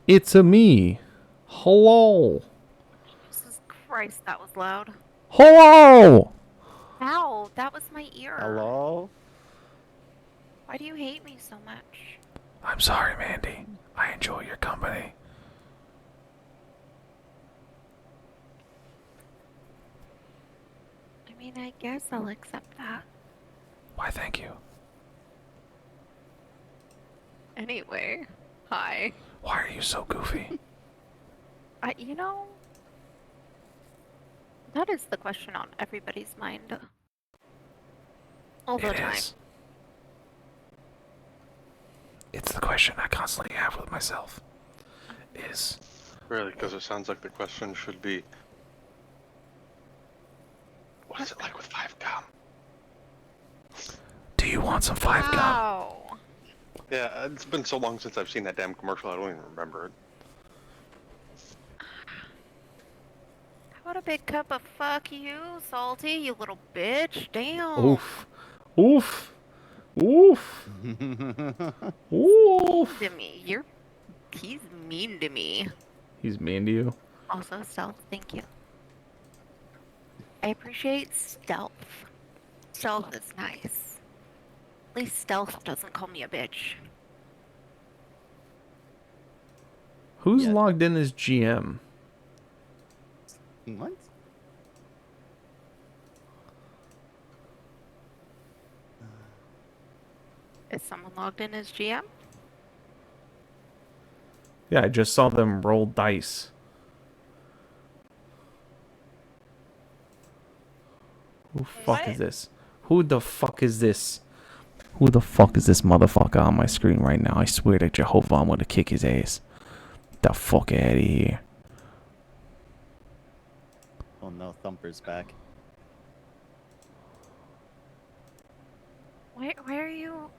It's a me. Hello. Jesus Christ, that was loud. Hello. Ow, that was my ear. Hello? Why do you hate me so much? I'm sorry, Mandy. I enjoy your company. I mean, I guess I'll accept that. Why, thank you. Anyway, hi. Why are you so goofy? You know, that is the question on everybody's mind. All the It time. is. It's the question I constantly have with myself. Is Really, because it sounds like the question should be, what's it like with 5 gum? do you want some 5 gum? Wow. Yeah, it's been so long since I've seen that damn commercial, I don't even remember it. How about a big cup of fuck you, Salty, you little bitch? Damn. Oof. Oof. Oof. Oof. To me. He's mean to me. He's mean to you? Also, stealth, thank you. I appreciate stealth. Stealth is nice. At least stealth doesn't call me a bitch. Who's logged in as GM? What? Is someone logged in as GM? Yeah, I just saw them roll dice. Who the fuck is this? Who the fuck is this? Who the fuck is this motherfucker on my screen right now? I swear to Jehovah, I'm gonna kick his ass. The fuck out of here. Oh no, Thumper's back. Why are you...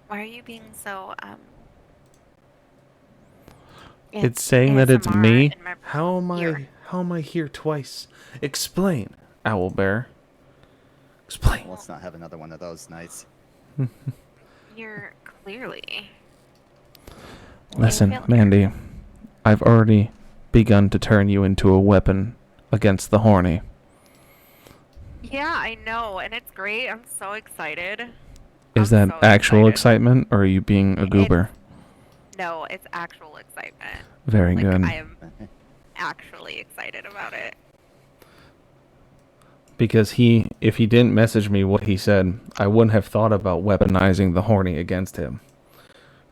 Why are you being so, It's saying that it's ASMR me? in my How ear? am I here twice? Explain, Owlbear. Explain. Let's not have another one of those nights. You're clearly... Listen, failure. Mandy. I've already begun to turn you into a weapon against the horny. Yeah, I know, and it's great. I'm so excited. Is I'm that so actual excited. excitement, or are you being a goober? No, it's actual excitement. Very Like, good. I am actually excited about it. Because if he didn't message me what he said, I wouldn't have thought about weaponizing the horny against him.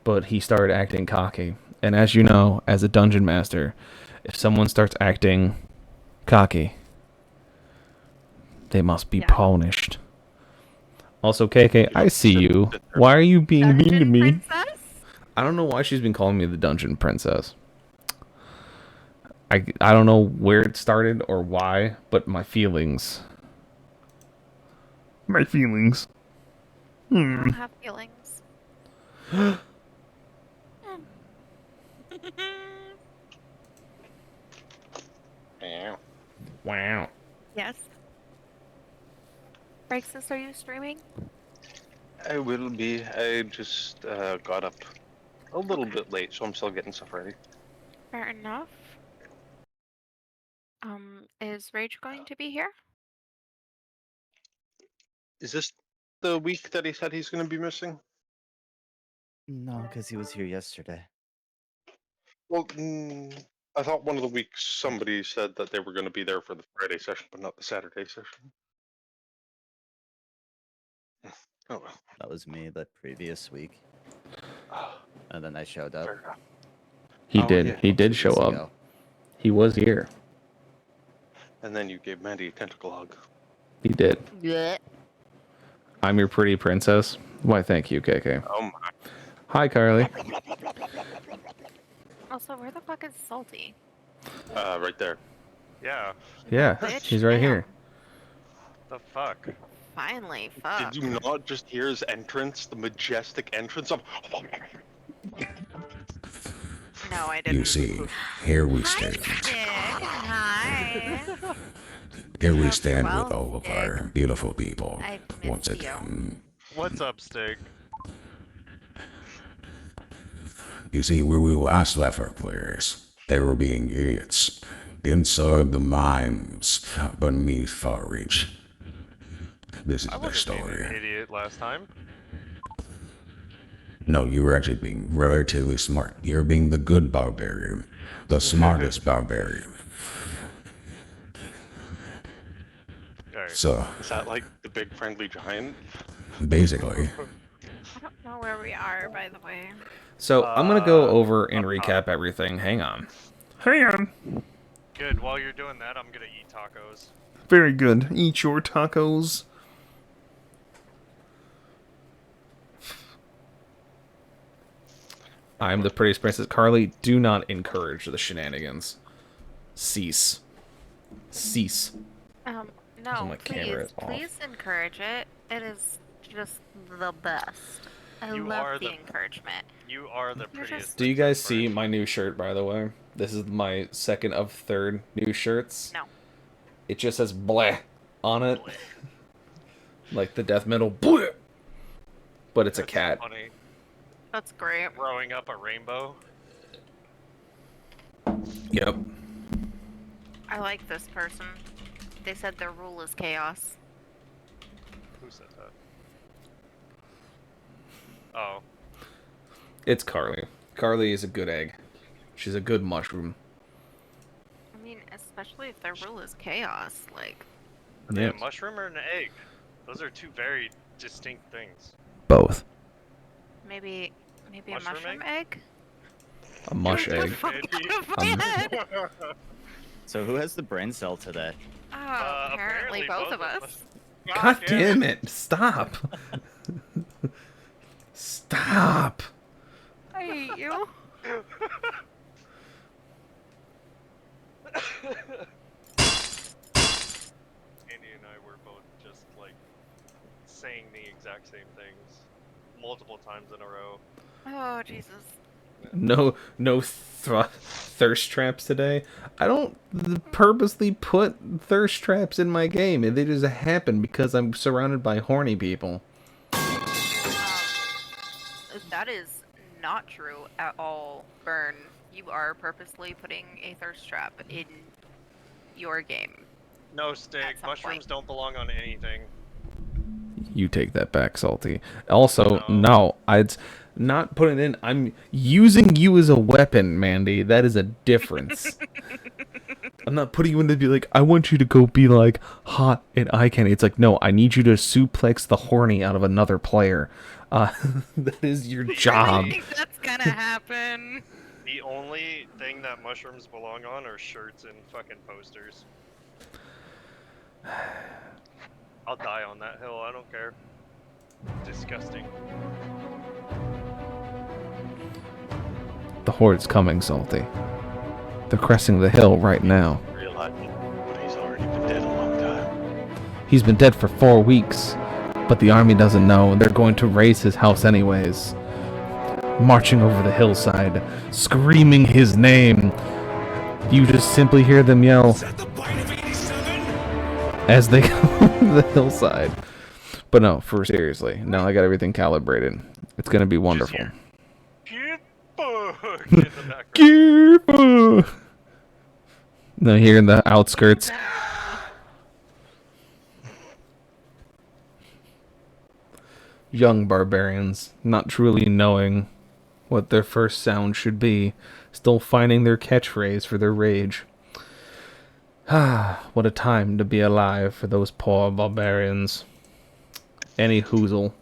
But he started acting cocky. And as you know, as a dungeon master, if someone starts acting cocky, they must be punished. Also, KK, I see you. Why are you being mean to me? Princess? I don't know why she's been calling me the dungeon princess. I don't know where it started or why, but my feelings. My feelings. I don't have feelings. Wow. Yes. Brexus, are you streaming? I will be. I just got up a little bit late, so I'm still getting stuff ready. Fair enough. Is Rage going to be here? Is this the week that he said he's going to be missing? No, because he was here yesterday. Well, I thought one of the weeks somebody said that they were going to be there for the Friday session, but not the Saturday session. Oh well. That was me the previous week. And then I showed up. He Oh, did. yeah. He did 2 show weeks up. ago. He was here. And then you gave Mandy a tentacle hug. He did. Yeah. I'm your pretty princess. Why, thank you, KK. Oh my. Hi, Carly. Also, where the fuck is Salty? Right there. Yeah. Yeah, Bitch, he's right damn. here. The fuck? Finally, fuck. Did you not just hear his entrance? The majestic entrance of... No, I didn't. You see, here we Hi, stand. Stick. Hi. Here we stand Well, with all of Stick, our beautiful people. I've Once missed you. again. What's up, Stig? You see, where we last left our players, they were being idiots inside the mines beneath Far Reach. This is I their wasn't being an story. idiot last time. No, you were actually being relatively smart. You're being the good barbarian, the smartest barbarian. Alright. So, Is that like the big friendly giant? basically, I don't know where we are, by the way. So I'm gonna go over and up recap everything. Hang on. Hang on. Good, while you're doing that, I'm gonna eat tacos. Very good. Eat your tacos. I'm the prettiest princess. Carly, do not encourage the shenanigans. Cease. Cease. No, my camera please, is off. please encourage it. It is just the best. I You love are the the- encouragement. You are the You're prettiest. just- Do you guys princess, see Brian. my new shirt, by the way? This is my second of third new shirts. No. It just says bleh on it. Bleh. Like the death metal bleh. But it's a That's cat. Funny. That's great. Throwing up a rainbow. Yep. I like this person. They said their rule is chaos. Who said that? Oh. It's Carly. Carly is a good egg. She's a good mushroom. I mean, especially if their rule is chaos. Like, Are they Yeah. a mushroom or an egg? Those are two very distinct things. Both. maybe a Mushroom mushroom egg? A mush Get the egg. fuck Maybe. out of my head! So who has the brain cell today? Oh, apparently both of us. God damn it. Stop. Stop. I hate you. Andy and I were both just like saying the exact same things multiple times in a row. Oh, Jesus. No thirst traps today. I don't purposely put thirst traps in my game. They just happen because I'm surrounded by horny people. That is not true at all, Burn. You are purposely putting a thirst trap in your game. No, Stick. At some Mushrooms point. don't belong on anything. You take that back, Salty. Also, No. no, I'd not put it in. I'm using you as a weapon, Mandy. That is a difference. I'm not putting you in to be like, I want you to go be like hot and eye candy. It's like, no, I need you to suplex the horny out of another player. That is your job. I think that's gonna happen. The only thing that mushrooms belong on are shirts and fucking posters. I'll die on that hill, I don't care. Disgusting. The horde's coming, Salty. They're cresting the hill right now. Realize it, but he's already been dead a long time. He's been dead for 4 weeks, but the army doesn't know. They're going to raise his house anyways. Marching over the hillside, screaming his name. You just simply hear them yell as they come over the hillside. But no, for seriously, now I got everything calibrated. It's gonna be wonderful. Get fucked in the background. No, here in the outskirts. Young barbarians, not truly knowing what their first sound should be, still finding their catchphrase for their rage. Ah, what a time to be alive for those poor barbarians. Any hoozle.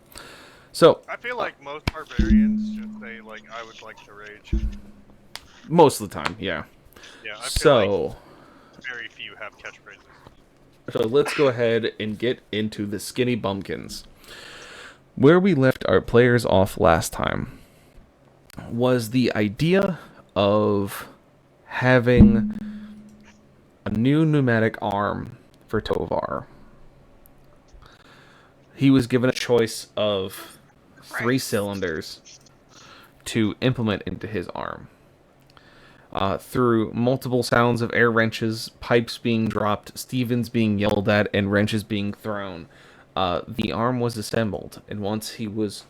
So, I feel like most barbarians just say, like, I would like to rage. most of the time, yeah. Yeah, I feel So, like very few have catchphrases. so let's go ahead and get into the skinny bumpkins. Where we left our players off last time was the idea of having a new pneumatic arm for Tovar. He was given a choice of 3 cylinders to implement into his arm. Through multiple sounds of air wrenches, pipes being dropped, Stevens being yelled at, and wrenches being thrown, the arm was assembled. And once he was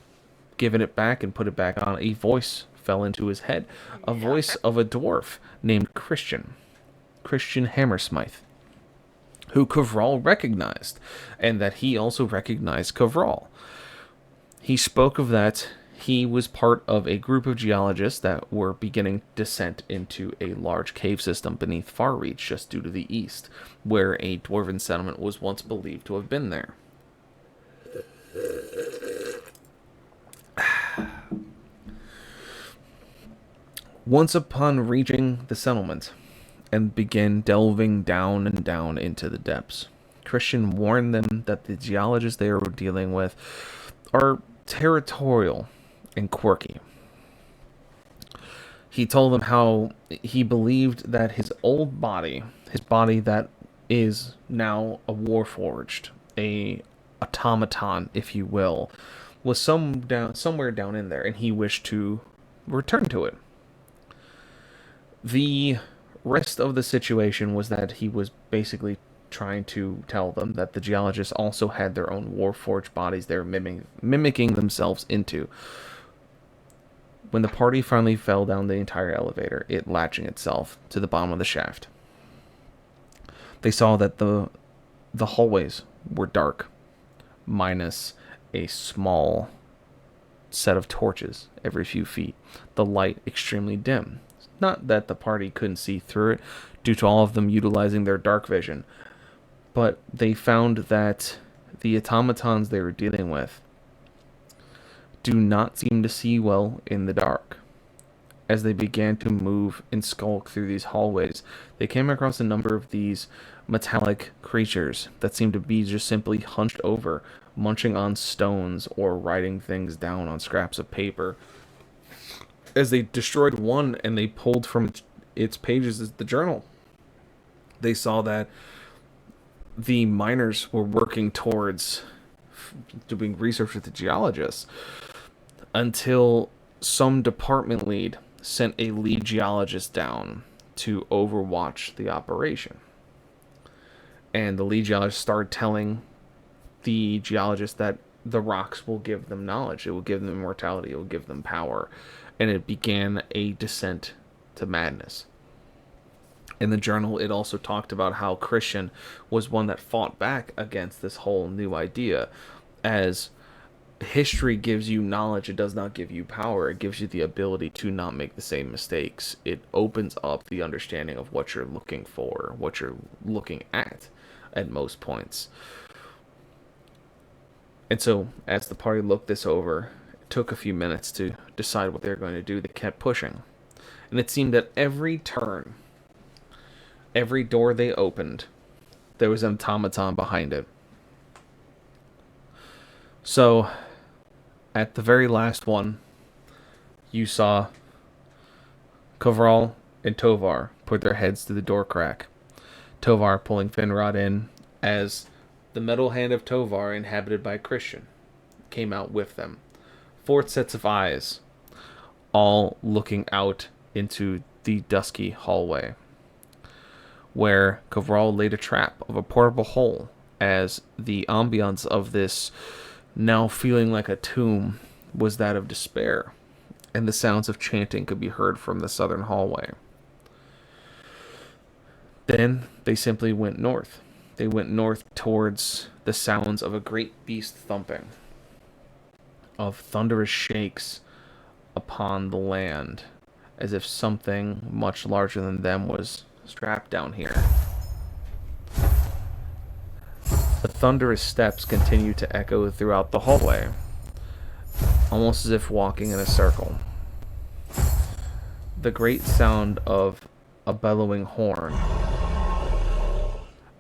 given it back and put it back on, a voice fell into his head a voice of a dwarf named Christian Hammersmith, who Kavral recognized, and that he also recognized Kavral. He spoke of that he was part of a group of geologists that were beginning descent into a large cave system beneath Farreach, just due to the east, where a dwarven settlement was once believed to have been there. Once upon reaching the settlement and began delving down and down into the depths, Christian warned them that the geologists they were dealing with are territorial and quirky. He told them how he believed that his body that is now a warforged, a automaton, if you will, was somewhere down in there, and he wished to return to it. The rest of the situation was that he was basically trying to tell them that the geologists also had their own warforged bodies they were mimicking themselves into. When the party finally fell down the entire elevator, it latching itself to the bottom of the shaft, they saw that the hallways were dark, minus a small set of torches every few feet, the light extremely dim. Not that the party couldn't see through it, due to all of them utilizing their dark vision, but they found that the automatons they were dealing with do not seem to see well in the dark. As they began to move and skulk through these hallways, they came across a number of these metallic creatures that seemed to be just simply hunched over, munching on stones or writing things down on scraps of paper. As they destroyed one and they pulled from its pages the journal, they saw that the miners were working towards doing research with the geologists, until some department lead sent a lead geologist down to overwatch the operation. And the lead geologist started telling the geologist that the rocks will give them knowledge, it will give them immortality, it will give them power. And it began a descent to madness. In the journal, it also talked about how Christian was one that fought back against this whole new idea, as history gives you knowledge, it does not give you power. It gives you the ability to not make the same mistakes. It opens up the understanding of what you're looking for, what you're looking at most points. And so, as the party looked this over, it took a few minutes to decide what they were going to do. They kept pushing. And it seemed that every turn, every door they opened, there was an automaton behind it. So, at the very last one, you saw Kavral and Tovar put their heads to the door crack. Tovar pulling Finrod in, as the metal hand of Tovar, inhabited by Christian, came out with them. 4 sets of eyes, all looking out into the dusky hallway, where Kavral laid a trap of a portable hole, as the ambiance of this, now feeling like a tomb, was that of despair, and the sounds of chanting could be heard from the southern hallway. Then they simply went north. They went north towards the sounds of a great beast thumping, of thunderous shakes upon the land, as if something much larger than them was strapped down here. The thunderous steps continued to echo throughout the hallway, almost as if walking in a circle. The great sound of a bellowing horn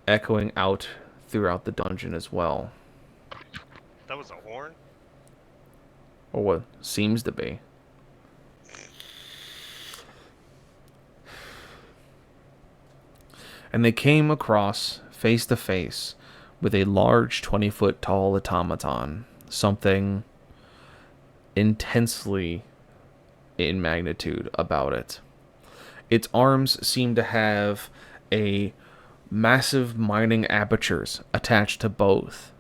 echoing out throughout the dungeon as well. That was a horn? Or what seems to be. And they came across, face to face, with a large 20-foot tall automaton, something intensely in magnitude about it. Its arms seemed to have a massive mining apertures attached to both.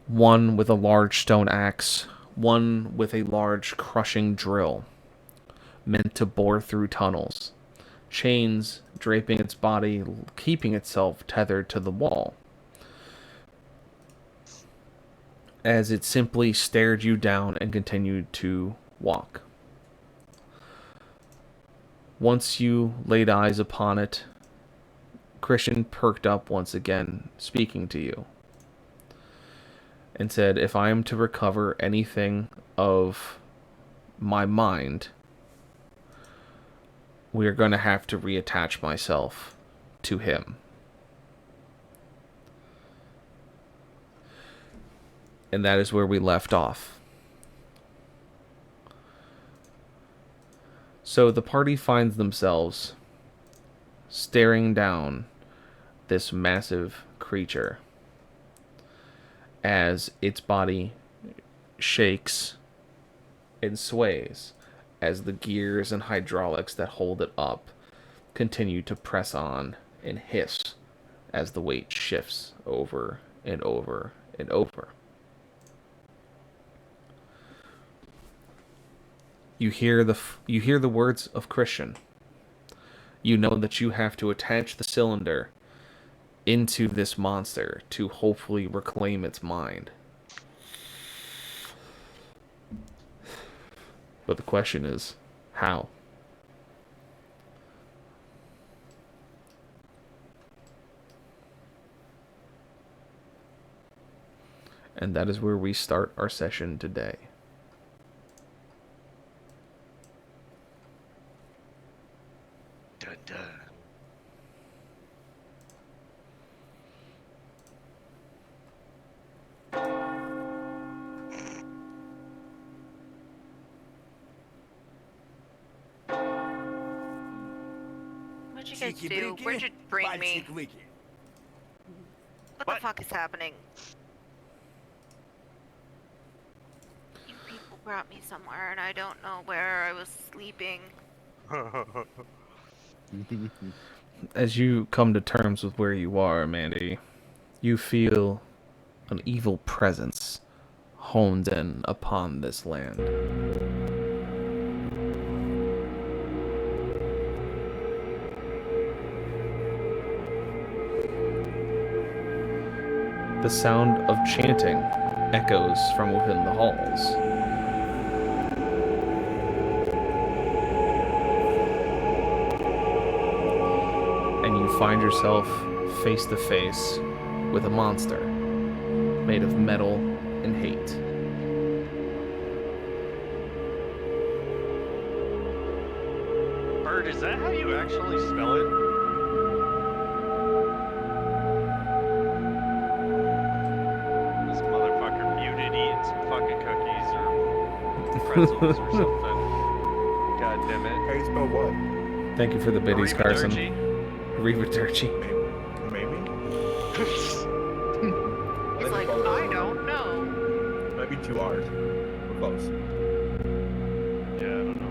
One with a large stone axe, one with a large crushing drill, meant to bore through tunnels, chains draping its body, keeping itself tethered to the wall. As it simply stared you down and continued to walk. Once you laid eyes upon it, Christian perked up once again, speaking to you, and said, if I am to recover anything of my mind, we are going to have to reattach myself to him. And that is where we left off. So the party finds themselves staring down this massive creature as its body shakes and sways as the gears and hydraulics that hold it up continue to press on and hiss as the weight shifts over and over and over. You hear the words of Christian. You know that you have to attach the cylinder into this monster to hopefully reclaim its mind. But the question is, how? And that is where we start our session today. Dun, dun. What'd you guys do? Where'd you bring me? What the fuck is happening? You people brought me somewhere and I don't know where. I was sleeping. As you come to terms with where you are, Mandy, you feel an evil presence honed in upon this land. The sound of chanting echoes from within the halls. And you find yourself face to face with a monster made of metal and hate. Bird, is that how you actually spell it? This motherfucker muted eating some fucking cookies or pretzels or something. God damn it. How you spell what? Thank you for the biddies, Carson. Arrivederci? Arrivederci. Maybe? He's like, I don't know. Maybe 2 R's. We're close. Yeah, I don't know.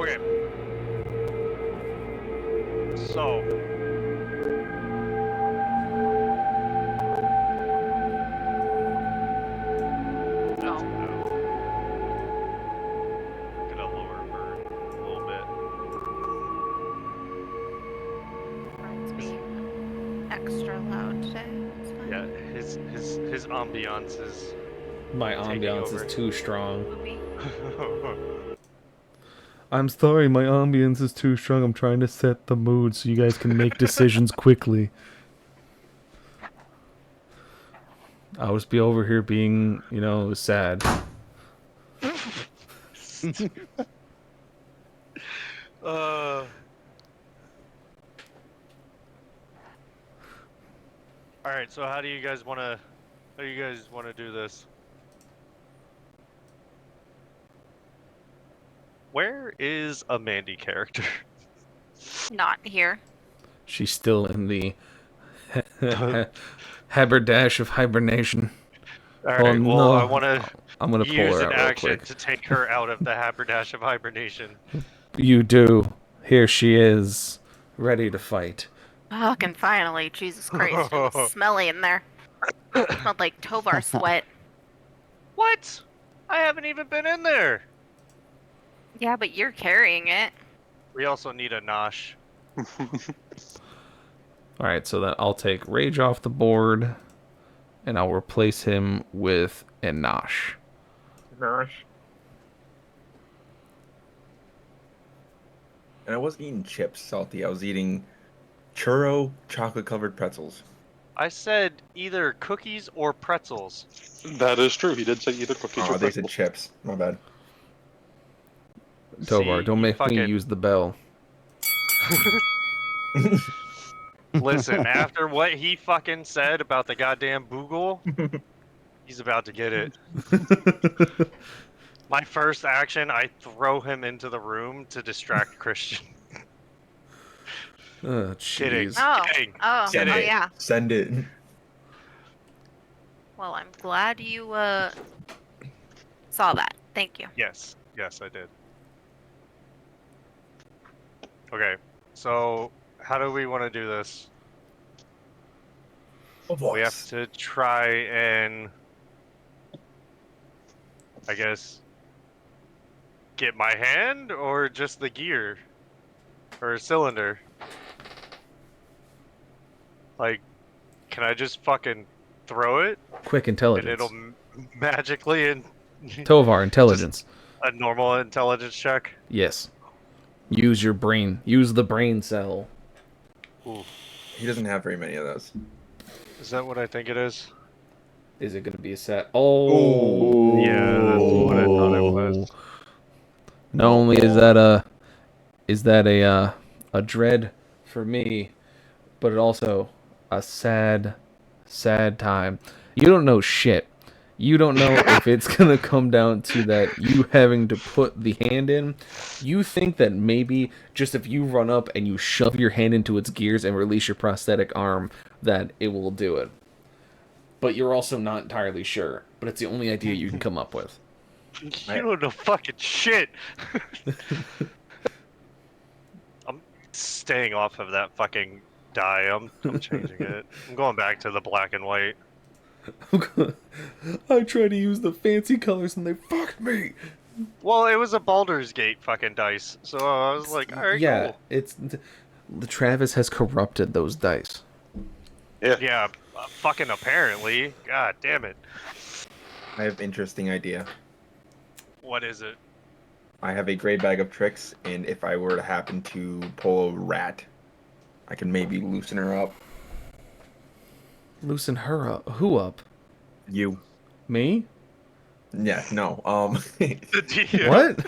Okay. So. That's enough. Gonna lower Bird a little bit. Bird's being extra loud today. It's fine. Yeah, his ambiance is. My Taking ambiance over. is too strong. Movie. I'm sorry, my ambience is too strong. I'm trying to set the mood so you guys can make decisions quickly. I was be over here being, sad. All right. So how do you guys want to do this? Where is a Mandy character? Not here. She's still in the haberdash of hibernation. All right. Oh, well, no. I want to I'm gonna pull use her an out real action quick. to take her out of the haberdash of hibernation. You do. Here she is, ready to fight. Fucking finally, Jesus Christ. It was smelly in there. It smelled like Tovar sweat. What? I haven't even been in there. Yeah, but you're carrying it. We also need a nosh. Alright, so then I'll take Rage off the board, and I'll replace him with a Nosh. Gosh. And I wasn't eating chips, salty. I was eating churro chocolate-covered pretzels. I said either cookies or pretzels. That is true. He did say either cookies Oh, or they said pretzels. chips. My bad. Tovar, See, don't you make me fucking- use the bell. Listen, after what he fucking said about the goddamn Boogle, he's about to get it. My first action, I throw him into the room to distract Christian. Oh, Kidding. jeez. Oh. Kidding. Oh. Get Oh it. yeah. Send it. Well, I'm glad you saw that. Thank you. Yes, I did. Okay, so how do we want to do this? We have to try and, I guess, get my hand or just the gear or cylinder. Like, can I just fucking throw it Quick and intelligence. it'll magically and Tovar, intelligence. a normal intelligence check? Yes. Use your brain. Use the brain cell. Ooh, He doesn't have very many of those. is that what I think it is? Is it going to be a set? Oh. Yeah, that's what I thought it was. Not only is that a dread for me, but it also a sad time. You don't know shit. You don't know if it's gonna come down to that you having to put the hand in. You think that maybe just if you run up and you shove your hand into its gears and release your prosthetic arm, that it will do it. But you're also not entirely sure. But it's the only idea you can come up with. You don't know fucking shit. I'm staying off of that fucking die. I'm changing it. I'm going back to the black and white. I tried to use the fancy colors and they fucked me. Well, it was a Baldur's Gate fucking dice, so I was like, all right, Yeah, cool. it's the Travis has corrupted those dice. Yeah, fucking apparently. God damn it. I have an interesting idea. What is it? I have a gray bag of tricks, and if I were to happen to pull a rat, I can maybe loosen her up. Loosen her up. Who up? You. Me? Yeah, no. The DM. What?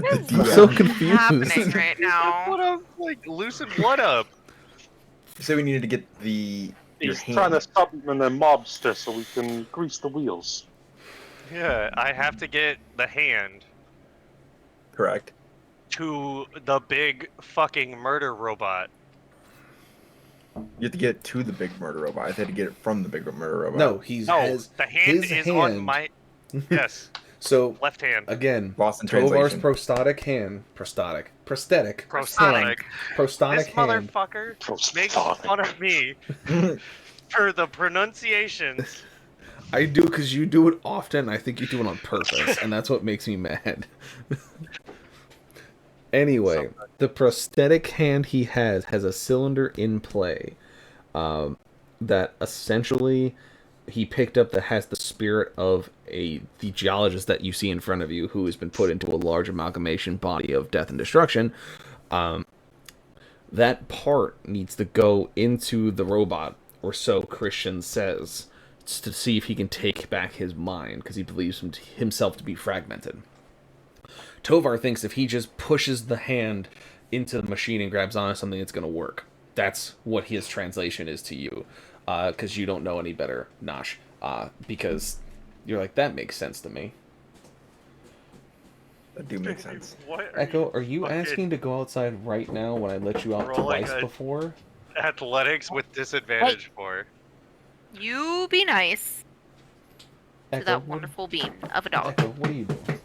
What is I'm so happening confused. right now? What up? Like, loosen what up? So we needed to get your He's hand. trying to stop him in the mobster so we can grease the wheels. Yeah, I have to get the hand Correct. to the big fucking murder robot. You have to get it to the big murder robot. I had to get it from the big murder robot. No, he's No, has the hand his is on my... Yes, So left hand. again, Lost in Tovar's translation. prosthetic hand, prosthetic Prosthetic. prosthetic This hand. motherfucker makes fun of me for the pronunciations. I do because you do it often. I think you do it on purpose, and that's what makes me mad. Anyway, the prosthetic hand he has a cylinder in play that essentially he picked up that has the spirit of the geologist that you see in front of you, who has been put into a large amalgamation body of death and destruction. That part needs to go into the robot, or so Christian says, to see if he can take back his mind, because he believes himself to be fragmented. Tovar thinks if he just pushes the hand into the machine and grabs onto something, it's going to work. That's what his translation is to you, because you don't know any better, Nosh. Because you're like, that makes sense to me. That do make sense. What Echo, are you fucking asking to go outside right now when I let you out rolling twice a- before? athletics with disadvantage for? You be nice to Echo, that what- wonderful bean of a dog. Echo, what are you doing?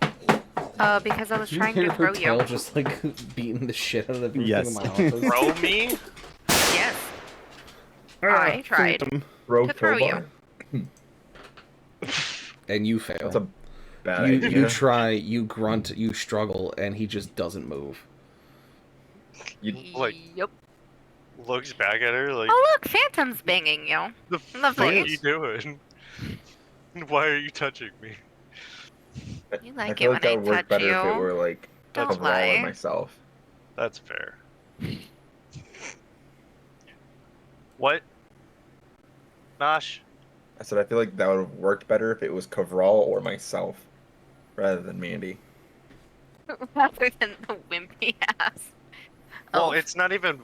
Because I was Did you trying hear to her throw tail you. just like beating the shit out of everything Yes. in my office? Throw me? Yes. I tried. Throw To throw Tovar? you. And you fail. Bad You idea. try, you grunt, you struggle, and he just doesn't move. Like- Yep. Looks back at her like, Oh look, Phantom's banging you. the fuck Lovely. are you doing? Why are you touching me? You I like feel it like when I that would work touch better you. if it were like Don't Coverall or lie. myself. That's fair. What? Nosh? I said I feel like that would have worked better if it was Coverall or myself, rather than Mandy. Rather than the wimpy ass. Well, Oh, it's not even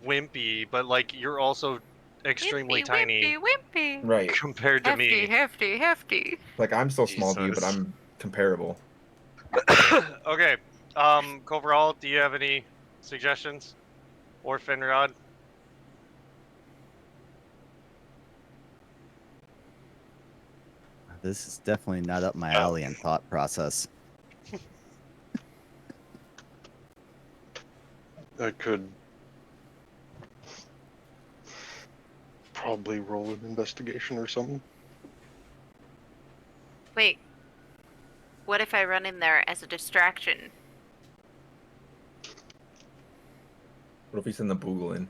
wimpy, but like you're also extremely tiny wimpy. Right. compared to me. Hefty. Like I'm still small to you, but Jesus. I'm comparable. Okay. Overall, do you have any suggestions? Or Finrod? This is definitely not up my alley in thought process. I could probably roll an investigation or something. Wait. What if I run in there as a distraction? What if we send the Boogle in?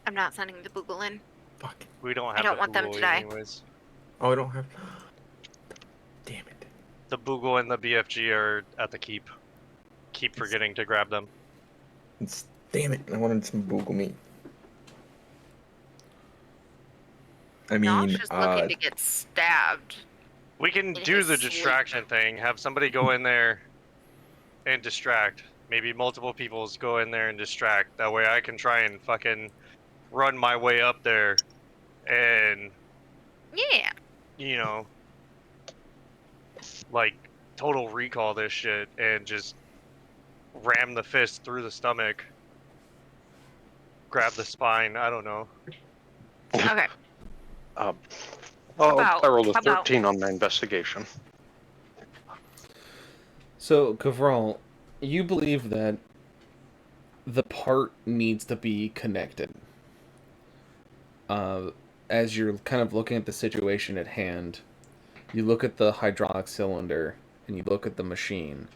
I'm not sending the Boogle in. Fuck. We don't have don't the want them to Boogle die. anyways. Oh, I don't have. Damn it. The Boogle and the BFG are at the keep. Keep forgetting to grab them. Damn it! I wanted some Boogle meat. I mean, Nosh is looking to get stabbed. We can In do his the sleep. distraction thing. Have somebody go in there and distract. Maybe multiple peoples go in there and distract. That way I can try and fucking run my way up there and, Yeah. you know, like, total recall this shit and just ram the fist through the stomach. Grab the spine. I don't know. Okay. I about- rolled a how about- 13 on my investigation. So, Kavral, you believe that the part needs to be connected. As you're kind of looking at the situation at hand, you look at the hydraulic cylinder and you look at the machine,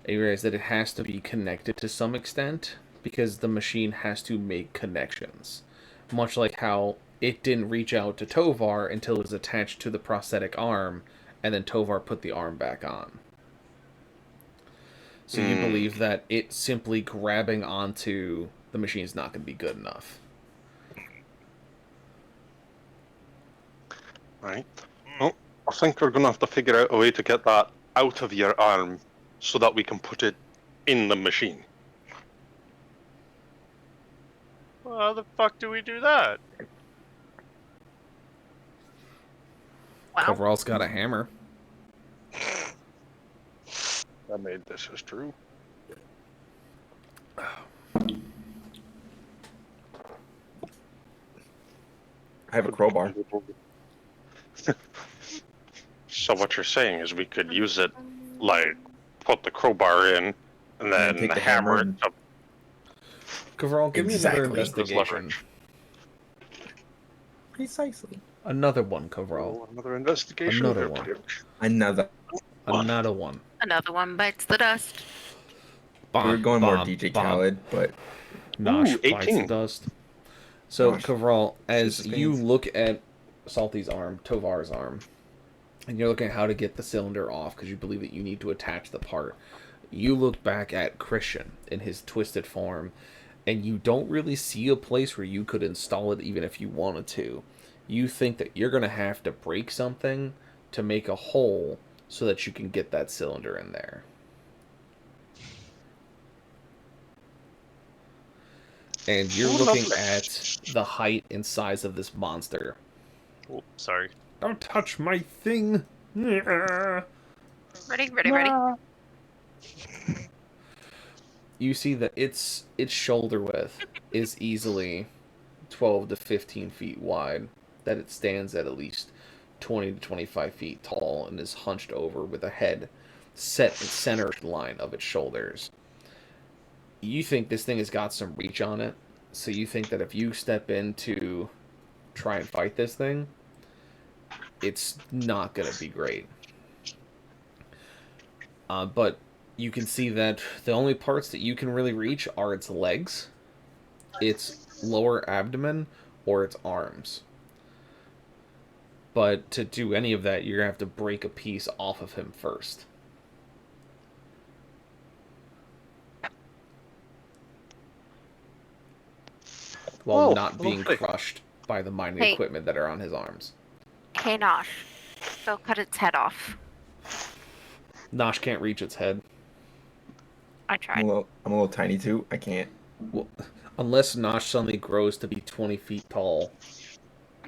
and you realize that it has to be connected to some extent because the machine has to make connections. Much like how it didn't reach out to Tovar until it was attached to the prosthetic arm, and then Tovar put the arm back on. So you believe that it simply grabbing onto the machine is not going to be good enough. Right. Well, I think we're going to have to figure out a way to get that out of your arm so that we can put it in the machine. Well, how the fuck do we do that? Well, Kavral's got a hammer. I made this as true. I have a crowbar. So what you're saying is we could use it, like, put the crowbar in, and then take the hammer hammer it and- up. Kavral, give me another Exactly. investigation. Precisely. Another one, Kavral. Roll another investigation. Another here, one. please. Another. Another one. another one bites the dust. We were going more DJ Khaled, but Nosh Ooh, bites the 18. dust. So, Nosh. Kavral, as Sustains. you look at Salty's arm, Tovar's arm, and you're looking at how to get the cylinder off because you believe that you need to attach the part, you look back at Christian in his twisted form, and you don't really see a place where you could install it even if you wanted to. You think that you're going to have to break something to make a hole so that you can get that cylinder in there. And you're looking at the height and size of this monster. Oh, sorry. Don't touch my thing! Ready. You see that its shoulder width is easily 12 to 15 feet wide, that it stands at least 20 to 25 feet tall and is hunched over with a head set in the center line of its shoulders. You think this thing has got some reach on it, so you think that if you step in to try and fight this thing, it's not going to be great. But you can see that the only parts that you can really reach are its legs, its lower abdomen, or its arms. But to do any of that, you're going to have to break a piece off of him first. While not being lovely. crushed by the mining Hey. equipment that are on his arms. Hey, Nosh. Go cut its head off. Nosh can't reach its head. I I'm tried. a little tiny too. I can't. Well, unless Nosh suddenly grows to be 20 feet tall.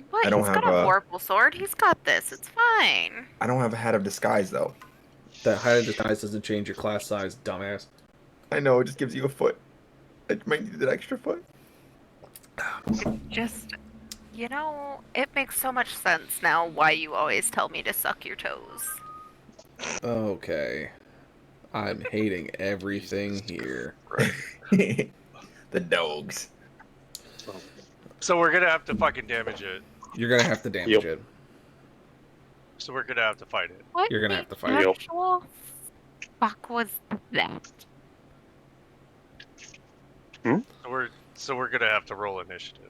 What? I don't He's got have a a- vorpal sword. He's got this. It's fine. I don't have a hat of disguise though. That height of disguise doesn't change your class size, dumbass. I know it just gives you a foot. I might need an extra foot. Just, it makes so much sense now why you always tell me to suck your toes. Okay. I'm hating everything here. The dogs. So we're gonna have to fucking damage it. You're gonna have to damage Yep. it. So we're gonna have to fight it. What You're gonna the have to fight it. actual fuck was that? So we're gonna have to roll initiative.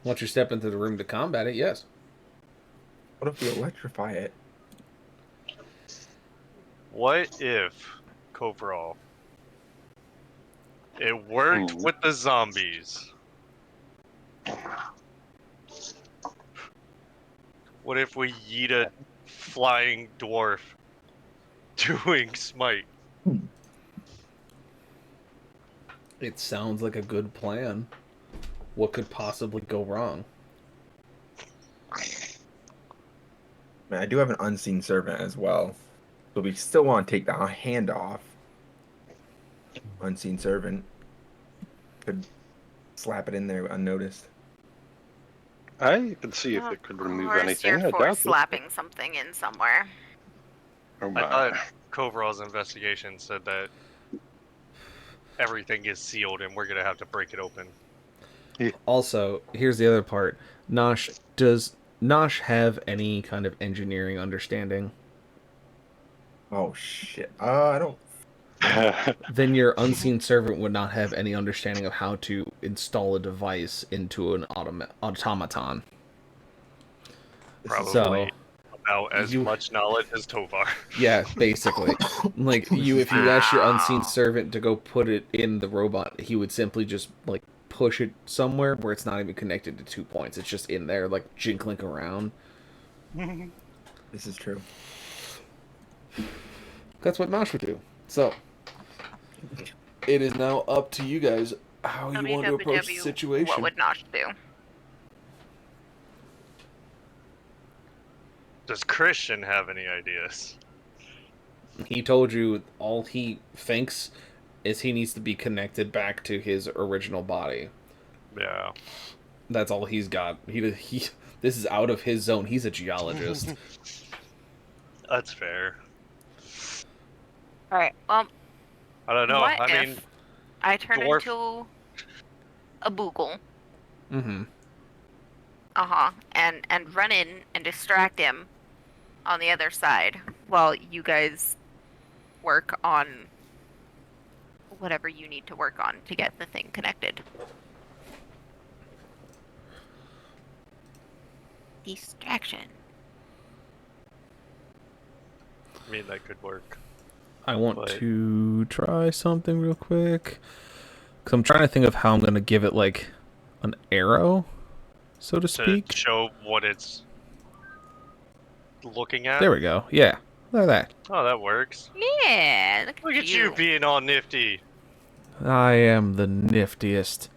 Once you step into the room to combat it, yes. What if we electrify it? What if, Coverall, it worked Hmm. with the zombies? What if we yeet a flying dwarf doing smite? It sounds like a good plan. What could possibly go wrong? Man, I do have an unseen servant as well. So we still want to take the hand off. Unseen servant. Could slap it in there unnoticed. I can see if Of it could remove course anything. you're I for doubt it. slapping something in somewhere. Oh I my. thought Coverall's investigation said that everything is sealed and we're gonna have to break it open. Also, here's the other part. Nosh, does Nosh have any kind of engineering understanding? Oh shit. I don't. Then your unseen servant would not have any understanding of how to install a device into an automaton. Probably So, about as you- much knowledge as Tovar. yeah, basically. Like, if you asked your unseen servant to go put it in the robot, he would simply just, like, push it somewhere where it's not even connected to 2 points. It's just in there, like, jinkling around. This is true. That's what Nosh would do. So, it is now up to you guys how you want to approach the situation. What would Nosh do? Does Christian have any ideas? He told you all he thinks is he needs to be connected back to his original body. Yeah. That's all he's got. He this is out of his zone. He's a geologist. That's fair. All right. Well, I don't know. what I if mean, I turn dwarf- into a boogle? Mm-hmm. And run in and distract him on the other side while you guys work on whatever you need to work on to get the thing connected. Distraction. I mean that could work. I want But- to try something real quick. Because I'm trying to think of how I'm going to give it, like, an arrow, so to To speak. show what it's looking at. There we go. Yeah. Look at that. Oh, that works. Yeah, Look at you being all nifty. I am the niftiest.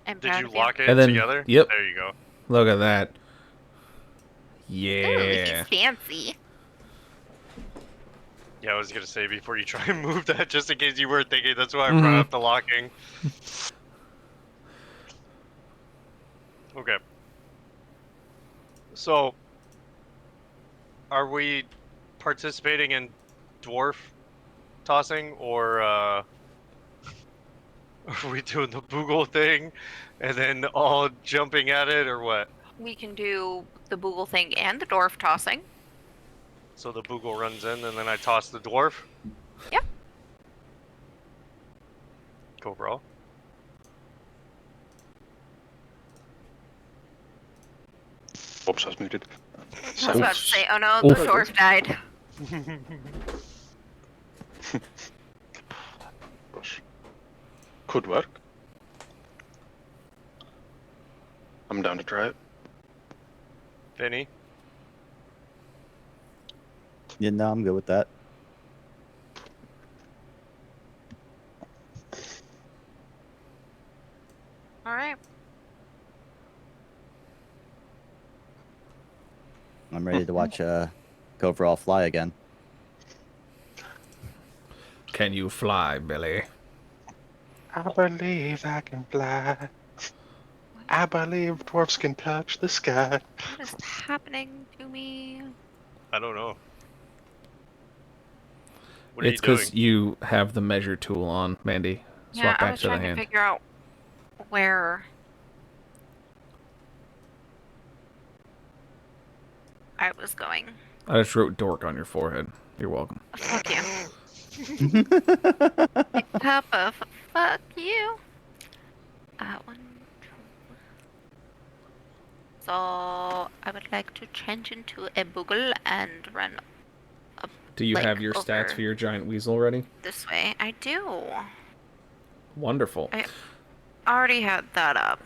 I'm Did proud you of lock it And then- together? yep. There you go. Look at that. Ooh, Yeah. he's fancy. Yeah, I was gonna say before you try and move that, just in case you were thinking. That's why I brought up the locking. Okay. So, are we participating in dwarf tossing, or are we doing the boogle thing, and then all jumping at it, or what? We can do the boogle thing and the dwarf tossing. So the Boogle runs in, and then I toss the dwarf. Yeah. Go, bro. Whoops, I was muted. I was about to Oops. say, oh no, the Oof. dwarf died. Could work. I'm down to try it. Vinny. Yeah, no, I'm good with that. All right. I'm ready to watch Coverall fly again. Can you fly, Billy? I believe I can fly. I believe dwarfs can touch the sky. What is happening to me? I don't know. What It's are you doing? because you have the measure tool on, Mandy. Swap Yeah, I back was to the trying to hand. figure out where I was going. I just wrote dork on your forehead. You're welcome. Fuck you. Cup of fuck you. One, two. So I would like to change into a boogle and run up. Do you Like, have your stats over for your giant weasel ready? this way. I do. Wonderful. I already had that up.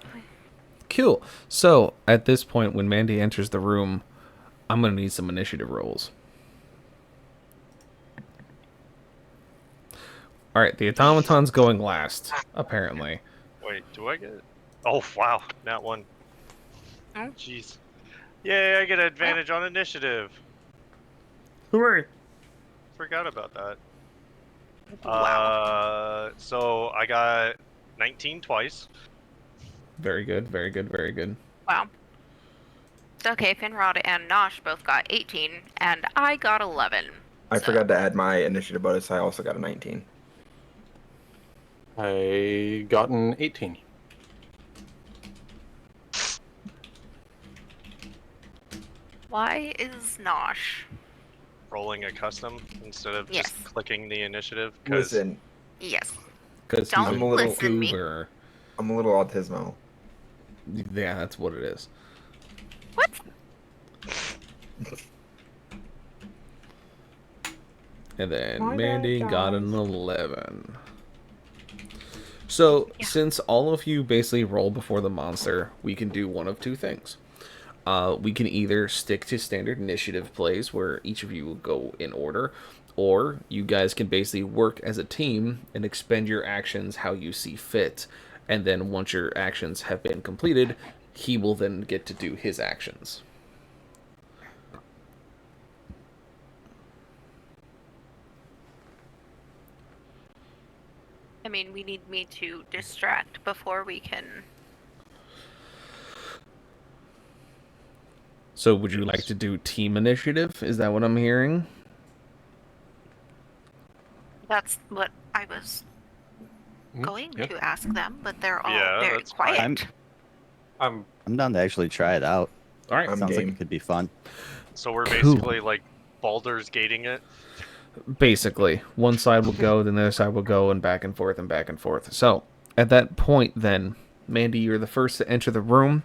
Cool. So, at this point, when Mandy enters the room, I'm going to need some initiative rolls. Alright, the automaton's going last, apparently. Wait, do I get it? Oh, wow. That one. Oh. Jeez. Yay, I get an advantage on initiative. Hooray! Forgot about that. Wow. So I got 19 twice. Very good, very good, very good. Wow. Okay, Finrod and Nosh both got 18, and I got 11. I so- forgot to add my initiative bonus. I also got a 19. I got an 18. Why is Nosh? Rolling a custom instead of Yes. just clicking the initiative. 'Cause Listen, Yes. Because he's Don't a I'm a little listen me. goober. I'm a little autismo. Yeah, that's what it is. What? And then My bad, Mandy got guys. an 11. So, Yeah. since all of you basically roll before the monster, we can do one of two things. We can either stick to standard initiative plays where each of you will go in order, or you guys can basically work as a team and expend your actions how you see fit. And then once your actions have been completed, he will then get to do his actions. I mean, we need me to distract before we can. So would you like to do team initiative? Is that what I'm hearing? That's what I was going yeah. to ask them, but they're all Yeah, very that's fine. quiet. I'm I'm down to actually try it out. All right. I'm Sounds like game. it could be fun. So we're Cool. basically like Baldur's gating it. Basically, one side will go, then the other side will go, and back and forth and back and forth. So, at that point, then, Mandy, you're the first to enter the room.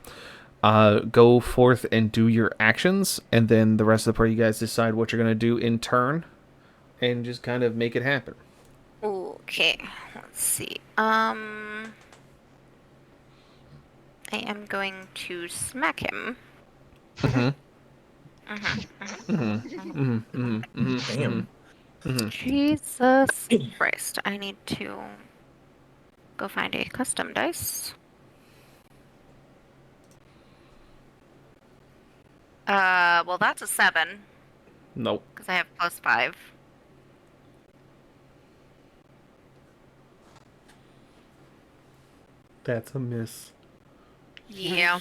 Go forth and do your actions, and then the rest of the party, you guys decide what you're going to do in turn, and just kind of make it happen. Okay, let's see. I am going to smack him. Damn. Jesus Christ, I need to go find a custom dice. Well, that's a 7, Nope. because I have +5. That's a miss. Yeah,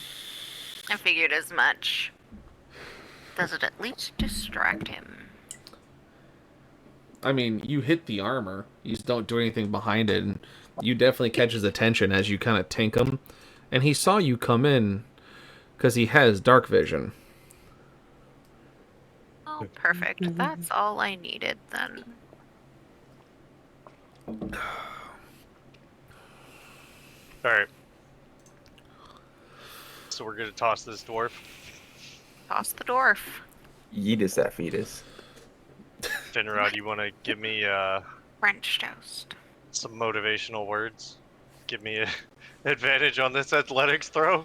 I figured as much. Does it at least distract him? I mean, you hit the armor. You just don't do anything behind it, and you definitely catch his attention as you kind of tank him. And he saw you come in because he has dark vision. Oh, Oh, perfect. That's all I needed then. Alright. So we're gonna toss this dwarf. Toss the dwarf. Yeetus that fetus. Finrod, you wanna give me French toast. some motivational words? Give me an advantage on this athletics throw?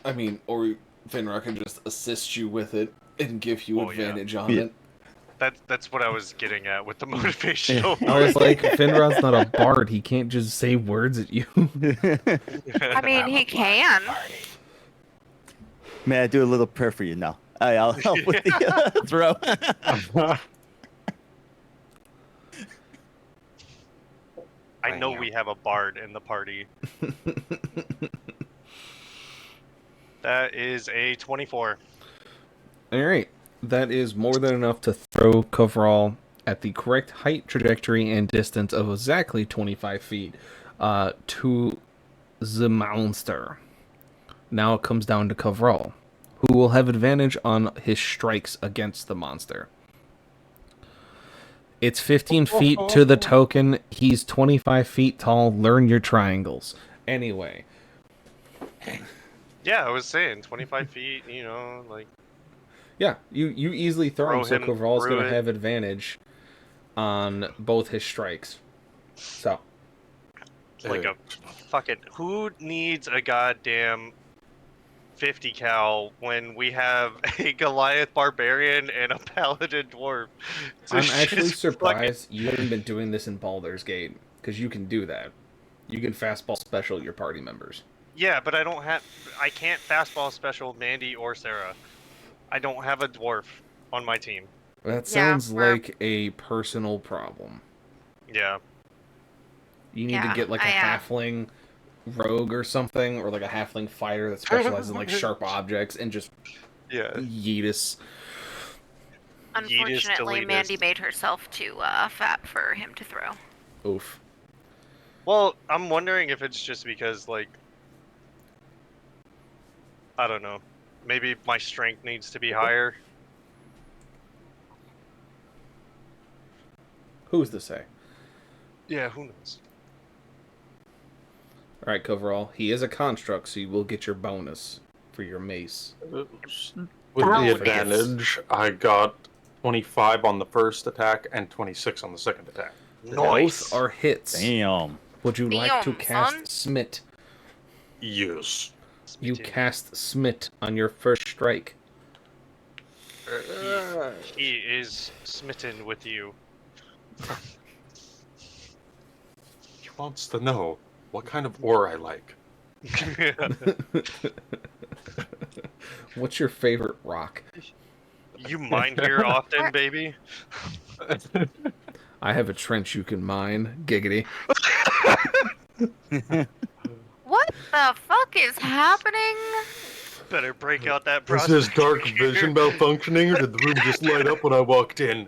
I mean, or Finrock can just assist you with it and give you advantage on it. That's what I was getting at with the motivational I was words. like, Finrod's not a bard. He can't just say words at you. I mean, he can. May I do a little prayer for you now? I'll help with the throw. I know we have a bard in the party. That is a 24. Alright. That is more than enough to throw Coverall at the correct height, trajectory, and distance of exactly 25 feet to the monster. Now it comes down to Coverall, who will have advantage on his strikes against the monster. It's 15 feet to the token. He's 25 feet tall. Learn your triangles. Anyway. Yeah, I was saying 25 feet, you know, like... Yeah, you easily throw him, so Coverall's going to through it. have advantage on both his strikes. So. Like a fucking... Who needs a goddamn 50 cal when we have a Goliath barbarian and a paladin dwarf? I'm actually surprised you haven't been doing this in Baldur's Gate, because you can do that. You can fastball special your party members. Yeah, but I can't fastball special Mandy or Sarah. I don't have a dwarf on my team. That sounds like a personal problem. Yeah. You need to get like a halfling rogue or something, or like a halfling fighter that specializes in like sharp objects and just yeetus. Unfortunately, Mandy made herself too fat for him to throw. Oof. Well, I'm wondering if it's just because, like, I don't know. Maybe my strength needs to be higher. Who's to say? Yeah, who knows? Alright, Coverall. He is a construct, so you will get your bonus for your mace. With the advantage, I got 25 on the first attack and 26 on the second attack. Both are hits. Damn. Would you like to Damn, cast son. Smite? Yes. You cast Smite on your first strike. He is smitten with you. He wants to know what kind of ore I like. What's your favorite rock? You mine here often, baby? I have a trench you can mine. Giggity. What the fuck is happening? Better break out that Is prospector his dark gear. vision malfunctioning, or did the room just light up when I walked in?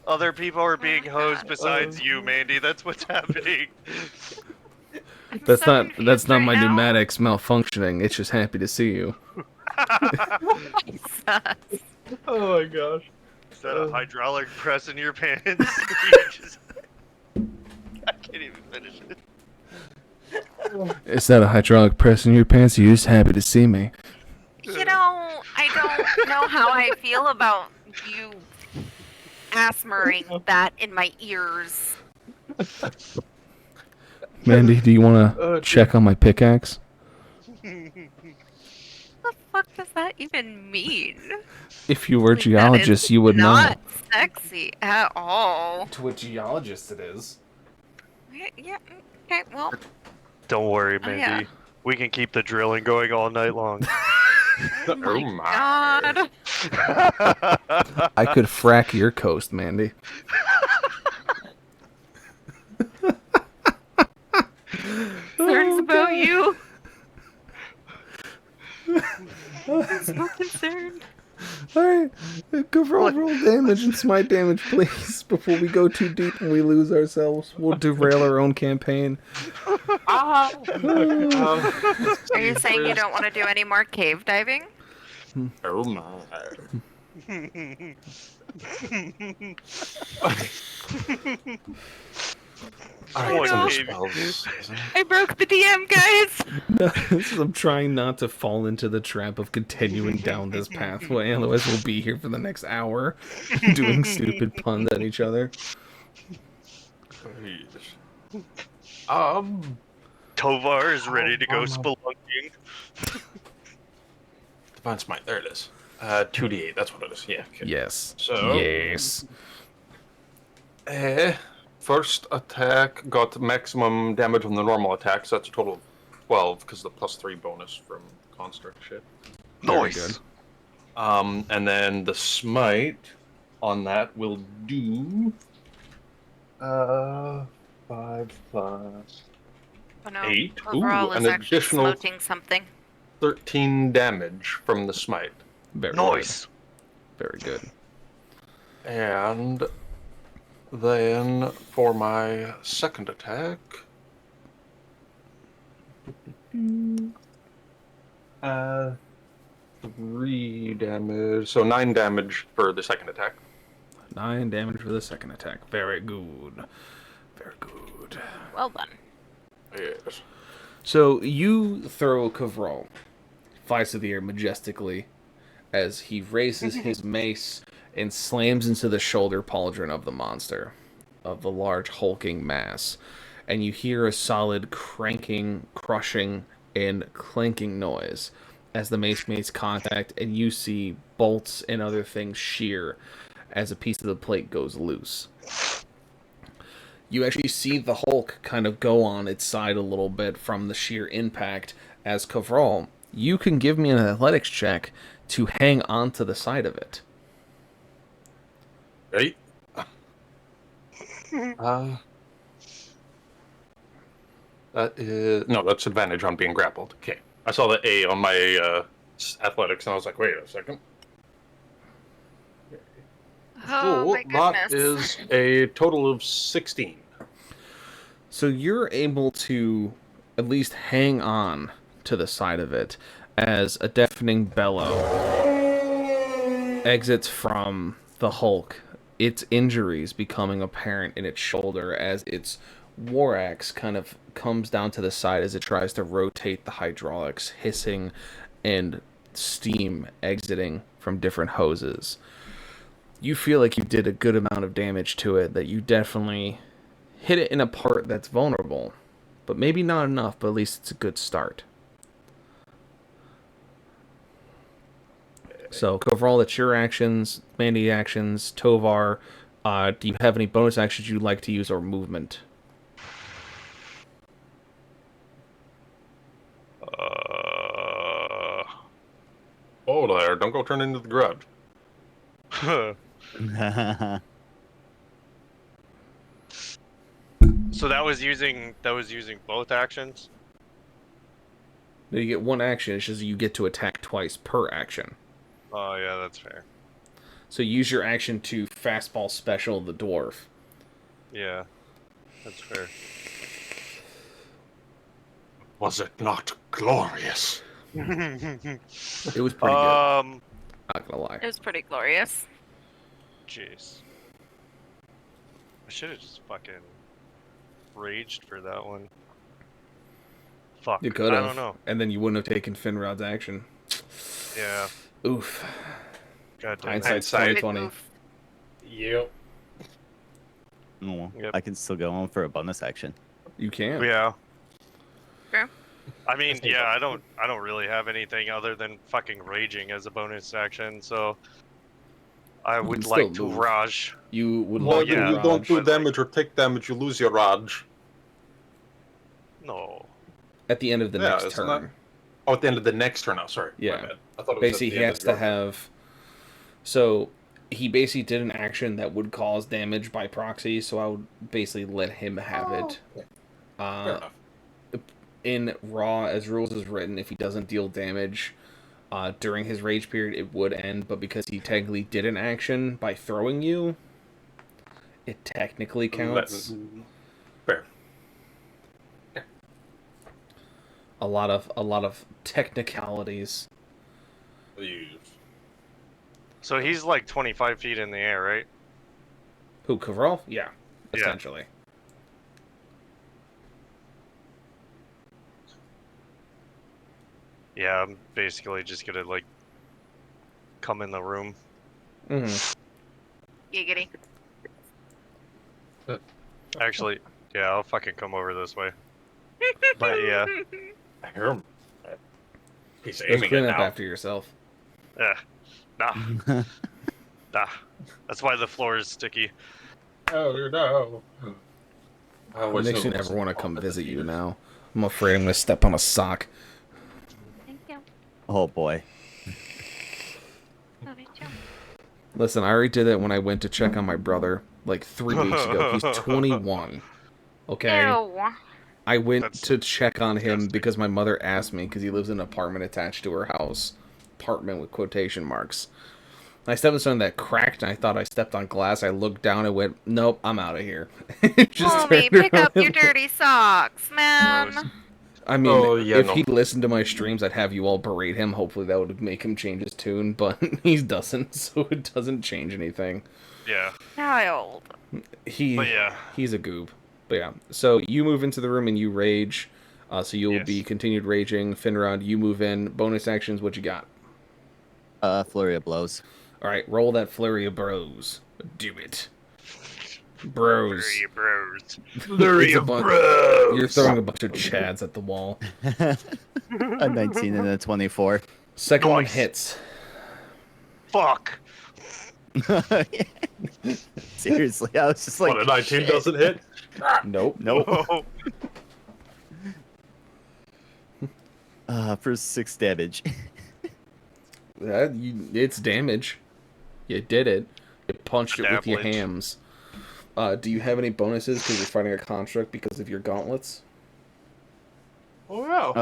Other people are being hosed besides you, Mandy. That's what's happening. That's so not confused right my now. pneumatics malfunctioning. It's just happy to see you. Jesus. Oh my gosh. Is that a hydraulic press in your pants? I can't even finish it. Is that a hydraulic press in your pants? You're just happy to see me. You know, I don't know how I feel about you asmering that in my ears. Mandy, do you want to check on my pickaxe? What the fuck does that even mean? If you were a Like, that geologist, is you would know. Not sexy at all. To a geologist, it is. Yeah. Okay. Well. Don't worry, Oh, Mandy. yeah. We can keep the drilling going all night long. Oh my God. I could frack your coast, Mandy. Concerns about you. I'm so concerned. Alright, go roll damage and smite damage, please, before we go too deep and we lose ourselves. We'll derail our own campaign. Are you saying you don't want to do any more cave diving? Oh my. Alright, no. some no. spells. I broke the DM, guys. I'm trying not to fall into the trap of continuing down this pathway, otherwise we'll be here for the next hour doing stupid puns at each other. Tovar is ready to go spelunking. Divine Smite, there it is. 2d8, that's what it is. Yeah. Okay. Yes. So- Yes. First attack got maximum damage on the normal attack, so that's a total of 12 because the +3 bonus from construct shit. Very Nice. good. And then the smite on that will do 5 plus Oh no. 8. Overall Ooh, is an actually additional smoting something. 13 damage from the smite. Very Nice. good. Very good. And then for my second attack, 3 damage, so 9 damage for the second attack. 9 damage for the second attack. Very good. Very good. Well done. Yes. So you throw Kavral, flies through the air majestically as he raises his mace and slams into the shoulder pauldron of the monster, of the large hulking mass. And you hear a solid cranking, crushing, and clanking noise as the mace makes contact, and you see bolts and other things shear as a piece of the plate goes loose. You actually see the Hulk kind of go on its side a little bit from the sheer impact as Kavral, you can give me an athletics check to hang on to the side of it. Right? That is... No, that's advantage on being grappled. Okay. I saw the A on my athletics, and I was like, wait a second. Oh Cool. my goodness. That is a total of 16. So you're able to at least hang on to the side of it as a deafening bellow exits from the Hulk, its injuries becoming apparent in its shoulder as its war axe kind of comes down to the side as it tries to rotate the hydraulics, hissing and steam exiting from different hoses. You feel like you did a good amount of damage to it, that you definitely hit it in a part that's vulnerable, but maybe not enough, but at least it's a good start. So, overall, it's your actions, Mandy actions, Tovar. Do you have any bonus actions you'd like to use or movement? Oh, there. Don't go turn into the grudge. So that was using both actions. You get one action, it's just you get to attack twice per action. Oh yeah, that's fair. So use your action to fastball special the dwarf. Yeah, that's fair. Was it not glorious? It was pretty good, not gonna lie. It was pretty glorious. Jeez. I should have just fucking raged for that one. Fuck. You could have. I don't know. And then you wouldn't have taken Finrod's action. Yeah. Oof. God damn it. Hindsight's Hindsight. 2020. Yep. Oh, well, Yep. I can still go on for a bonus action. You can. Yeah. True. I mean, yeah, I don't really have anything other than fucking raging as a bonus action, so I would can like still to move. rage. You would Well, like yeah, to you don't Raj. do but, like- damage or take damage, you lose your Raj. No. at the end of the Yeah, next it's turn. not- Oh, at the end of the next turn. Oh, sorry. Yeah. My bad. I thought it was Basically, at the he end has of to your- have. So, he basically did an action that would cause damage by proxy, so I would basically let him have it. Fair Uh, enough. in Raw, as rules is written, if he doesn't deal damage during his rage period, it would end, but because he technically did an action by throwing you, it technically counts. Fair. a lot of technicalities. So he's like 25 feet in the air, right? Who, Kavral? Yeah, Yeah. essentially. Yeah, I'm basically just gonna like come in the room. Giggity. Actually, yeah, I'll fucking come over this way. But yeah, I hear him. He's Go aiming clean it up now. after yourself. nah, nah. That's why the floor is sticky. Oh no. I It always makes knew me it was never want to all come the visit you defeaters. now. I'm afraid I'm going to step on a sock. Thank you. Oh boy. Love you too. Listen, I already did it when I went to check on my brother like 3 weeks ago. He's 21. Okay? Ew. I went That's to check on him disgusting. because my mother asked me because he lives in an apartment attached to her house. Apartment with quotation marks. I stepped on something that cracked and I thought I stepped on glass. I looked down and went, nope, I'm out of here. Just Homie, turned pick around up your and- dirty socks, man. Gross. I mean, Oh, yeah, if no. he listened to my streams, I'd have you all berate him. Hopefully that would make him change his tune, but he doesn't, so it doesn't change anything. Yeah, Child. but yeah, He's a goob. But yeah, so you move into the room and you rage. So you'll be Yes. continued raging. Finrod, you move in. Bonus actions, what you got? Flurry of blows. All right, roll that flurry of bros. Do it. Bros. Flurry of bros. Flurry It's a of bunch- bros. You're throwing a bunch of chads at the wall. A 19 and a 24. Second one Nice. hits. Fuck. Seriously, I was just like, What, a 19 shit. doesn't hit? Nope. Nope. For 6 damage. It's damage. You did it. You punched it with your Damage. hams. Do you have any bonuses because you're fighting a construct because of your gauntlets? Oh, wow.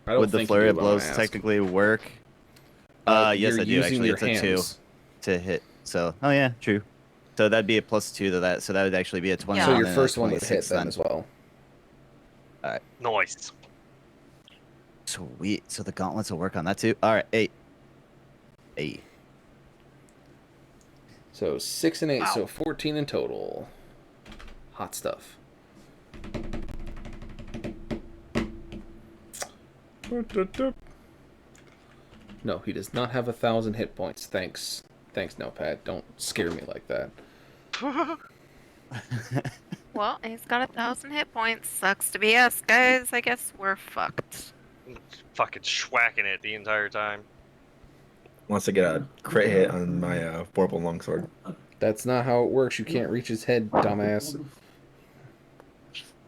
I don't Would the think flurry you of do, but I'm blows gonna ask. technically work? Yes, You're I do. using Actually, your it's a 2 hands. to hit. So, oh yeah, true. So that'd be a +2 to that. So that would actually be a 21. So your and a first one would hit 26 then as well. Nice. Sweet. So the gauntlets will work on that too. All right, 8. 8. So 6 and 8, Wow. so 14 in total. Hot stuff. No, he does not have 1,000 hit points. Thanks, Notepad. Don't scare me like that. Well, he's got 1,000 hit points. Sucks to be us, guys. I guess we're fucked. Fucking schwacking it the entire time. Wants to get a crit hit on my Vorpal Longsword. That's not how it works. You can't reach his head, dumbass.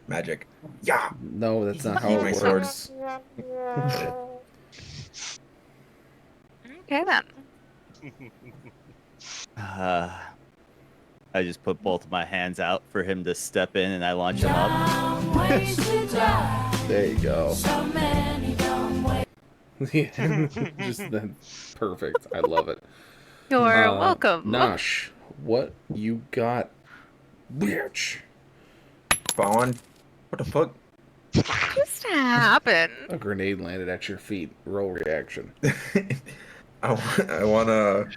Magic. Yeah. No, that's not how Eat it my works. Okay then. I just put both of my hands out for him to step in, and I launch him up. There you go. Yeah, just perfect. I love it. You're welcome. Nosh, what you got, bitch? Spawn. What the fuck? Just happened. A grenade landed at your feet. Roll reaction. I want to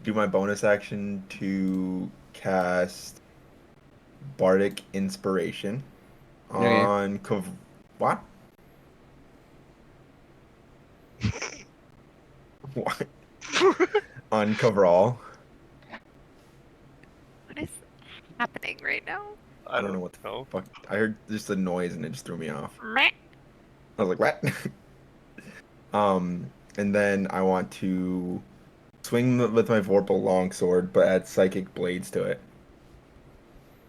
do my bonus action to cast Bardic Inspiration on what? What? On Kavral. What is happening right now? I don't know what the know. fuck. I heard just a noise and it just threw me off. Meh. I was like, what? And then I want to swing with my Vorpal Longsword, but add Psychic Blades to it.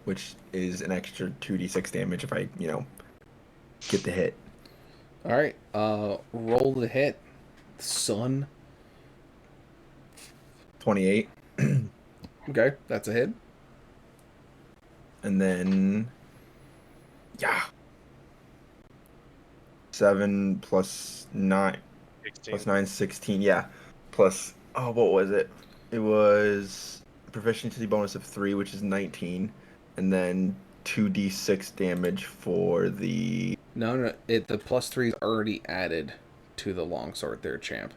Which is an extra 2d6 damage if I, get the hit. Alright, roll the hit, son. 28. Okay, that's a hit. And then, yeah. 7 plus 9. 16. Plus 9, 16. Yeah. Plus, what was it? It was proficiency bonus of 3, which is 19. And then 2d6 damage for the. No. The +3 is already added to the longsword there, champ.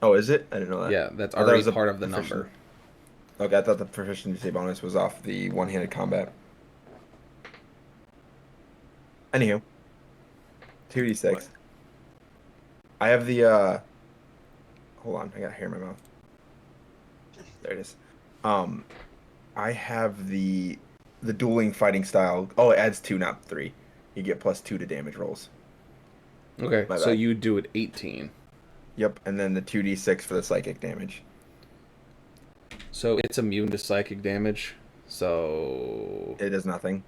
Oh, is it? I didn't know that. Yeah, that's I thought it already was a part of the proficient- number. Okay, I thought the proficiency bonus was off the one-handed combat. Anywho, 2d6. What? I have the. Hold on, I got hair in my mouth. There it is. I have the dueling fighting style. Oh, it adds 2, not 3. You get +2 to damage rolls. Okay, My so bad. you do it 18. Yep, and then the 2d6 for the psychic damage. So it's immune to psychic damage. So It does nothing.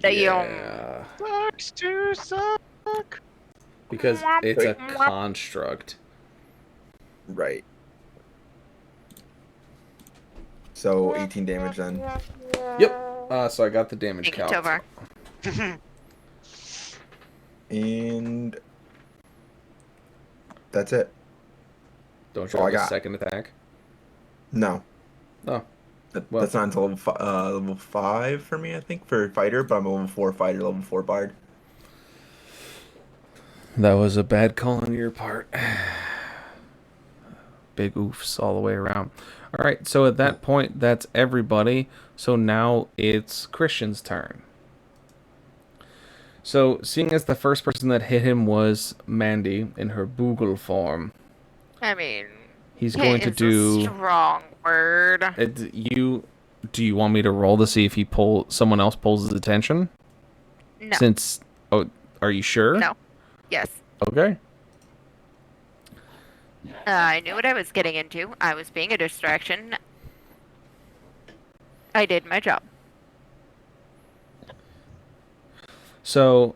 Damn. yeah, Sucks to suck. because it's a construct. Right. So 18 damage then. Yep. So I got the damage Thank you, calc. Tovar. And that's it. Don't you Oh, I have a got- second attack? No. Oh, well. That's not until level 5 for me, I think, for fighter, but I'm a level 4 fighter, level 4 bard. That was a bad call on your part. Big oofs all the way around. All right, so at that point, that's everybody. So now it's Christian's turn. So, seeing as the first person that hit him was Mandy in her Boogle form, I mean, he's hit going to is a do. strong word. Do you want me to roll to see if someone else pulls his attention? No. Are you sure? No. Yes. Okay. I knew what I was getting into. I was being a distraction. I did my job. So,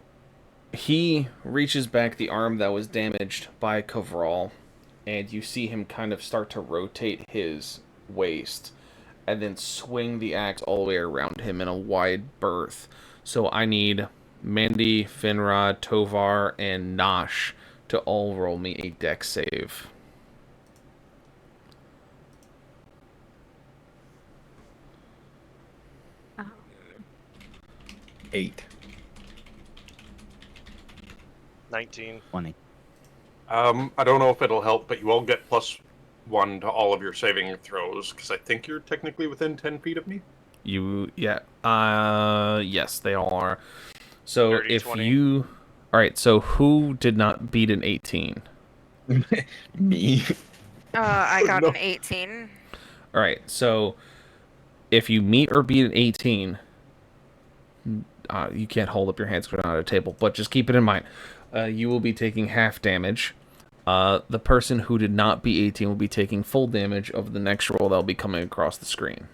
he reaches back the arm that was damaged by Kovral, and you see him kind of start to rotate his waist, and then swing the axe all the way around him in a wide berth. So I need Mandy, Finrod, Tovar, and Nosh to all roll me a dex save. Oh. 8. 19. 20. I don't know if it'll help, but you will get +1 to all of your saving throws because I think you're technically within 10 feet of me. Yes, they all are. So 30, if 20. you, all right. So who did not beat an 18? Me. I got No. an 18. All right. So if you meet or beat an 18, you can't hold up your hands because you're not at a table. But just keep it in mind. You will be taking half damage. The person who did not beat 18 will be taking full damage of the next roll that'll be coming across the screen.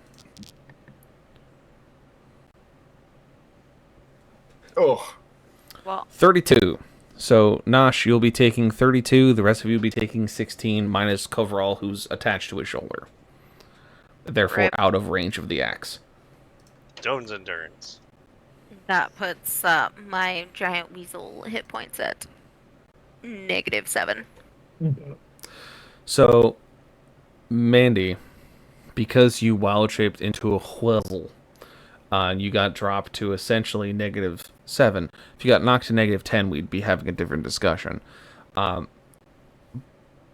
Oh. Well, 32. So, Nosh, you'll be taking 32. The rest of you will be taking 16, minus Coverall, who's attached to his shoulder. Therefore, Rip. out of range of the axe. Jones endurance. that puts my giant weasel hit points at -7. So, Mandy, because you wild-shaped into a whistle, you got dropped to essentially -7. If you got knocked to -10, we'd be having a different discussion.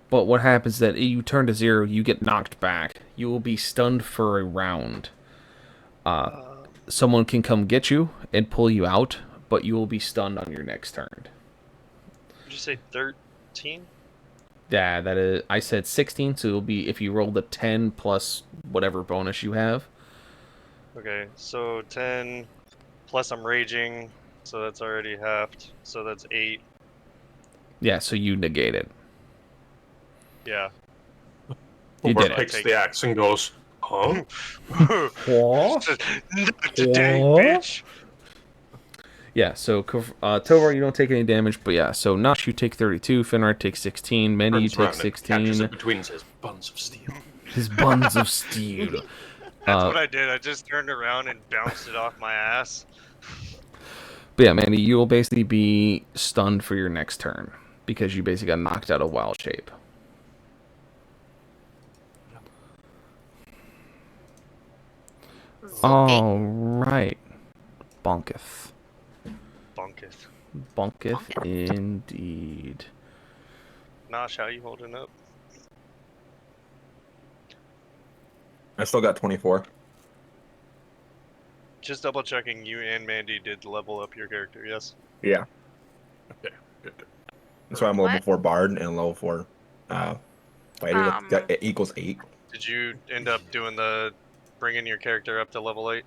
But what happens is that you turn to 0, you get knocked back. You will be stunned for a round. Someone can come get you and pull you out, but you will be stunned on your next turn. Did you say 13? Yeah, that is. I said 16, so it'll be if you roll the 10 plus whatever bonus you have. Okay, so 10 plus I'm raging, so that's already halved. So that's 8. Yeah, so you negate it. Yeah. You Homer did it. picks the axe and goes, huh? What? Not today, What? bitch. Yeah, so Tovar, you don't take any damage, but yeah, so Nosh, you take 32, Finrod takes 16, Mandy, you Turns take around and catches 16. it between his buns of steel. His buns of steel. That's what I did. I just turned around and bounced it off my ass. But yeah, Mandy, you will basically be stunned for your next turn because you basically got knocked out of wild shape. All right. bonketh. Bunketh. Bonketh indeed. Nosh, how you holding up? I still got 24. Just double checking, you and Mandy did level up your character, yes? Yeah. Okay, good. That's why I'm level What? 4 Bard and level 4 Fighter. That equals 8. Did you end up doing the bringing your character up to level 8?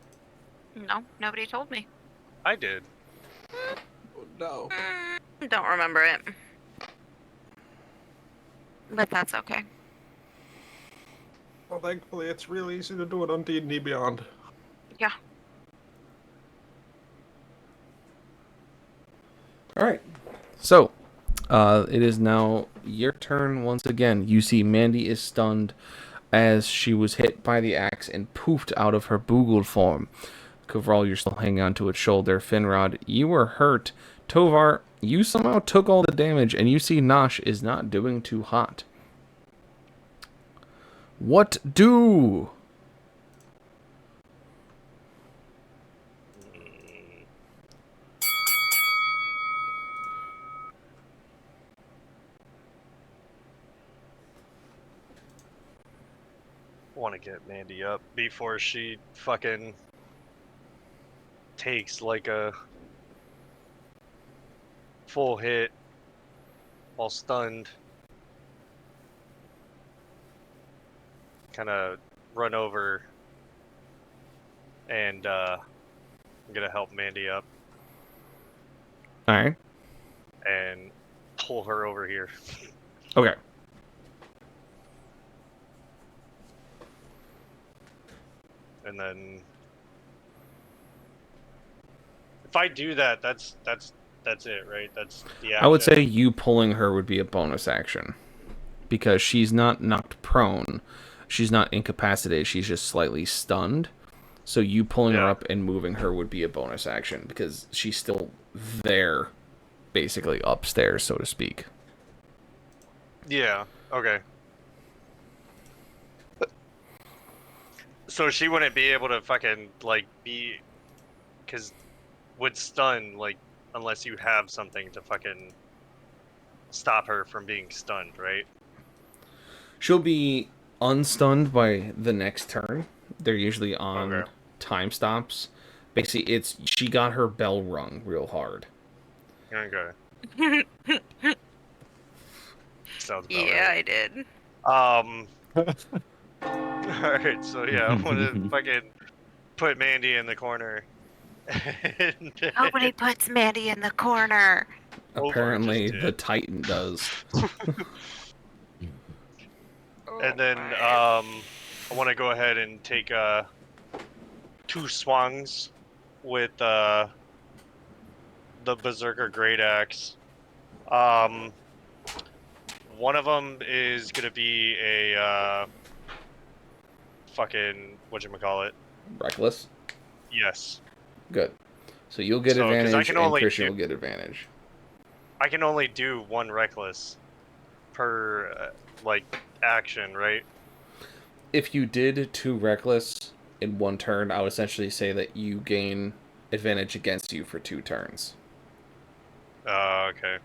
No, nobody told me. I did. Oh, no. Don't remember it. But that's okay. Well, thankfully, it's real easy to do it on D&D Beyond. Yeah. All right. So, it is now your turn once again. You see Mandy is stunned as she was hit by the axe and poofed out of her boogled form. Kovral, you're still hanging onto its shoulder. Finrod, you were hurt. Tovar, you somehow took all the damage, and you see Nosh is not doing too hot. What do? Want to get Mandy up before she fucking takes like a full hit while stunned. Kind of run over and I'm gonna help Mandy up All right. and pull her over here. Okay. And then if I do that, that's it, right? That's the action. I would say you pulling her would be a bonus action. Because she's not knocked prone. She's not incapacitated. She's just slightly stunned. So you pulling her up and moving her would be a bonus action. Because she's still there. Basically upstairs, so to speak. Yeah, okay. So she wouldn't be able to fucking, like, be... Because with stun, like, unless you have something to fucking stop her from being stunned, right? She'll be unstunned by the next turn. They're usually on time stops. Basically, it's she got her bell rung real hard. Okay. Sounds about Yeah, right. I did. Alright, so yeah, I'm gonna fucking put Mandy in the corner. Nobody puts Mandy in the corner. Apparently, the Titan does. And then I want to go ahead and take 2 swings with the Berserker Great Axe. One of them is gonna be a fucking whatchamacallit? Reckless? Yes. Good. So you'll get 'cause I advantage, can and only Christian do- will get advantage. I can only do 1 reckless per like action, right? If you did 2 reckless in 1 turn, I would essentially say that you gain advantage against you for 2 turns. Okay.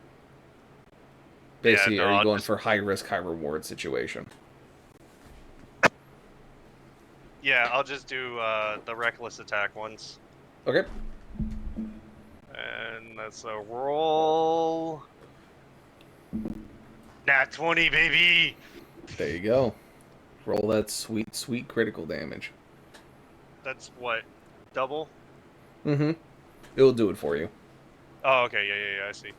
Basically, Yeah, no, are you I'll going just- for high risk, high reward situation? Yeah, I'll just do the reckless attack once. Okay. And that's a roll. Nat 20, baby! There you go. Roll that sweet, sweet critical damage. That's what? Double? Mm-hmm. It'll do it for you. Oh, okay, yeah, I see.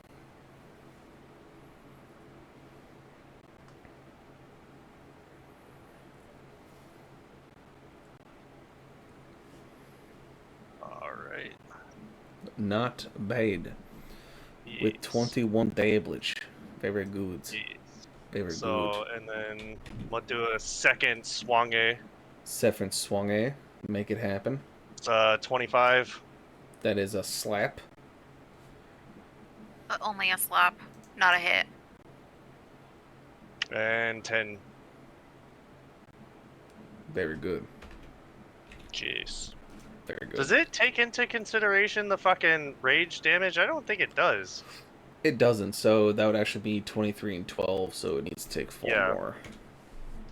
Alright. Not bad. With Yes. 21 damage. Very good. Yes. Very So, good. and then we'll do a second swange. Second swung A. Make it happen. It's 25. That is a slap. But only a slap, not a hit. And 10. Very good. Jeez. Very good. Does it take into consideration the fucking rage damage? I don't think it does. It doesn't, so that would actually be 23 and 12, so it needs to take 4 Yeah. more.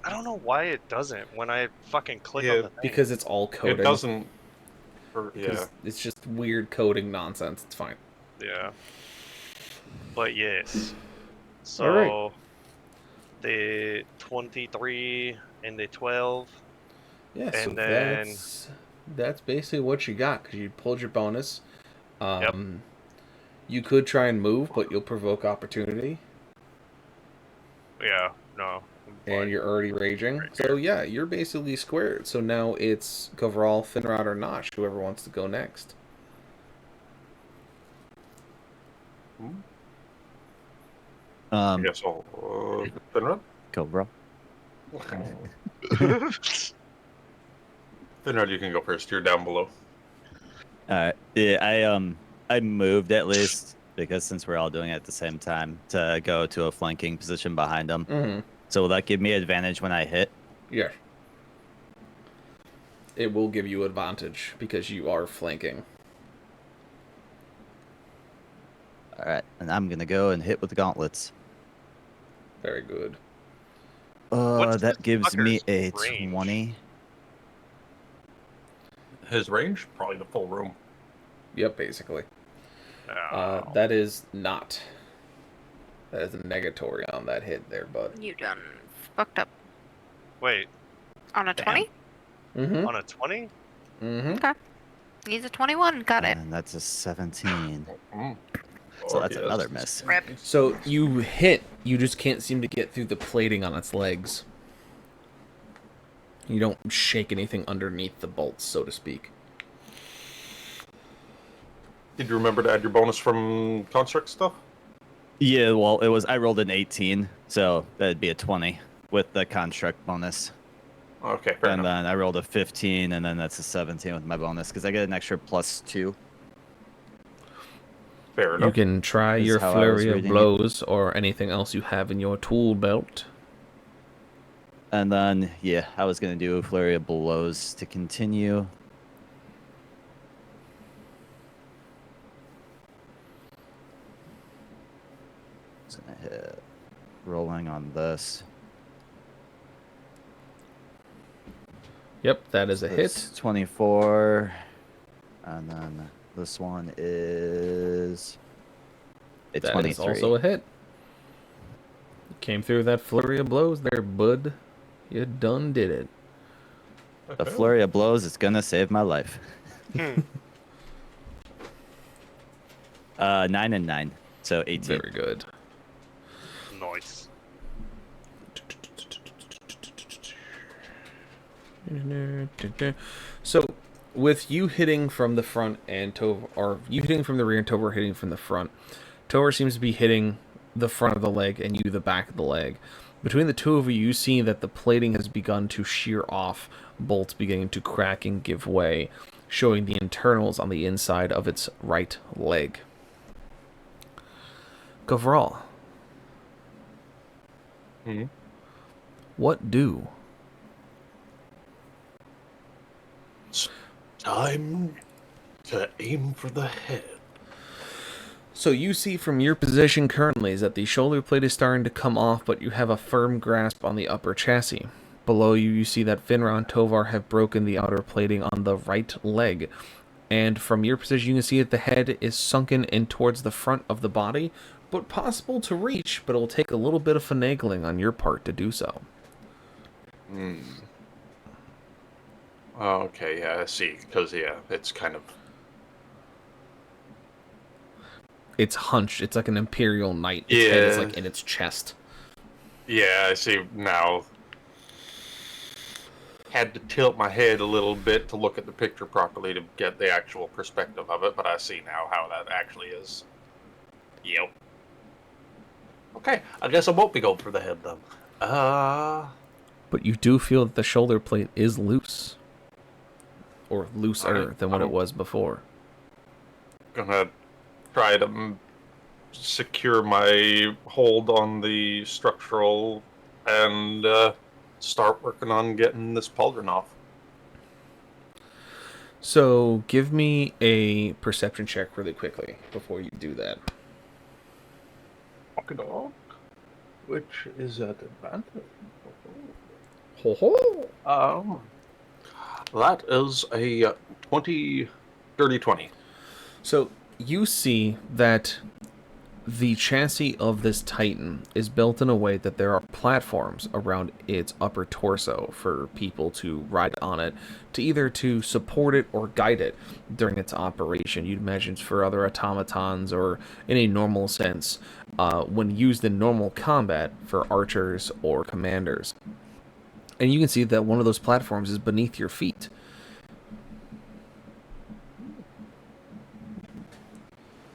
I don't know why it doesn't when I fucking click Yeah, on the thing. Because it's all coding. It doesn't. Yeah. Because it's just weird coding nonsense. It's fine. Yeah. But yes. So Alright. the 23 and the 12. Yeah, so And then that's basically what you got, because you pulled your bonus. Yep. You could try and move, but you'll provoke opportunity. Yeah, no. I'm And fine. you're already raging. Right So yeah, you're basically squared. So now it's Coverall, Finrod, or Notch, whoever wants to go next. I guess I'll Finrod. Go, bro. Finrod, you can go first. You're down below. Alright. Yeah, I moved at least because since we're all doing it at the same time to go to a flanking position behind them. Mm-hmm. So will that give me advantage when I hit? Yeah. It will give you advantage because you are flanking. Alright, and I'm gonna go and hit with the gauntlets. Very good. What's That this gives me a fucker's range? 20. His range, probably the full room. Yep, basically. Oh. That is not. That is a negatory on that hit there, bud. You done fucked up. Wait, On a Damn. 20? Mm-hmm. on a 20? Mm-hmm. Okay. He's a 21. Got it. And that's a 17. Mm. So Oh, that's yes. another miss. Rip. So you hit, you just can't seem to get through the plating on its legs. You don't shake anything underneath the bolts, so to speak. Did you remember to add your bonus from construct stuff? Yeah, well, I rolled an 18, so that'd be a 20 with the construct bonus. Okay, fair And enough. then I rolled a 15, and then that's a 17 with my bonus because I get an extra +2. Fair You enough. can try Is your how I was flurry of reading it. blows or anything else you have in your tool belt. And then, yeah, I was going to do a flurry of blows to continue. Just going to hit rolling on this. Yep, that is a That's hit. 24. And then this one is a That 23. is also a hit. You came through that flurry of blows there, bud. You done did it. A flurry of blows is going to save my life. Hmm. 9 and 9, so 18. Very good. Nice. So, with you hitting from the front and Tova, or you hitting from the rear and Tova hitting from the front, Tova seems to be hitting the front of the leg and you the back of the leg. Between the two of you, you see that the plating has begun to shear off, bolts beginning to crack and give way, showing the internals on the inside of its right leg. Gavral, Hmm? what do? Time to aim for the head. So you see from your position currently is that the shoulder plate is starting to come off, but you have a firm grasp on the upper chassis. Below you, you see that Finra and Tovar have broken the outer plating on the right leg. And from your position, you can see that the head is sunken in towards the front of the body, but possible to reach, but it'll take a little bit of finagling on your part to do so. Hmm. Okay, yeah, I see. Because, yeah, it's kind of... It's hunched. It's like an imperial knight. Its head is Yeah. like in its chest. Yeah, I see now. Had to tilt my head a little bit to look at the picture properly to get the actual perspective of it, but I see now how that actually is. Yep. Okay, I guess I won't be going for the head then. But you do feel that the shoulder plate is loose. Or looser Alright, than what it was before. Gonna try to secure my hold on the structural and start working on getting this pauldron off. So give me a perception check really quickly before you do that. Walk a dog, which is at advantage. Ho ho! That is a 20, dirty 20. So you see that the chassis of this Titan is built in a way that there are platforms around its upper torso for people to ride on it, to either to support it or guide it during its operation. You'd imagine for other automatons or in a normal sense, when used in normal combat for archers or commanders. And you can see that one of those platforms is beneath your feet.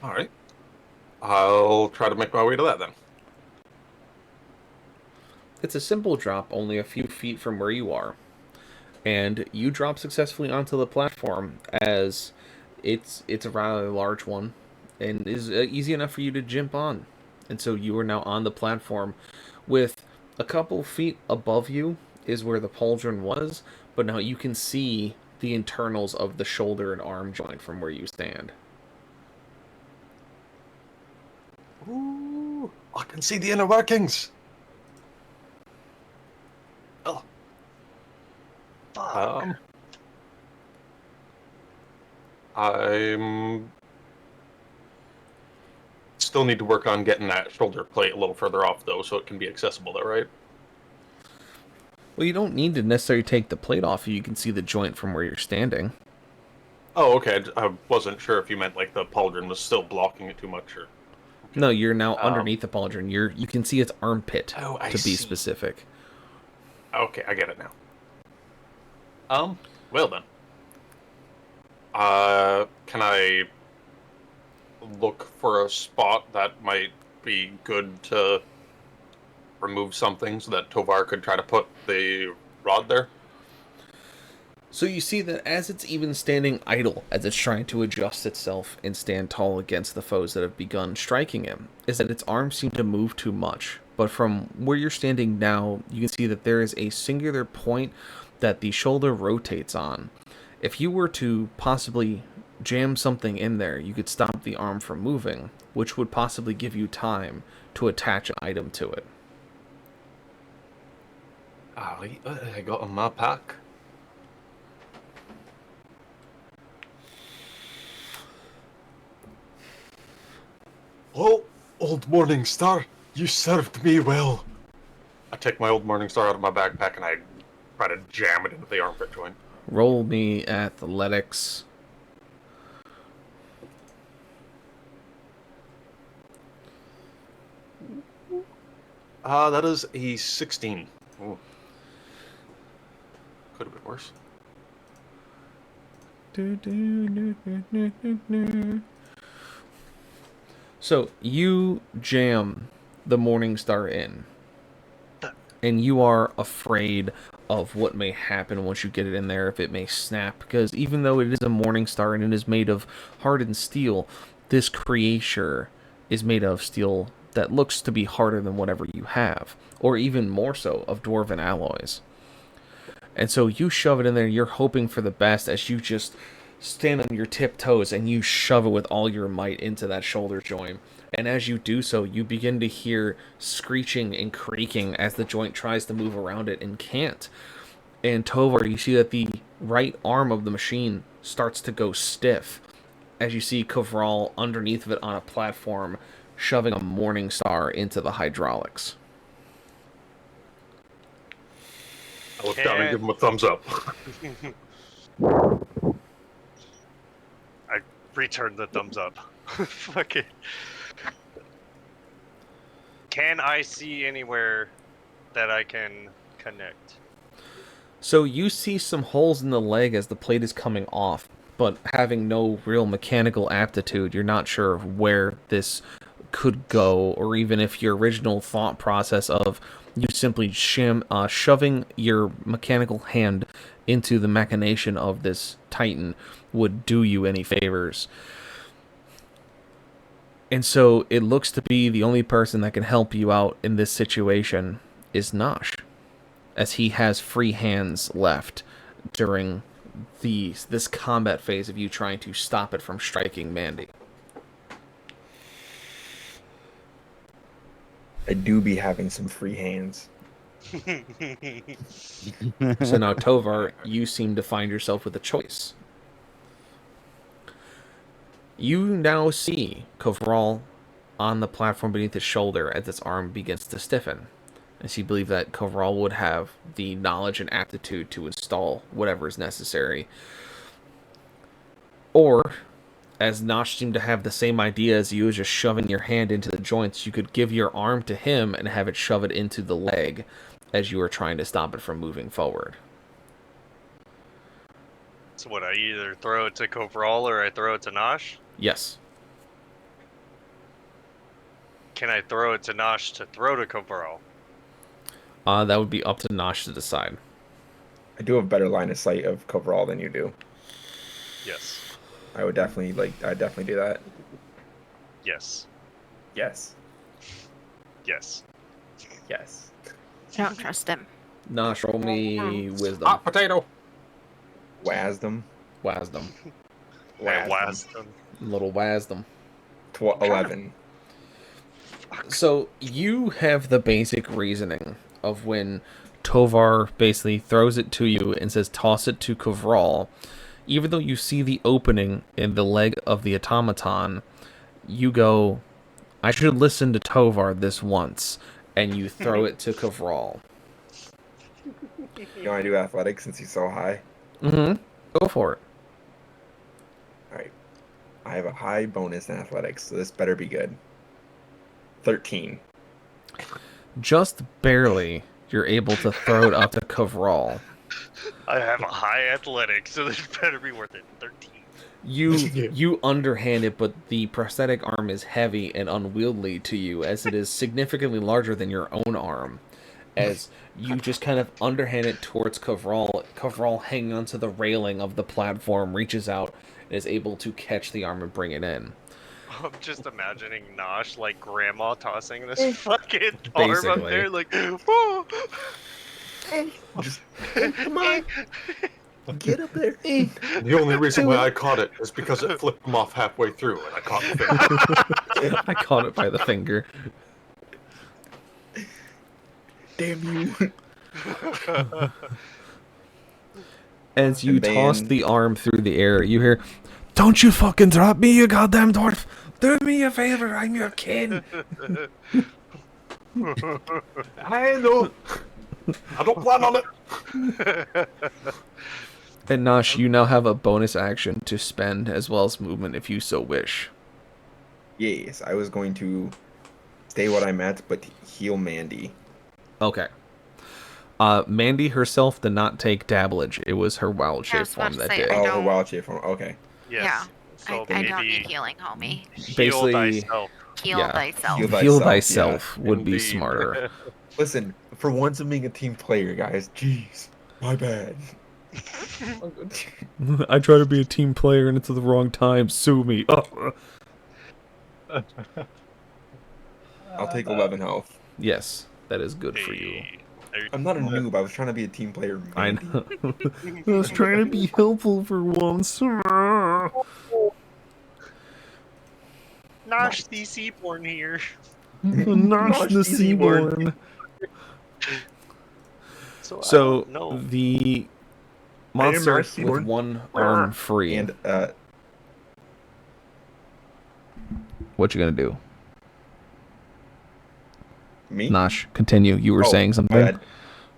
All right. I'll try to make my way to that then. It's a simple drop, only a few feet from where you are. And you drop successfully onto the platform, as it's a rather large one and is easy enough for you to jump on. And so you are now on the platform. With a couple feet above you is where the pauldron was, but now you can see the internals of the shoulder and arm joint from where you stand. Ooh, I can see the inner workings. Oh. I'm still need to work on getting that shoulder plate a little further off though, so it can be accessible though, right? Well, you don't need to necessarily take the plate off. You can see the joint from where you're standing. Oh, okay. I wasn't sure if you meant like the pauldron was still blocking it too much, or. No, you're now underneath the pauldron. You can see its armpit, Oh, I to be see. specific. Okay, I get it now. Well then. Can I look for a spot that might be good to remove something so that Tovar could try to put the rod there? So you see that as it's even standing idle, as it's trying to adjust itself and stand tall against the foes that have begun striking him, is that its arms seem to move too much. But from where you're standing now, you can see that there is a singular point that the shoulder rotates on. If you were to possibly jam something in there, you could stop the arm from moving, which would possibly give you time to attach an item to it. Alright, I got on my pack. Oh, old Morning Star, you served me well. I take my old Morning Star out of my backpack and I try to jam it into the armpit joint. Roll me athletics. That is a 16. Ooh. Could have been worse. So you jam the Morning Star in, and you are afraid of what may happen once you get it in there, if it may snap, because even though it is a Morning Star and it is made of hardened steel, this creature is made of steel that looks to be harder than whatever you have, or even more so of dwarven alloys. And so you shove it in there, you're hoping for the best as you just stand on your tiptoes and you shove it with all your might into that shoulder joint. And as you do so, you begin to hear screeching and creaking as the joint tries to move around it and can't. And Tovar, you see that the right arm of the machine starts to go stiff as you see Kovral underneath of it on a platform shoving a Morning Star into the hydraulics. I look down and give him a thumbs up. I return the thumbs up. Fuck it. Can I see anywhere that I can connect? So you see some holes in the leg as the plate is coming off, but having no real mechanical aptitude, you're not sure of where this could go, or even if your original thought process of you simply shoving your mechanical hand into the machination of this Titan would do you any favors. And so it looks to be the only person that can help you out in this situation is Nosh, as he has free hands left during this combat phase of you trying to stop it from striking Mandy. I do be having some free hands. So now, Tovar, you seem to find yourself with a choice. You now see Kovral on the platform beneath his shoulder as its arm begins to stiffen. As you believe that Kovral would have the knowledge and aptitude to install whatever is necessary. Or, as Nosh seemed to have the same idea as you, as just shoving your hand into the joints, you could give your arm to him and have it shove it into the leg as you were trying to stop it from moving forward. So what, I either throw it to Kovral or I throw it to Nosh? Yes. Can I throw it to Nosh to throw to Kovral? That would be up to Nosh to decide. I do have better line of sight of coverall than you do. Yes. I would definitely do that. Yes. Yes. Yes. Yes. I don't trust him. Nosh, roll me wisdom. Hot potato. Wasdom. Wasdom. Wasdom. Little wasdom. 11. So you have the basic reasoning of when Tovar basically throws it to you and says toss it to Kovral. Even though you see the opening in the leg of the automaton, you go, I should listen to Tovar this once, and you throw it to Kovral. You want to do athletics since he's so high? Mm-hmm. Go for it. Alright. I have a high bonus in athletics, so this better be good. 13. Just barely, you're able to throw it up to Kovral. I have a high athletic, so this better be worth it. 13. You underhand it, but the prosthetic arm is heavy and unwieldy to you, as it is significantly larger than your own arm. As you just kind of underhand it towards Kovral, Kovral hanging onto the railing of the platform, reaches out and is able to catch the arm and bring it in. I'm just imagining Nosh like grandma tossing this fucking arm up Basically. there, like, oh. Just, come on. Get up there. The only reason why I caught it is because it flipped him off halfway through, and I caught the finger. I caught it by the finger. Damn you. As you And then- toss the arm through the air, you hear, "Don't you fucking drop me, you goddamn dwarf! Do me a favor, I'm your kin!" I know. I don't plan on it. And Nosh, you now have a bonus action to spend as well as movement if you so wish. Yes, I was going to stay what I'm at, but heal Mandy. Okay. Mandy herself did not take dabblage. It was her wild I shape was about form to that say, did. I Oh, her don't- wild shape form. Okay. Yes. Yeah. So I don't maybe need healing, homie. heal Basically- thyself. Heal Yeah. thyself. Heal Heal thyself, thyself would be Indeed. smarter. Listen, for once I'm being a team player, guys. Jeez. My bad. I try to be a team player and it's the wrong time. Sue me. I'll take 11 health. Yes, that is good for you. Hey, are you- I'm not a noob. I was trying to be a team player. I Mandy. know. I was trying to be helpful for once. Nosh the Seaborn here. Nosh the Seaborn. So, So no. the monster Nosh with Seaborn. one arm free. And What you gonna do? me? Nosh, continue. You were Oh, saying my something. bad.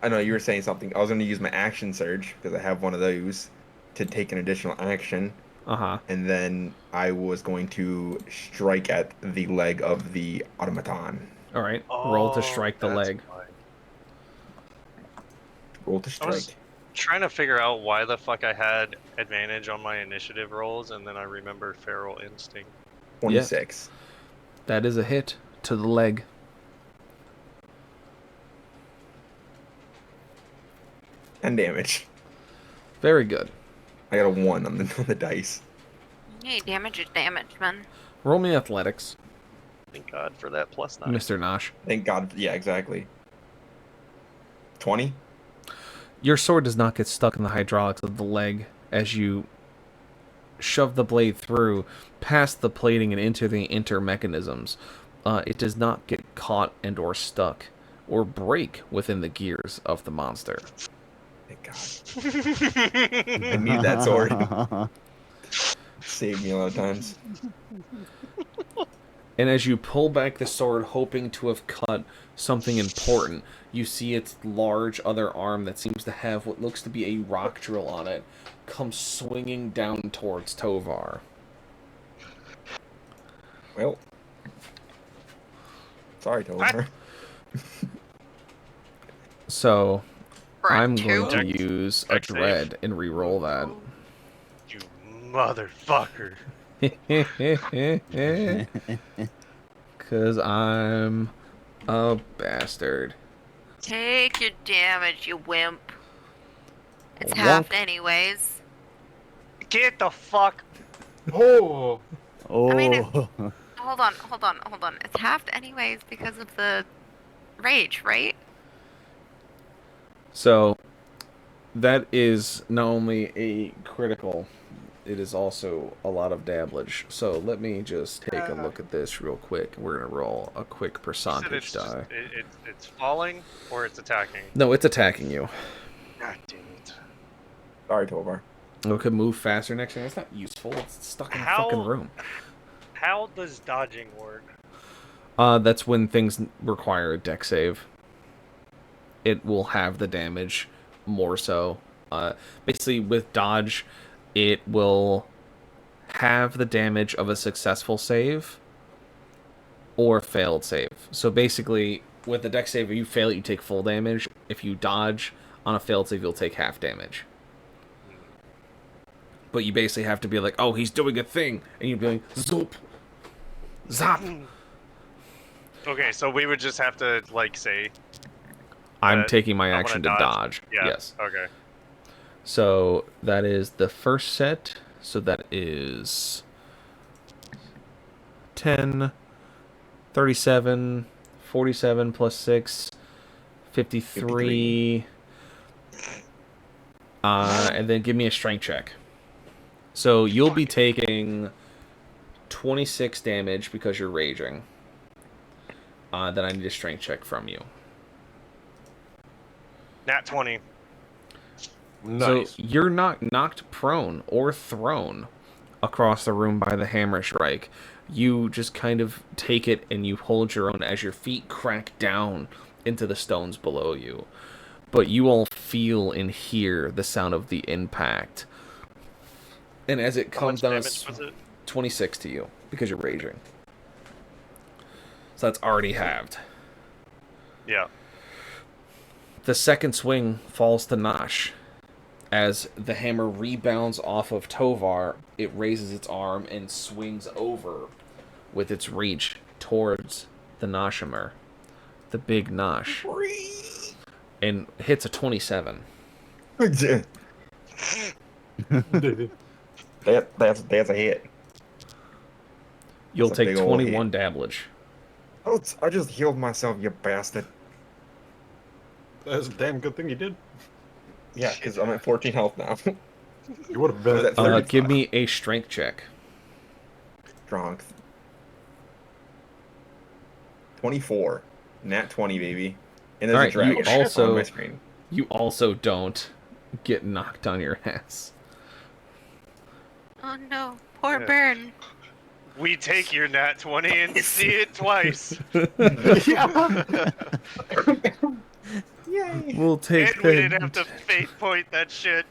I know you were saying something. I was going to use my action surge because I have one of those to take an additional action, Uh-huh. and then I was going to strike at the leg of the automaton. All right. Roll to Oh, strike the that's leg. fine. Roll to I was strike. trying to figure out why the fuck I had advantage on my initiative rolls, and then I remember Feral Instinct. 26. That is a hit to the leg. And damage. Very good. I got a 1 on the dice. Hey, damage is damage, man. Roll me athletics, Thank God for that +9. Mr. Nosh. Thank God. Yeah, exactly. 20? Your sword does not get stuck in the hydraulics of the leg as you shove the blade through, past the plating and into the inter mechanisms. It does not get caught and or stuck or break within the gears of the monster. Thank God. I need that sword. Saved me a lot of times. And as you pull back the sword, hoping to have cut something important, you see its large other arm that seems to have what looks to be a rock drill on it come swinging down towards Tovar. Well, sorry, Tovar. So, I'm Right, going to two. use a dread and re-roll that. You motherfucker. Because I'm a bastard. Take your damage, you wimp. It's Wonk. half anyways. Get the fuck. Oh, Oh. I mean, hold on. It's half anyways because of the rage, right? So, that is not only a critical, it is also a lot of damage. So, let me just take a look at this real quick. We're going to roll a quick You said percentage it's, die. it's falling or it's attacking? No, it's attacking you. God damn it. Sorry, Tovar. It could move faster next turn. It's not useful. It's stuck in a fucking room. How does dodging work? That's when things require a deck save. It will have the damage more so. Basically, with dodge, it will have the damage of a successful save or a failed save. So basically, with the deck save, if you fail, you take full damage. If you dodge on a failed save, you'll take half damage. But you basically have to be like, oh, he's doing a thing. And you'd be like, zoop, zap. Okay, so we would just have to, like, say... I'm taking my I wanna action to dodge. Yeah. Yes. Okay. So that is the first set. So that is 10, 37, 47 plus 6, 53. And then give me a strength check. So you'll be taking 26 damage because you're raging. Then I need a strength check from you. Nat 20. nice. So you're not knocked prone or thrown across the room by the hammer strike. You just kind of take it and you hold your own as your feet crack down into the stones below you. But you all feel and hear the sound of the impact. And as it How comes much down, damage was it? 26 to you because you're raging. So that's already halved. Yeah. The second swing falls to Nosh. As the hammer rebounds off of Tovar, it raises its arm and swings over with its reach towards the Noshimer, the big Nosh, and hits a 27. That's a hit. You'll That's a take big ol' 21 hit. damage. Oh, I just healed myself, you bastard. That's a damn good thing you did. Yeah, because I'm at 14 health now. You would have I was been at 35. Give me a strength check. Strength. 24. Nat 20, baby. And there's All a right, dragon you also on my screen. you also don't get knocked on your ass. Oh no, poor Yeah. Burn. We take your nat 20 and see it twice. Yay. We'll take And we didn't have to fate point that shit.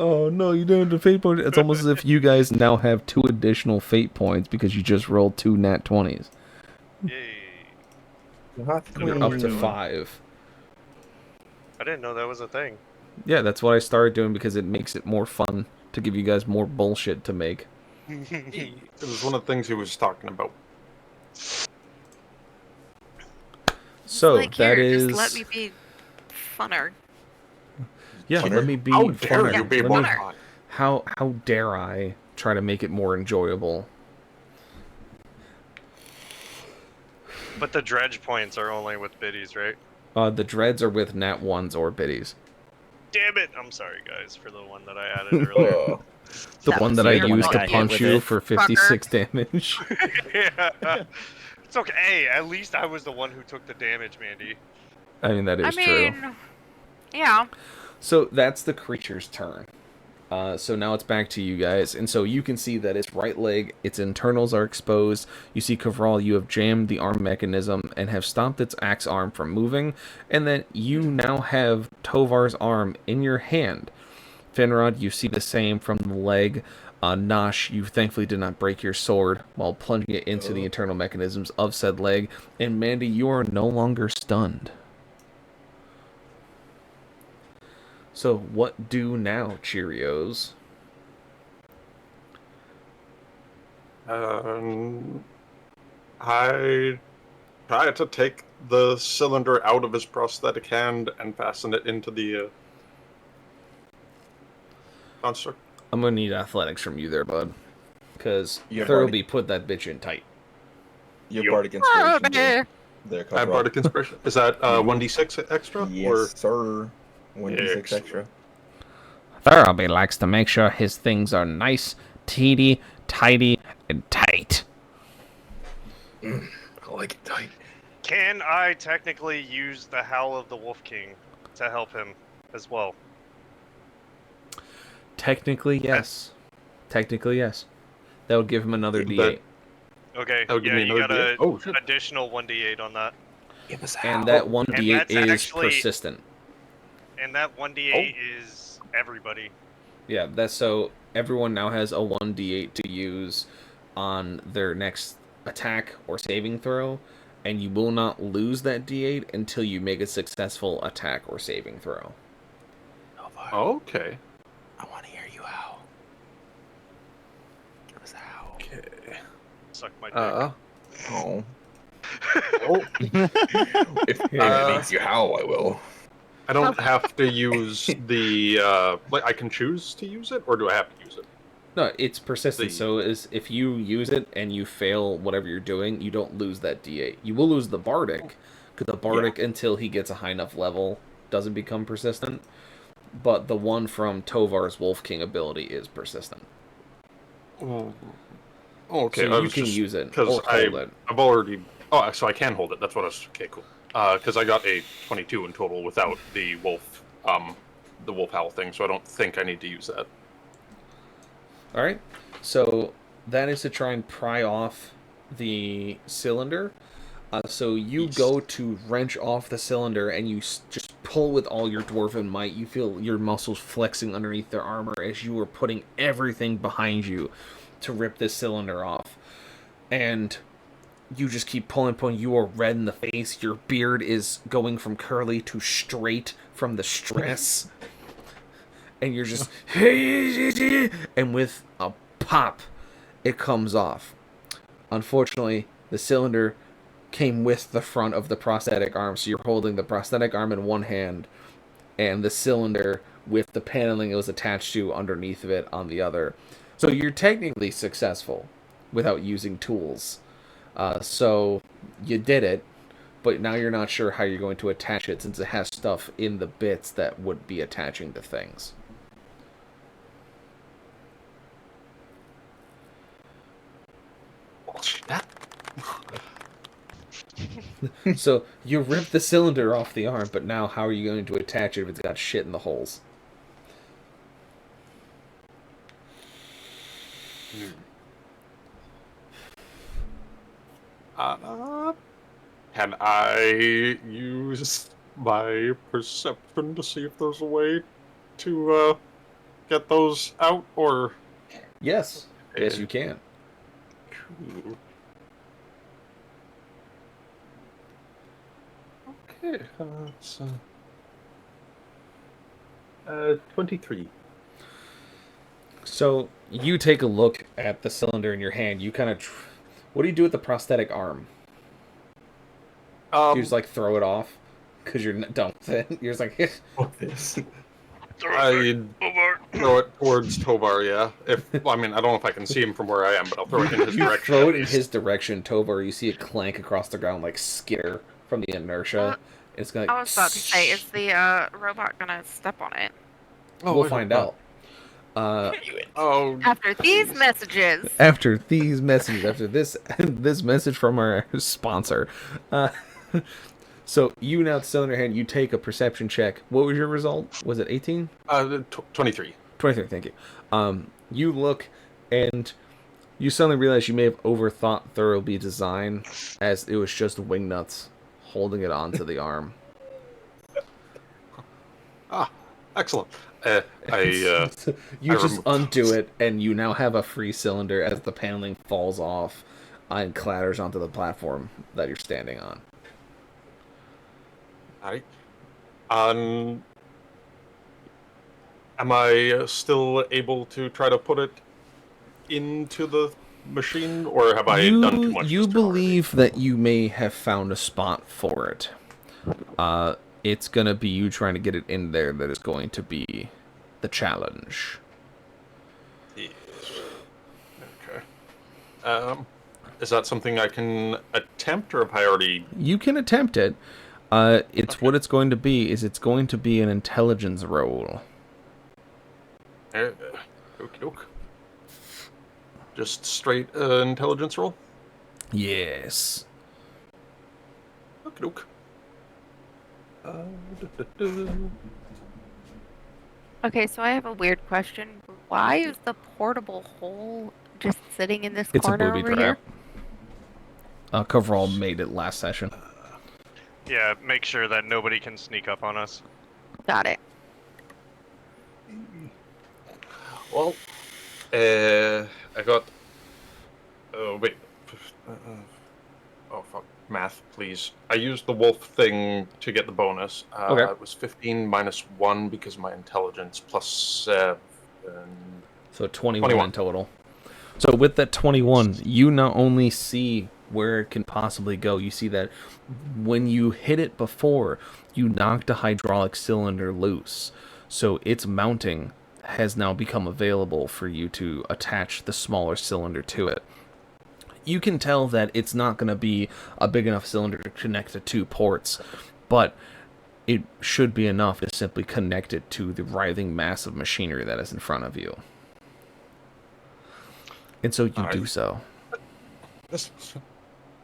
Oh no, you don't have to fate point. It's almost as if you guys now have 2 additional fate points because you just rolled 2 nat 20s. Yay. You're up to 5. I didn't know that was a thing. Yeah, that's what I started doing because it makes it more fun to give you guys more bullshit to make. It was one of the things he was talking about. So Like, that here, is just let me be funner. yeah. Funner? Let me be How dare funner. you be Let me- one funner. fun? how dare I try to make it more enjoyable? But the dredge points are only with biddies, right? The dreads are with nat 1s or biddies. Damn damn it! I'm sorry, guys, for the one that I added earlier. Oh, The That one was that I your one used that to got hit punch with you it. for 56 damage. Yeah. It's okay. Hey, at least I was the one who took the damage, Mandy. I mean, that is true. Yeah. So that's the creature's turn. So now it's back to you guys. And so you can see that its right leg, its internals are exposed. You see, Kavral, you have jammed the arm mechanism and have stopped its axe arm from moving. And then you now have Tovar's arm in your hand. Finrod, you see the same from the leg. Nosh, you thankfully did not break your sword while plunging it into the internal mechanisms of said leg. And Mandy, you are no longer stunned. So what do now, Cheerios? I try to take the cylinder out of his prosthetic hand and fasten it into the construct. I'm gonna need athletics from you there, bud. Because You have Thurlby put that bitch in tight. you have bardic inspiration. There, I have bardic inspiration. Is that 1d6 extra? Yes, Or sir. 1d6 Excellent. extra. Thurlby likes to make sure his things are nice, teedy, tidy, and tight. I like it tight. Can I technically use the Howl of the Wolf King to help him as well? Technically, yes. Technically, yes. That would give him another D8. Okay, that would give yeah, me you another got D8. Oh, shit. additional 1d8 on that. Give us And that 1D8 that's is actually- persistent. And that 1d8 is everybody. Yeah, that's so everyone now has a 1d8 to use on their next attack or saving throw, and you will not lose that d8 until you make a successful attack or saving throw. Okay. I want to hear you howl. Give us a howl. Okay. Suck my dick. Oh. Oh, If it makes you howl, I will. I don't have to use the. Like, I can choose to use it, or do I have to use it? No, it's persistent. The- So if you use it and you fail whatever you're doing, you don't lose that d8. You will lose the bardic, because the bardic until he gets a high enough level doesn't become persistent. But the one from Tovar's Wolf King ability is persistent. Oh, okay. So you can use it or because hold it. I've already. Oh, so I can hold it. That's what I was. Okay, cool. Because I got a 22 in total without the wolf howl thing, so I don't think I need to use that. All right. So that is to try and pry off the cylinder. So you go to wrench off the cylinder, and you just pull with all your dwarven might. You feel your muscles flexing underneath their armor as you are putting everything behind you to rip this cylinder off. And you just keep pulling. You are red in the face. Your beard is going from curly to straight from the stress. And you're just... And with a pop, it comes off. Unfortunately, the cylinder came with the front of the prosthetic arm, so you're holding the prosthetic arm in one hand and the cylinder with the paneling it was attached to underneath of it on the other. So you're technically successful without using tools. So you did it, but now you're not sure how you're going to attach it since it has stuff in the bits that would be attaching to things. That. So you rip the cylinder off the arm, but now how are you going to attach it if it's got shit in the holes? Can I use my perception to see if there's a way to get those out, or? Yes. Yes, you can. Cool. Okay, so 23. So you take a look at the cylinder in your hand. You kind of... What do you do with the prosthetic arm? You just like throw it off because you're done with it. You're just like, Fuck this. I throw it towards Tovar, yeah. I mean, I don't know if I can see him from where I am, but I'll throw it in his you direction. throw it in his direction, Tovar. You see it clank across the ground like skitter from the inertia. It's gonna. I was about to say, is the robot gonna step on it? Oh, we'll wait, find oh. out. Oh, After these jeez. messages. After these messages, after this this message from our sponsor. So you now, cylinder hand, you take a perception check. What was your result? Was it 18? 23. 23, thank you. You look and you suddenly realize you may have overthought Thoroughby's design, as it was just wing nuts holding it onto the arm. Ah, excellent. I You I just removed- undo it, and you now have a free cylinder as the paneling falls off and clatters onto the platform that you're standing on. Alright. Am I still able to try to put it into the machine, or have I done too much? You believe that you may have found a spot for it. It's gonna be you trying to get it in there that is going to be the challenge. Yes. Okay. Is that something I can attempt, or have I already? You can attempt it. It's Okay. what it's going to be. Is it's going to be an intelligence roll. Okie doke. Just straight intelligence roll. Yes. Okie doke. Okay, so I have a weird question. Why is the portable hole just sitting in this It's a corner booby over trap. here? Coverall made it last session. Yeah, make sure that nobody can sneak up on us. Got it. Well, I got. Oh wait. Oh fuck. Math, please. I used the wolf thing to get the bonus. Okay. It was 15 minus 1 because of my intelligence plus 7. So 21 21. in total. So with that 21, you not only see where it can possibly go, you see that when you hit it before, you knocked a hydraulic cylinder loose. So its mounting has now become available for you to attach the smaller cylinder to it. You can tell that it's not going to be a big enough cylinder to connect to 2 ports, but it should be enough to simply connect it to the writhing mass of machinery that is in front of you. And so you do so.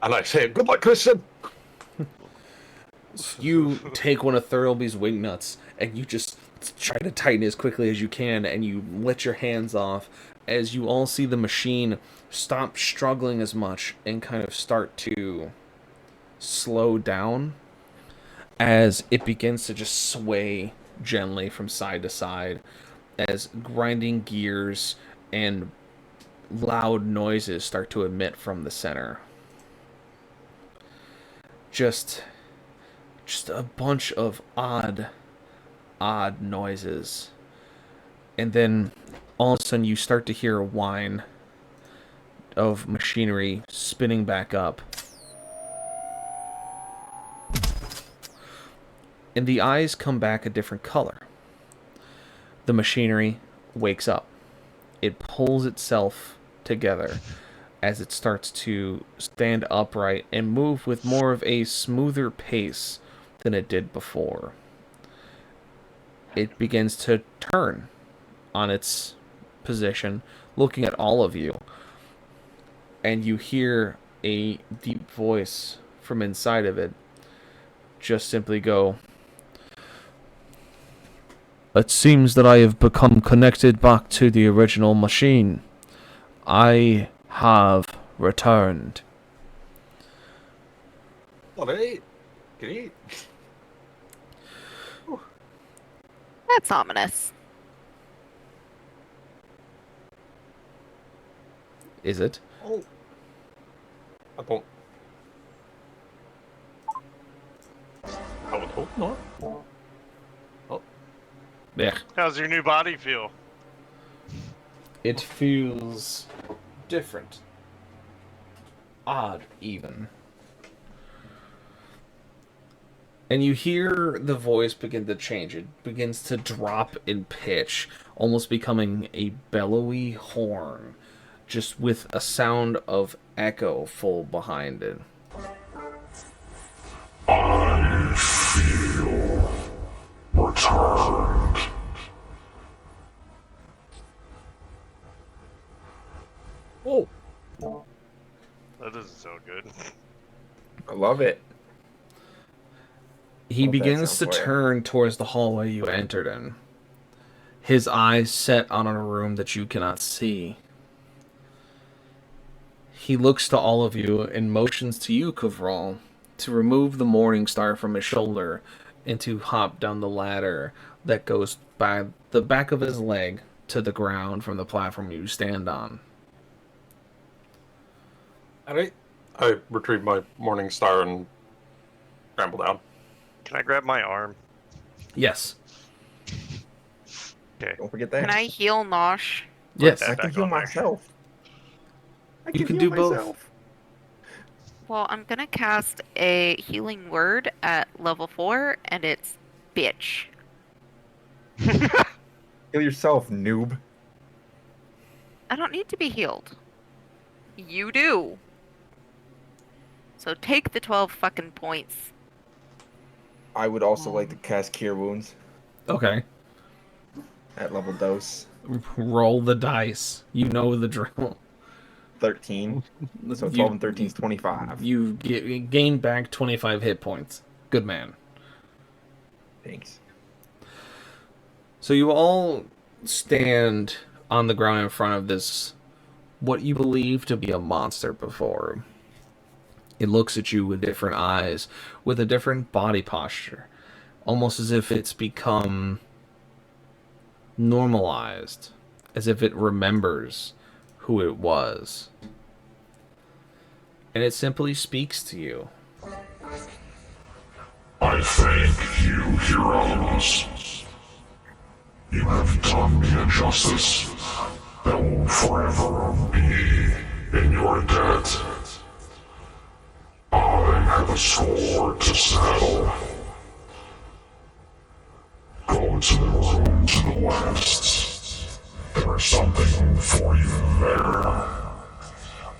And I say, good luck, Christian! You take one of Thoroughby's wing nuts and you just try to tighten it as quickly as you can, and you let your hands off as you all see the machine stop struggling as much and kind of start to slow down as it begins to just sway gently from side to side as grinding gears and loud noises start to emit from the center. Just a bunch of odd noises. And then all of a sudden you start to hear a whine of machinery spinning back up. And the eyes come back a different color. The machinery wakes up. It pulls itself together as it starts to stand upright and move with more of a smoother pace than it did before. It begins to turn on its position, looking at all of you. And you hear a deep voice from inside of it just simply go, "It seems that I have become connected back to the original machine. I have returned." Alright. Great. That's ominous. Is it? Oh. I don't. I would hope not. Oh. Yeah. How's your new body feel? It feels different. Odd, even. And you hear the voice begin to change. It begins to drop in pitch, almost becoming a bellowy horn, just with a sound of echo full behind it. I feel returned. good. I love it. He Love that begins sound to for you. turn towards the hallway you entered in. His eyes set on a room that you cannot see. He looks to all of you and motions to you, Kuvral, to remove the Morning Star from his shoulder and to hop down the ladder that goes by the back of his leg to the ground from the platform you stand on. Alright. I retrieve my Morning Star and scramble down. Can I grab my arm? Yes. Okay. Don't forget that. Can I heal Nosh? Yes. I can back heal on there. myself. I You can heal do both. myself. Well, I'm gonna cast a healing word at level 4, and it's bitch. Heal yourself, noob. I don't need to be healed. You do. So take the 12 fucking points. I would also like to cast Cure Wounds Okay. at level dose. Roll the dice. You know the drill. 13. So 12 and 13 is 25. You gain back 25 hit points. Good man. Thanks. So you all stand on the ground in front of this, what you believe to be a monster before. It looks at you with different eyes, with a different body posture, almost as if it's become normalized, as if it remembers who it was. And it simply speaks to you. I thank you, heroes. You have done me a justice that will forever be in your debt. I have a score to settle. Go to the room to the west. There is something for you there.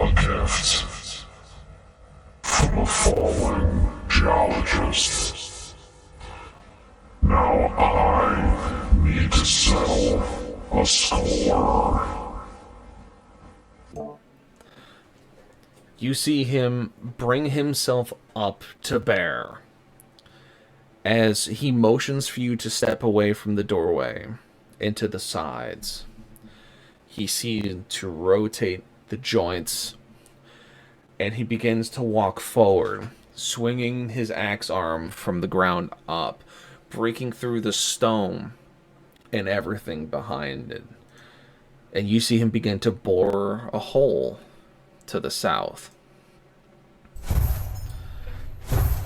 A gift from a fallen geologist. Now I need to settle a score. You see him bring himself up to bear as he motions for you to step away from the doorway into the sides. He seems to rotate the joints, and he begins to walk forward, swinging his axe arm from the ground up, breaking through the stone and everything behind it. And you see him begin to bore a hole to the south.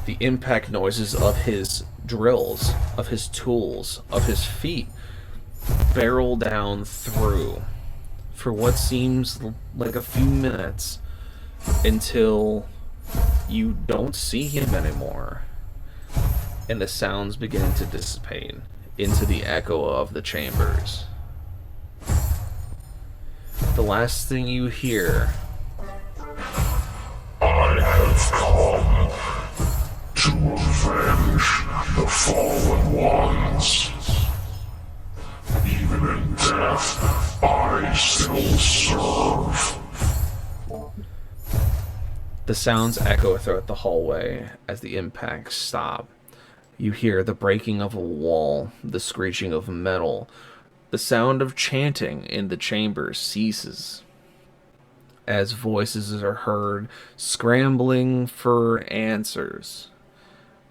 The impact noises of his drills, of his tools, of his feet barrel down through for what seems like a few minutes until you don't see him anymore, and the sounds begin to dissipate into the echo of the chambers. The last thing you hear, I have come to avenge the fallen ones. Even in death, I still serve. the sounds echo throughout the hallway as the impacts stop. You hear the breaking of a wall, the screeching of metal. The sound of chanting in the chamber ceases as voices are heard scrambling for answers.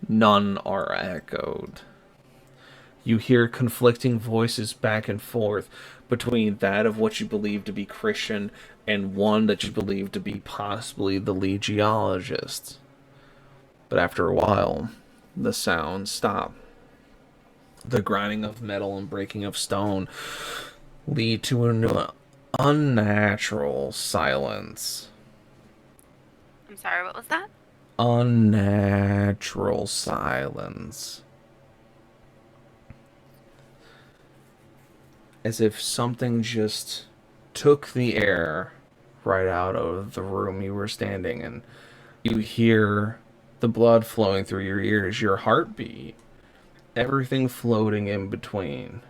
None are echoed. You hear conflicting voices back and forth between that of what you believe to be Christian and one that you believe to be possibly the lead geologist. But after a while, the sounds stop. The grinding of metal and breaking of stone lead to an unnatural silence. I'm sorry, what was that? Unnatural silence. As if something just took the air right out of the room you were standing in. You hear the blood flowing through your ears, your heartbeat, everything floating in between.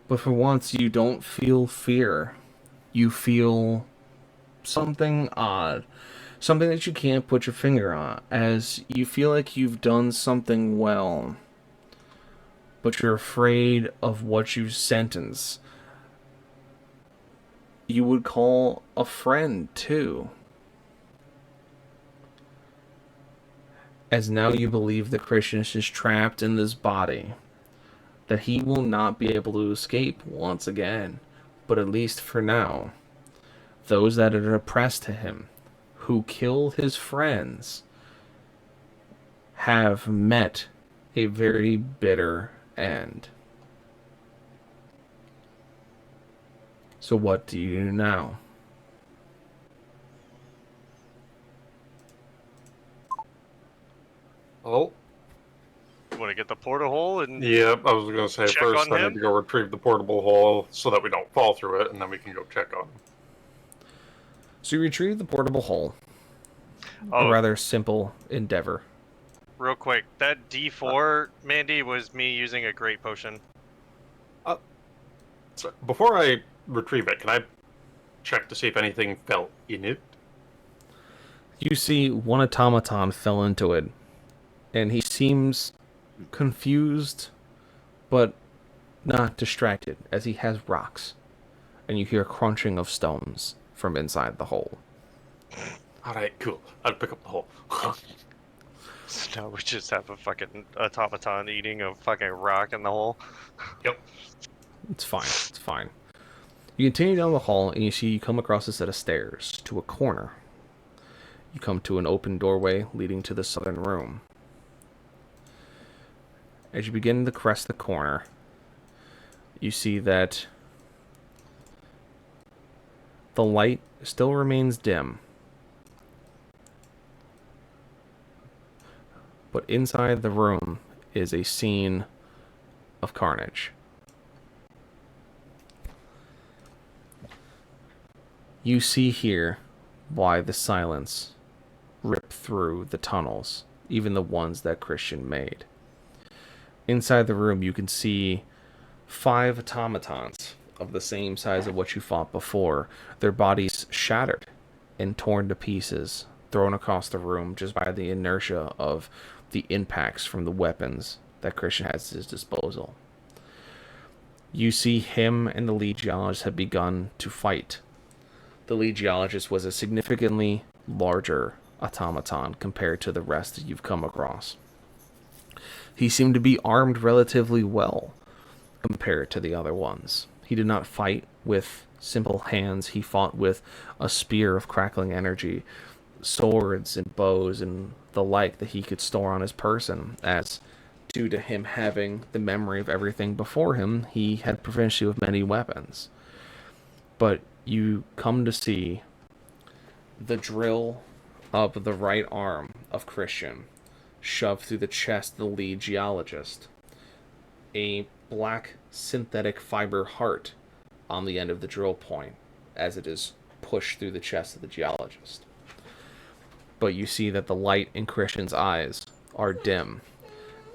But for once, you don't feel fear. you feel something odd, something that you can't put your finger on, as you feel like you've done something well, but you're afraid of what you sentence. You would call a friend too, as now you believe that Christian is just trapped in this body, that he will not be able to escape once again, but at least for now. Those that are oppressed to him, who killed his friends, have met a very bitter end. So what do you do now? Oh, You want to get the portal hole and yeah, I was going to say check first on I him? need to go retrieve the portable hole so that we don't fall through it, and then we can go check on him. So you retrieve the portable hole. A Oh, rather simple endeavor. real quick, that D4, Mandy, was me using a great potion. So before I retrieve it, can I check to see if anything fell in it? You see one automaton fell into it, and he seems confused, but not distracted, as he has rocks. And you hear crunching of stones from inside the hole. Alright, cool. I'll pick up the hole. So now we just have a fucking automaton eating a fucking rock in the hole. Yep. It's fine. It's fine. You continue down the hall, and you see you come across a set of stairs to a corner. You come to an open doorway leading to the southern room. As you begin to crest the corner, you see that the light still remains dim. But inside the room is a scene of carnage. You see here why the silence ripped through the tunnels, even the ones that Christian made. Inside the room, you can see 5 automatons of the same size of what you fought before, their bodies shattered and torn to pieces, thrown across the room just by the inertia of the impacts from the weapons that Christian has at his disposal. You see him and the lead geologist have begun to fight. The lead geologist was a significantly larger automaton compared to the rest that you've come across. He seemed to be armed relatively well compared to the other ones. He did not fight with simple hands. He fought with a spear of crackling energy, swords and bows and the like that he could store on his person, as due to him having the memory of everything before him, he had proficiency with many weapons. But you come to see the drill of the right arm of Christian shoved through the chest of the lead geologist, a black synthetic fiber heart on the end of the drill point as it is pushed through the chest of the geologist. But you see that the light in Christian's eyes are dim,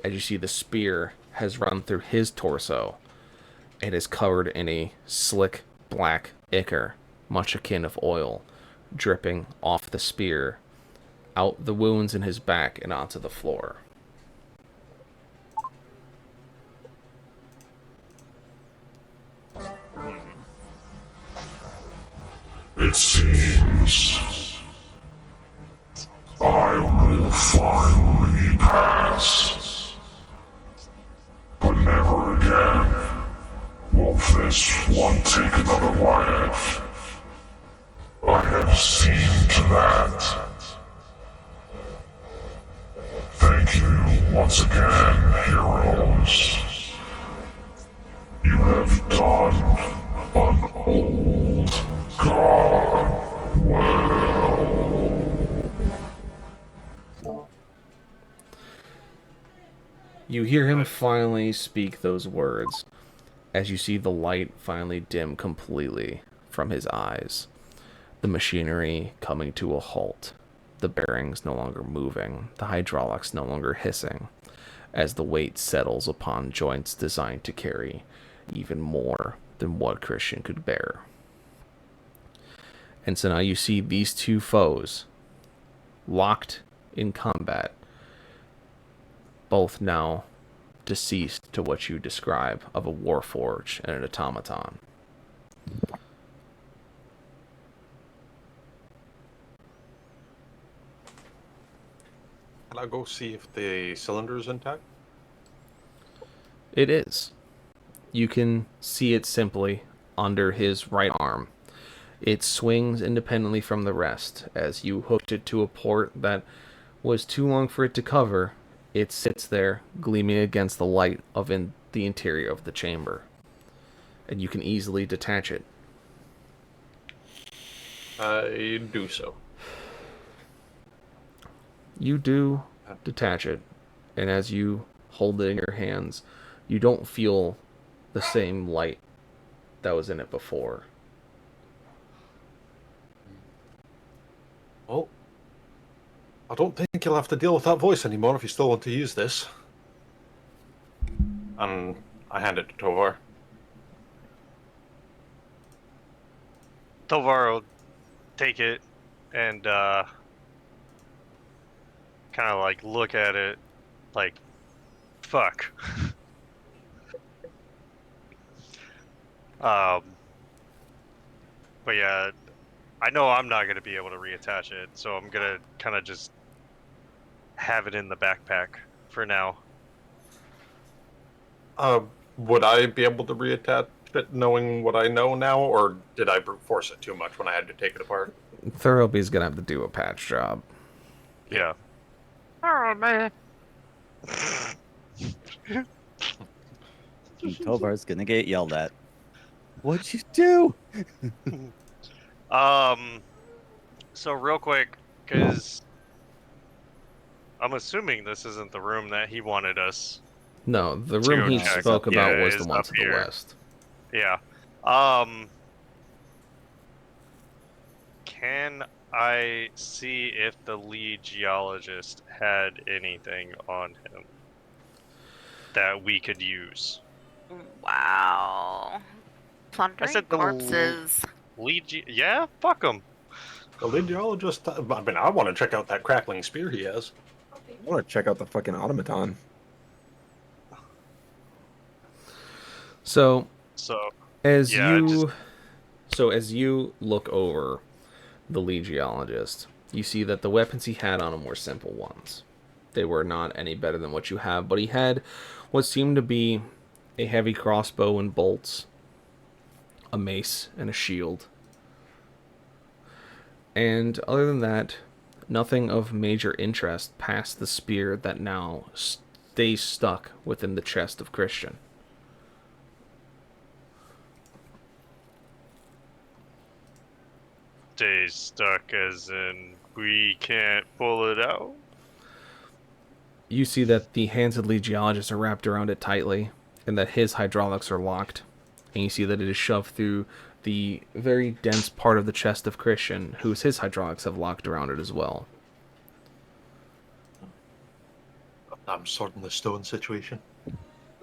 as you see the spear has run through his torso and is covered in a slick black ichor, much akin of oil, dripping off the spear, out the wounds in his back and onto the floor. It seems I will finally pass, but never again will this one take another life. I have seen to that. Thank you once again, heroes. You have done an old god well. You hear him finally speak those words, as you see the light finally dim completely from his eyes, the machinery coming to a halt, the bearings no longer moving, the hydraulics no longer hissing, as the weight settles upon joints designed to carry even more than what Christian could bear. And so now you see these two foes locked in combat, both now deceased to what you describe of a warforge and an automaton. Can I go see if the cylinder's intact? It is. You can see it simply under his right arm. It swings independently from the rest. As you hooked it to a port that was too long for it to cover, it sits there, gleaming against the light of the interior of the chamber. And you can easily detach it. I do so. You do detach it, and as you hold it in your hands, you don't feel the same light that was in it before. Well, I don't think you'll have to deal with that voice anymore if you still want to use this. And I hand it to Tovar. Tovar will take it and kind of like look at it like, fuck. But yeah, I know I'm not going to be able to reattach it, so I'm going to kind of just have it in the backpack for now. Would I be able to reattach it knowing what I know now, or did I brute force it too much when I had to take it apart? Thoroughby's gonna have to do a patch job. Yeah. Oh, man. Tovar's gonna get yelled at. What'd you do? So real quick, because I'm assuming this isn't the room that he wanted us. No, the room he check. spoke about Yeah, was it the is one up to the here. west. Yeah. Can I see if the lead geologist had anything on him that we could use? Wow. Plundering said the corpses. Yeah, fuck him. The lead geologist, I mean, I want to check out that crackling spear he has. I want to check out the fucking automaton. So So as yeah, as you look over the lead geologist, you see that the weapons he had on him were simple ones. They were not any better than what you have, but he had what seemed to be a heavy crossbow and bolts, a mace, and a shield. And other than that, nothing of major interest past the spear that now stays stuck within the chest of Christian. stay stuck as in we can't pull it out. You see that the hands of the lead geologist are wrapped around it tightly, and that his hydraulics are locked. And you see that it is shoved through the very dense part of the chest of Christian, whose his hydraulics have locked around it as well. I'm sorting the stone situation.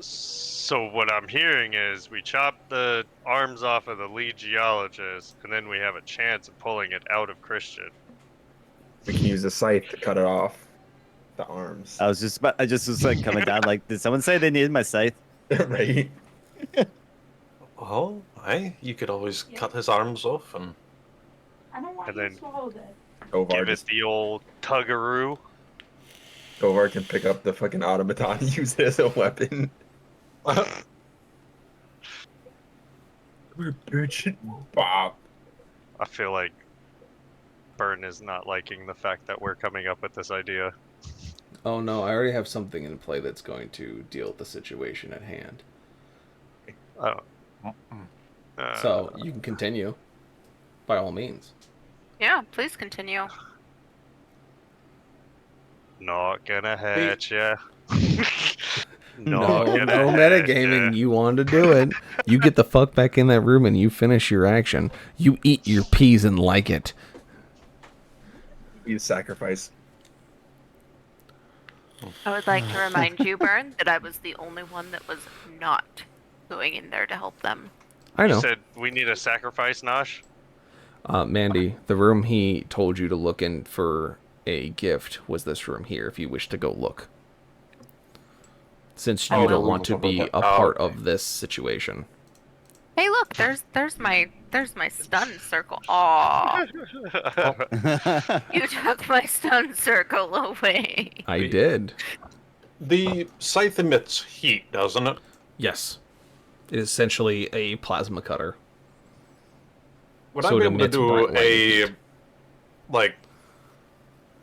So what I'm hearing is we chop the arms off of the lead geologist, and then we have a chance of pulling it out of Christian. We can use the scythe to cut it off. The arms. I just was like coming down. Like, did someone say they needed my scythe? Right? Well, you could always cut his arms off and I don't want And you then to swallow that. Tovar, Give it the old tuggaroo. Tovar can pick up the fucking automaton and use it as a weapon. Bitch. Bob. I feel like Burn is not liking the fact that we're coming up with this idea. Oh no, I already have something in play that's going to deal with the situation at hand. Oh. So, you can continue. By all means. Yeah, please continue. Not gonna hatch ya. No metagaming. You wanted to do it. You get the fuck back in that room and you finish your action. You eat your peas and like it. You sacrifice. I would like to remind you, Bern, that I was the only one that was not going in there to help them. I know. You said we need a sacrifice, Nosh? Mandy, the room he told you to look in for a gift was this room here, if you wish to go look. Since you Oh, don't well. want to be a part of this situation. Hey, look, there's my stun circle. Aw, you took my stun circle away. I did. The scythe emits heat, doesn't it? Yes. It is essentially a plasma cutter. Would So I be it able to emits do bright light a, and like,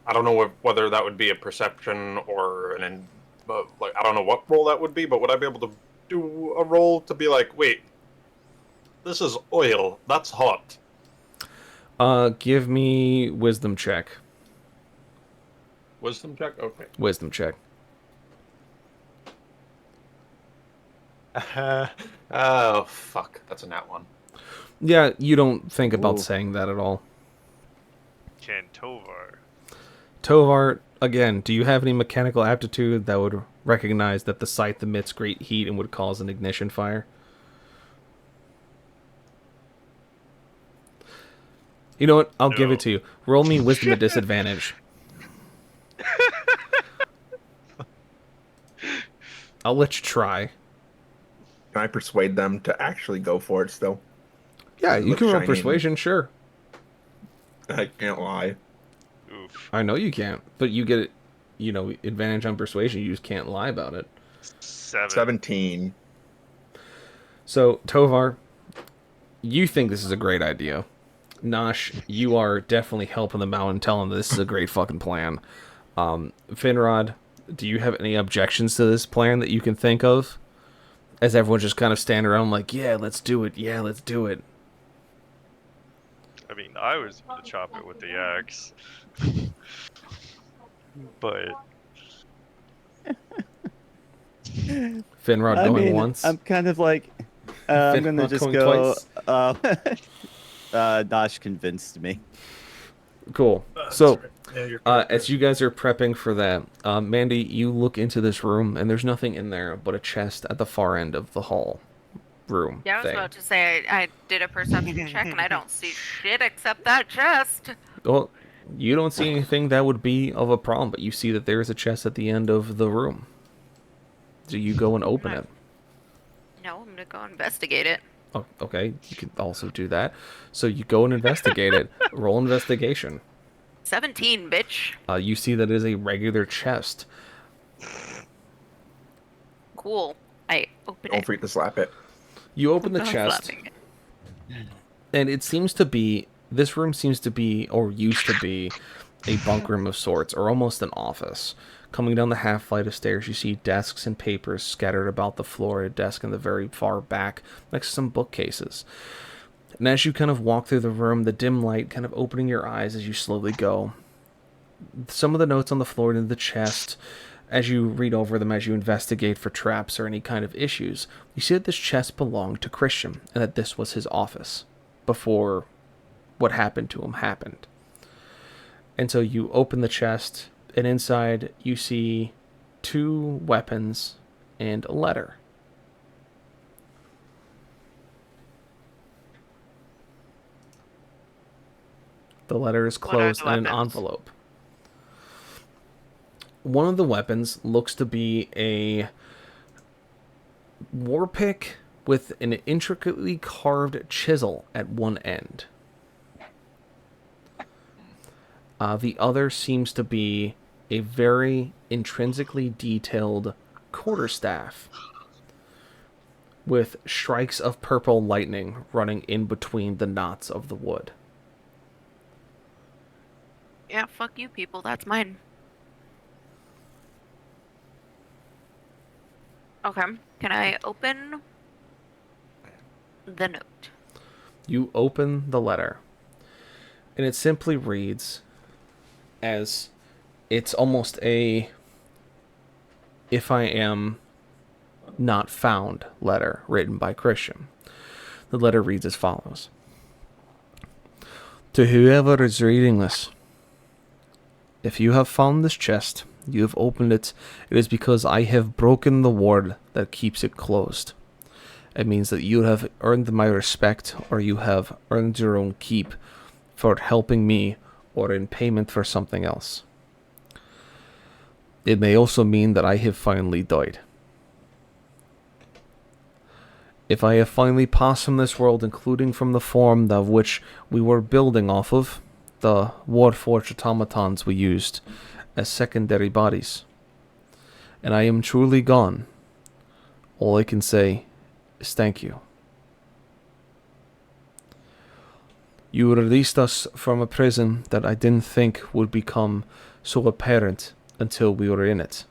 I don't know whether that would be a perception or like, I don't know what roll that would be, but would I be able to do a roll to be like, wait, this is oil, that's hot. Give me wisdom check. Wisdom check? Okay. Wisdom check. Oh, fuck. That's a nat one. Yeah, you don't think about Ooh. saying that at all. Can Tovar. Tovar, again, do you have any mechanical aptitude that would recognize that the scythe emits great heat and would cause an ignition fire? You know what? I'll give No. it to you. Roll me wisdom at disadvantage. I'll let you try. Can I persuade them to actually go for it still? Yeah, It you looks can roll shiny and- persuasion, sure. I can't lie. Oof. I know you can't, but you get, advantage on persuasion. You just can't lie about it. 17. So, Tovar, you think this is a great idea. Nosh, you are definitely helping them out and telling them this is a great fucking plan. Finrod, do you have any objections to this plan that you can think of? As everyone's just kind of standing around like, yeah, let's do it. Yeah, let's do it. I mean, I was going to chop it with the axe. But Finrod I going mean, once. I'm kind of like, I'm gonna Finrod just going go. twice. Nosh convinced me. Cool. So, as you guys are prepping for that, Mandy, you look into this room, and there's nothing in there but a chest at the far end of the hall room. Yeah, I was thing. about to say I did a perception check and I don't see shit except that chest. Well, you don't see anything that would be of a problem, but you see that there is a chest at the end of the room. Do you go and open it? No, I'm gonna go investigate it. Oh, okay, you could also do that. So you go and investigate it. Roll investigation. 17, bitch. You see that it is a regular chest. Cool. I open Don't it. forget to slap it. You open the I'm chest, slapping it. and it seems to be, this room seems to be, or used to be, a bunk room of sorts, or almost an office. Coming down the half flight of stairs, you see desks and papers scattered about the floor, a desk in the very far back, next to some bookcases. And as you kind of walk through the room, the dim light kind of opening your eyes as you slowly go. Some of the notes on the floor into the chest, as you read over them, as you investigate for traps or any kind of issues, you see that this chest belonged to Christian, and that this was his office, before what happened to him happened. And so you open the chest, and inside you see 2 weapons and a letter. The letter is What are closed the in an weapons? envelope. One of the weapons looks to be a war pick with an intricately carved chisel at one end. The other seems to be a very intrinsically detailed quarterstaff with strikes of purple lightning running in between the knots of the wood. Yeah, fuck you people. That's mine. Okay. Can I open the note? You open the letter, and it simply reads as, it's almost a "if I am not found" letter written by Christian. The letter reads as follows: To whoever is reading this, if you have found this chest, you have opened it, it is because I have broken the ward that keeps it closed. It means that you have earned my respect, or you have earned your own keep, for helping me or in payment for something else. It may also mean that I have finally died. If I have finally passed from this world, including from the form of which we were building off of, the Warforged automatons we used as secondary bodies, and I am truly gone, all I can say is thank you. You released us from a prison that I didn't think would become so apparent until we were in it.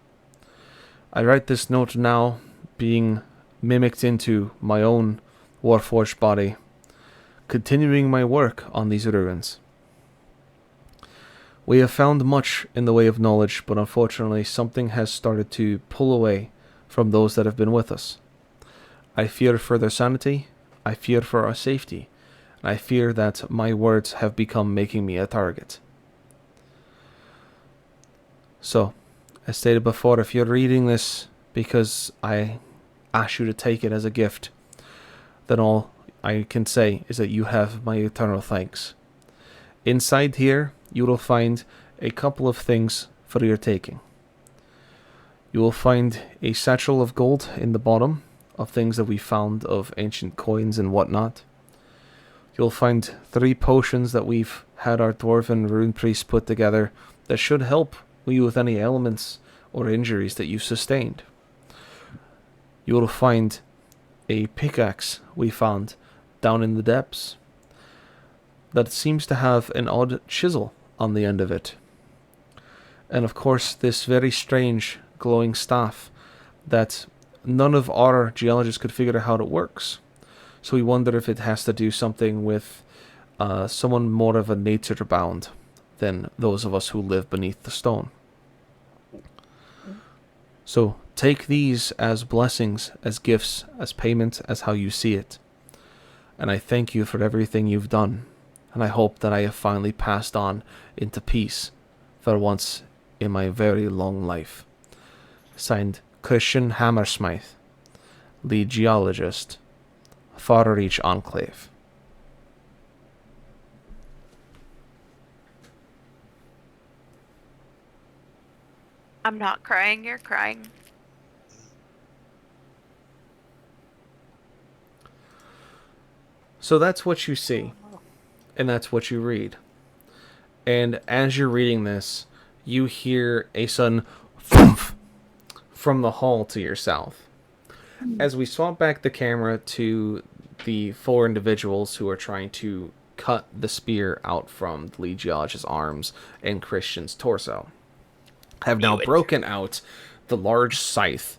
I write this note now, being mimicked into my own Warforged body, continuing my work on these ruins. We have found much in the way of knowledge, but unfortunately something has started to pull away from those that have been with us. I fear for their sanity, I fear for our safety, and I fear that my words have become making me a target. So, as stated before, if you're reading this because I ask you to take it as a gift, then all I can say is that you have my eternal thanks. Inside here, you will find a couple of things for your taking. You will find a satchel of gold in the bottom of things that we found of ancient coins and whatnot. You'll find 3 potions that we've had our dwarven rune priest put together that should help you with any ailments or injuries that you've sustained. You will find a pickaxe we found down in the depths that seems to have an odd chisel on the end of it. And of course this very strange glowing staff that none of our geologists could figure out how it works. So we wonder if it has to do something with someone more of a nature bound than those of us who live beneath the stone. So take these as blessings, as gifts, as payment, as how you see it. And I thank you for everything you've done. And I hope that I have finally passed on into peace for once in my very long life. Signed, Christian Hammersmith, lead geologist, Far Reach Enclave. I'm not crying, you're crying. So that's what you see, and that's what you read. And as you're reading this, you hear a sudden thump from the hall to your south. As we swap back the camera to the 4 individuals who are trying to cut the spear out from the lead geologist's arms and Christian's torso, have now broken out the large scythe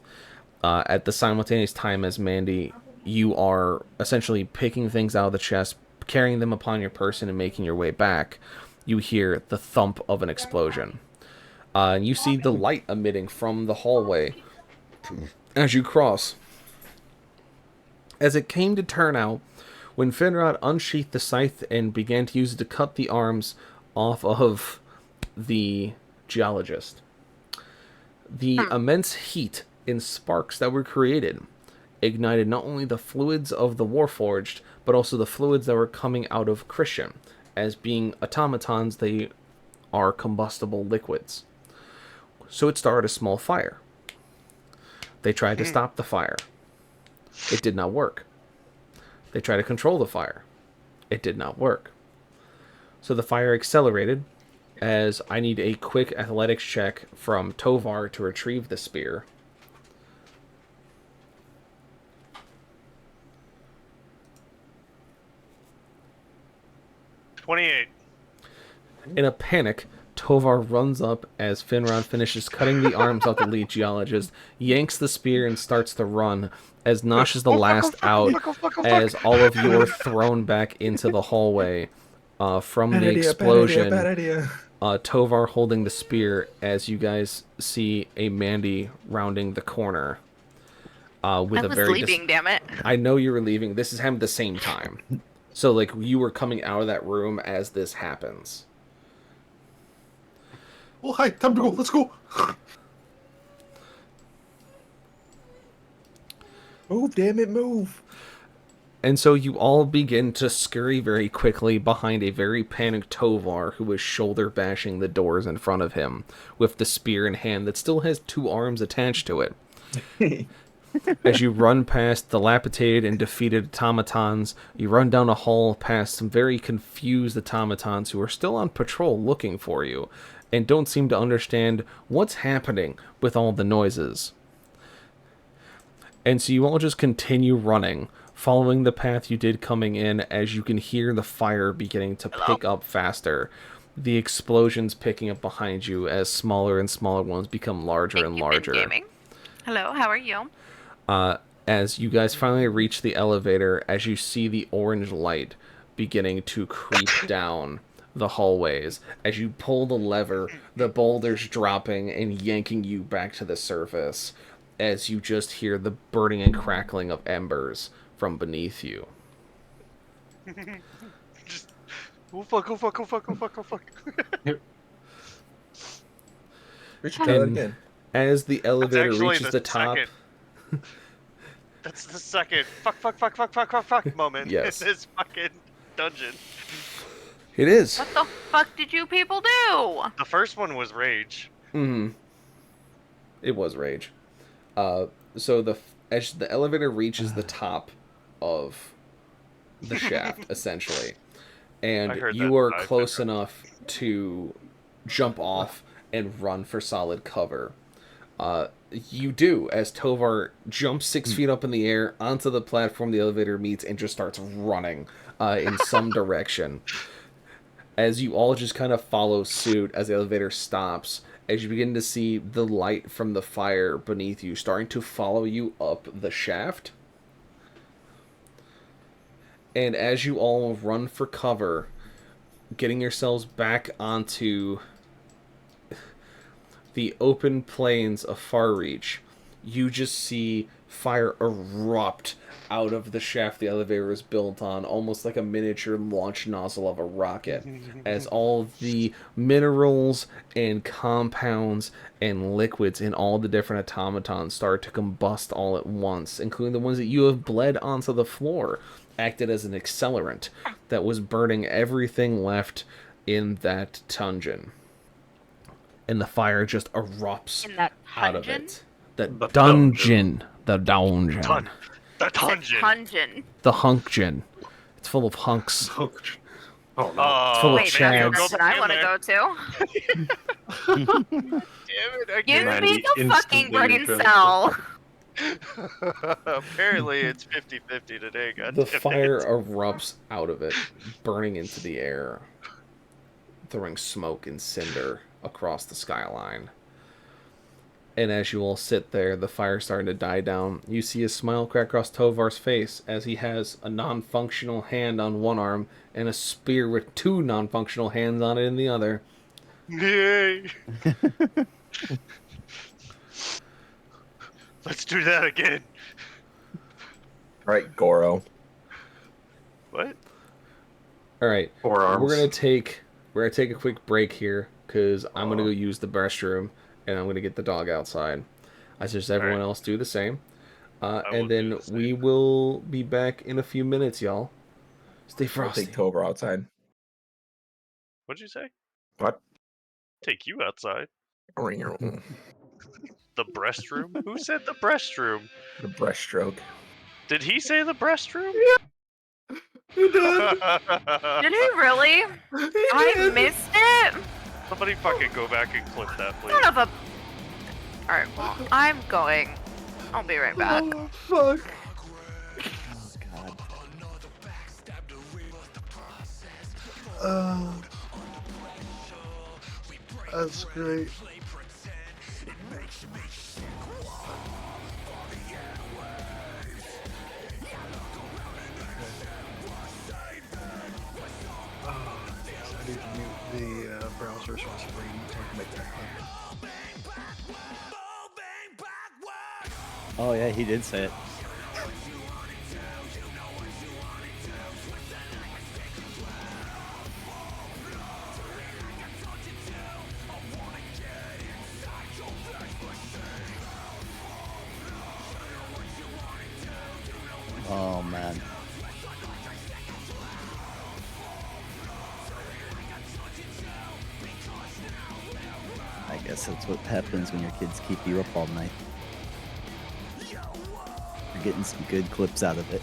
at the simultaneous time as Mandy, you are essentially picking things out of the chest, carrying them upon your person and making your way back. You hear the thump of an explosion. You see the light emitting from the hallway as you cross. As it came to turn out, when Finrod unsheathed the scythe and began to use it to cut the arms off of the geologist, the immense heat and sparks that were created ignited not only the fluids of the Warforged, but also the fluids that were coming out of Christian. As being automatons, they are combustible liquids. So it started a small fire. They tried to stop the fire. It did not work. They tried to control the fire. It did not work. So the fire accelerated, as I need a quick athletics check from Tovar to retrieve the spear. $28. In a panic, Tovar runs up as Finrod finishes cutting the arms off the lead geologist, yanks the spear and starts to run, as Nosh is the last out, as all of you are thrown back into the hallway from the explosion. Bad idea. Tovar holding the spear as you guys see a Mandy rounding the corner. With I a was very leaving, damn it. I know you were leaving. This is happening at the same time. So, like, you were coming out of that room as this happens. Oh, hi, time to go. Let's go. Move, damn it, move. And so you all begin to scurry very quickly behind a very panicked Tovar who is shoulder bashing the doors in front of him with the spear in hand that still has 2 arms attached to it. As you run past dilapidated and defeated automatons, you run down a hall past some very confused automatons who are still on patrol looking for you and don't seem to understand what's happening with all the noises. And so you all just continue running, following the path you did coming in, as you can hear the fire beginning to pick up faster. The explosions picking up behind you as smaller and smaller ones become larger and larger. Gaming. Hello, how are you? As you guys finally reach the elevator, as you see the orange light beginning to creep down the hallways. As you pull the lever, the boulders dropping and yanking you back to the surface, as you just hear the burning and crackling of embers from beneath you. Just, oh fuck, oh fuck, oh fuck, oh fuck, oh fuck. We should try that again. As the elevator actually reaches the top... second. That's the second fuck moment Yes. in this fucking dungeon. It is. What the fuck did you people do? The first one was rage. It was rage. So as the elevator reaches the top of the shaft, essentially, and you are close enough to jump off and run for solid cover. You do, as Tovar jumps 6 feet up in the air onto the platform the elevator meets and just starts running in some direction. As you all just kind of follow suit as the elevator stops, as you begin to see the light from the fire beneath you starting to follow you up the shaft. And as you all run for cover, getting yourselves back onto the open plains of Farreach, you just see fire erupt out of the shaft the elevator is built on, almost like a miniature launch nozzle of a rocket, as all the minerals and compounds and liquids in all the different automatons start to combust all at once, including the ones that you have bled onto the floor, acted as an accelerant that was burning everything left in that dungeon. And the fire just erupts out of it. The dungeon. The dungeon. The dungeon. Dungeon. The hunkgen. It's full of hunks. Oh no. It's full of Wait, that's chads. what I want to go to. Damn it, Give again. me the fucking brain cell. Apparently it's 50-50 today, god The damn it. fire erupts out of it, burning into the air, throwing smoke and cinder across the skyline. And as you all sit there, the fire starting to die down, you see a smile crack across Tovar's face as he has a non-functional hand on one arm and a spear with 2 non-functional hands on it in the other. Yay! Let's do that again. Alright, Goro. What? Alright, Forearms. we're gonna take a quick break here, because I'm gonna go use the restroom, and I'm gonna get the dog outside. I suggest everyone else do the same. And then we will be back in a few minutes, y'all. Stay I'll frosty. take Tovar outside. What'd you say? What? Take you outside. The The breastroom? Who said the breastroom? breaststroke. Did he say the breastroom? He did. Did he really? I missed it. Somebody fucking go back and clip that, please. Son of a. Alright, well, I'm going. I'll be right back. Oh, fuck. Oh, God. That's great. I need to mute the browser so it's free so I can make that happen. Oh yeah, he did say it. Oh man. Yes, that's what happens when your kids keep you up all night. You're getting some good clips out of it.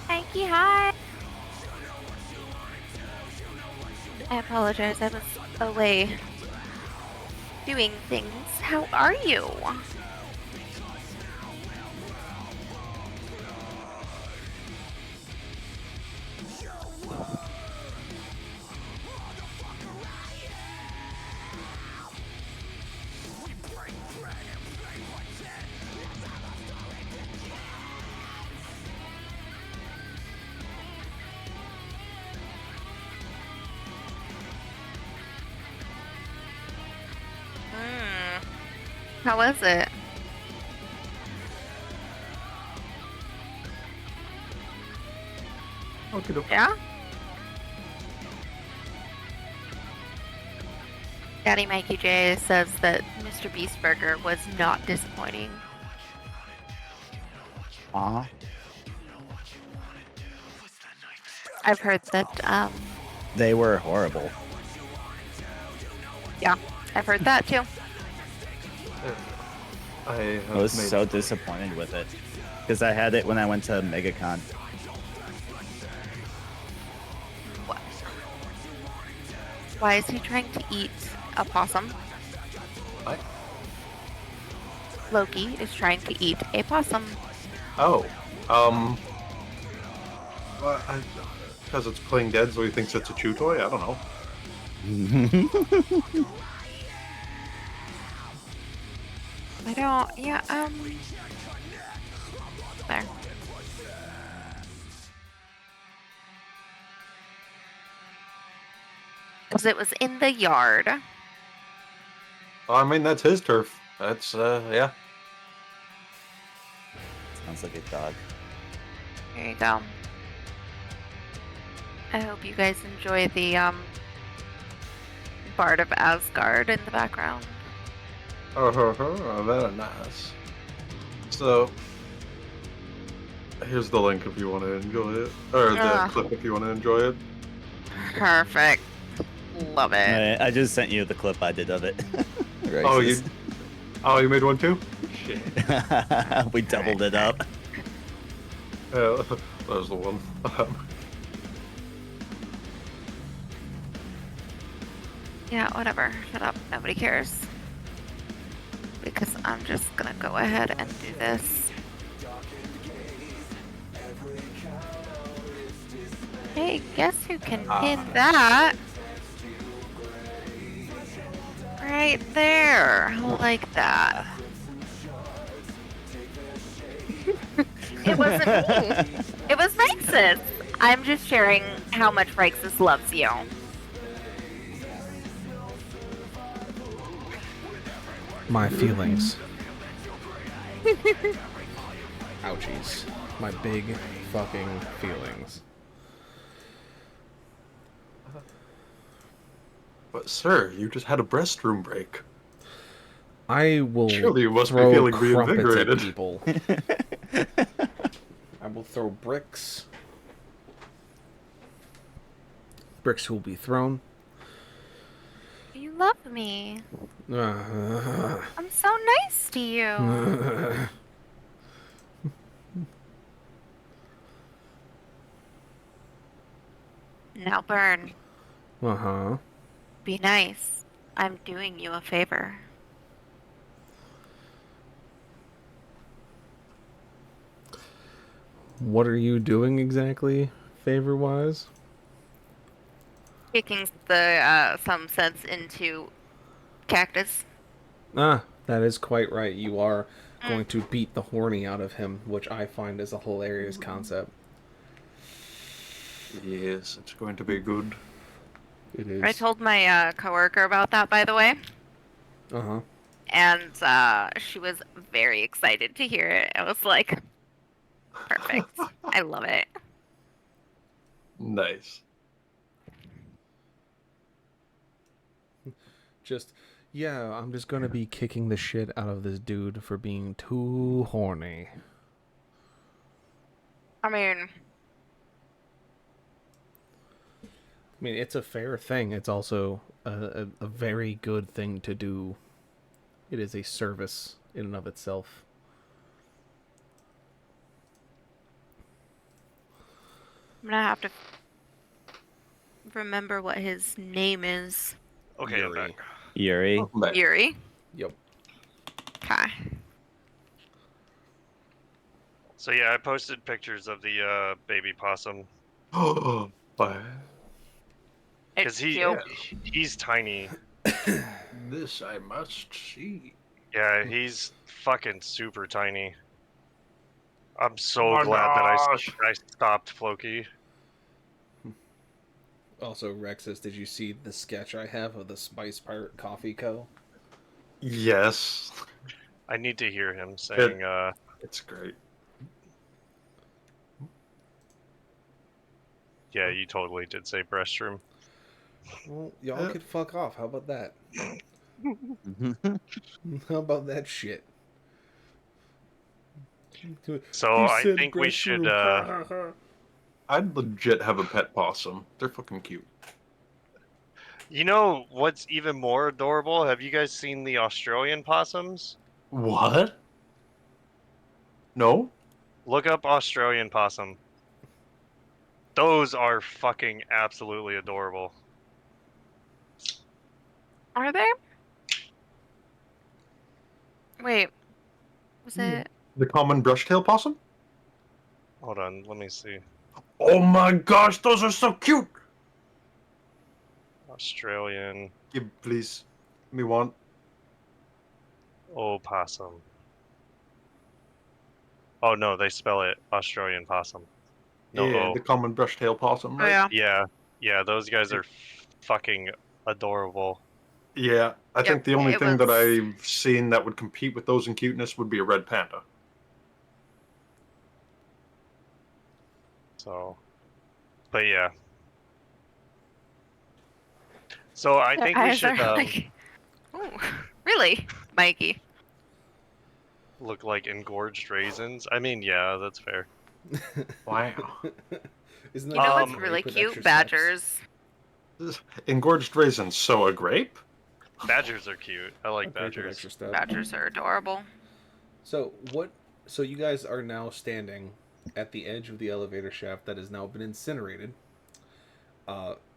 Mikey, hi. I apologize. I was away doing things. How are you? How was it? Okay. Yeah? Daddy Mikey J says that Mr. Beast Burger was not disappointing. Aw. I've heard that, They were horrible. yeah, I've heard that too. I was so disappointed with it. Because I had it when I went to MegaCon. What? Why is he trying to eat a possum? What? Loki is trying to eat a possum. Oh. Because it's playing dead, so he thinks it's a chew toy? I don't know. I don't, yeah, there. Because it was in the yard. I mean, that's his turf. That's, yeah. Sounds like a dog. There you go. I hope you guys enjoy the, Bard of Asgard in the background. Very nice. So, here's the link if you want to enjoy it. Or the clip if you want to enjoy it. Perfect. Love it. I just sent you the clip I did of it. Oh, you made one too? Shit. We doubled it up. Yeah, that was the one. Yeah, whatever. Shut up. Nobody cares. Because I'm just gonna go ahead and do this. Hey, guess who can pin that? Right there. I like that. It wasn't me. It was Rexus. I'm just sharing how much Rexus loves you. My feelings. Ouchies. My big fucking feelings. But sir, you just had a restroom break. I will Surely you must be throw feeling crumpets at reinvigorated. people. I will throw bricks. Bricks will be thrown. You love me. I'm so nice to you. Now burn. Uh-huh. Be nice. I'm doing you a favor. What are you doing exactly, favor-wise? Kicking the some sense into Cactus. Ah, that is quite right. You are going to beat the horny out of him, which I find is a hilarious concept. Yes, it's going to be good. It is. I told my coworker about that, by the way, Uh-huh. and she was very excited to hear it. I was like, perfect. I love it. Nice. Just, yeah, I'm just gonna be kicking the shit out of this dude for being too horny. I mean, I mean, it's a fair thing. It's also a very good thing to do. It is a service in and of itself. I'm gonna have to remember what his name is. Okay, I'm Yuri. back. Yuri. Welcome back. Yuri. Yep. Okay. So yeah, I posted pictures of the baby possum Oh, bye. because Cute. he's tiny. This I must see. Yeah, he's fucking super tiny. I'm so Oh my glad that gosh. I stopped Floki. Also, Rexus, did you see the sketch I have of the Spice Pirate Coffee Co.? Yes, I need to hear him saying, it's great. yeah, you totally did say restroom. Well, y'all could fuck off. How about that? How about that shit? So He I said think we should, restroom. I'd legit have a pet possum. They're fucking cute. you know what's even more adorable? Have you guys seen the Australian possums? What? No? Look up Australian possum. Those are fucking absolutely adorable. Are they? Wait. Was it? The common brush-tail possum? Hold on, let me see. Oh my gosh, those are so cute! Australian Give, please. Me one. opossum. Oh no, they spell it Australian possum. No Yeah, O. the common brush-tail possum, Oh right? yeah. Yeah, those guys are fucking adorable. Yeah, I Yep, think the only it thing that was- I've seen that would compete with those in cuteness would be a red panda. So, but yeah. So I Their think we eyes should are like, ooh, really, Mikey? look like engorged raisins. I mean, yeah, that's fair. Wow. Isn't You know what's Um, really grape with cute? extra Badgers. Engorged raisins, so a grape? Badgers are cute. I like steps? A grape with badgers. extra steps. Badgers are adorable. So what? So you guys are now standing at the edge of the elevator shaft that has now been incinerated,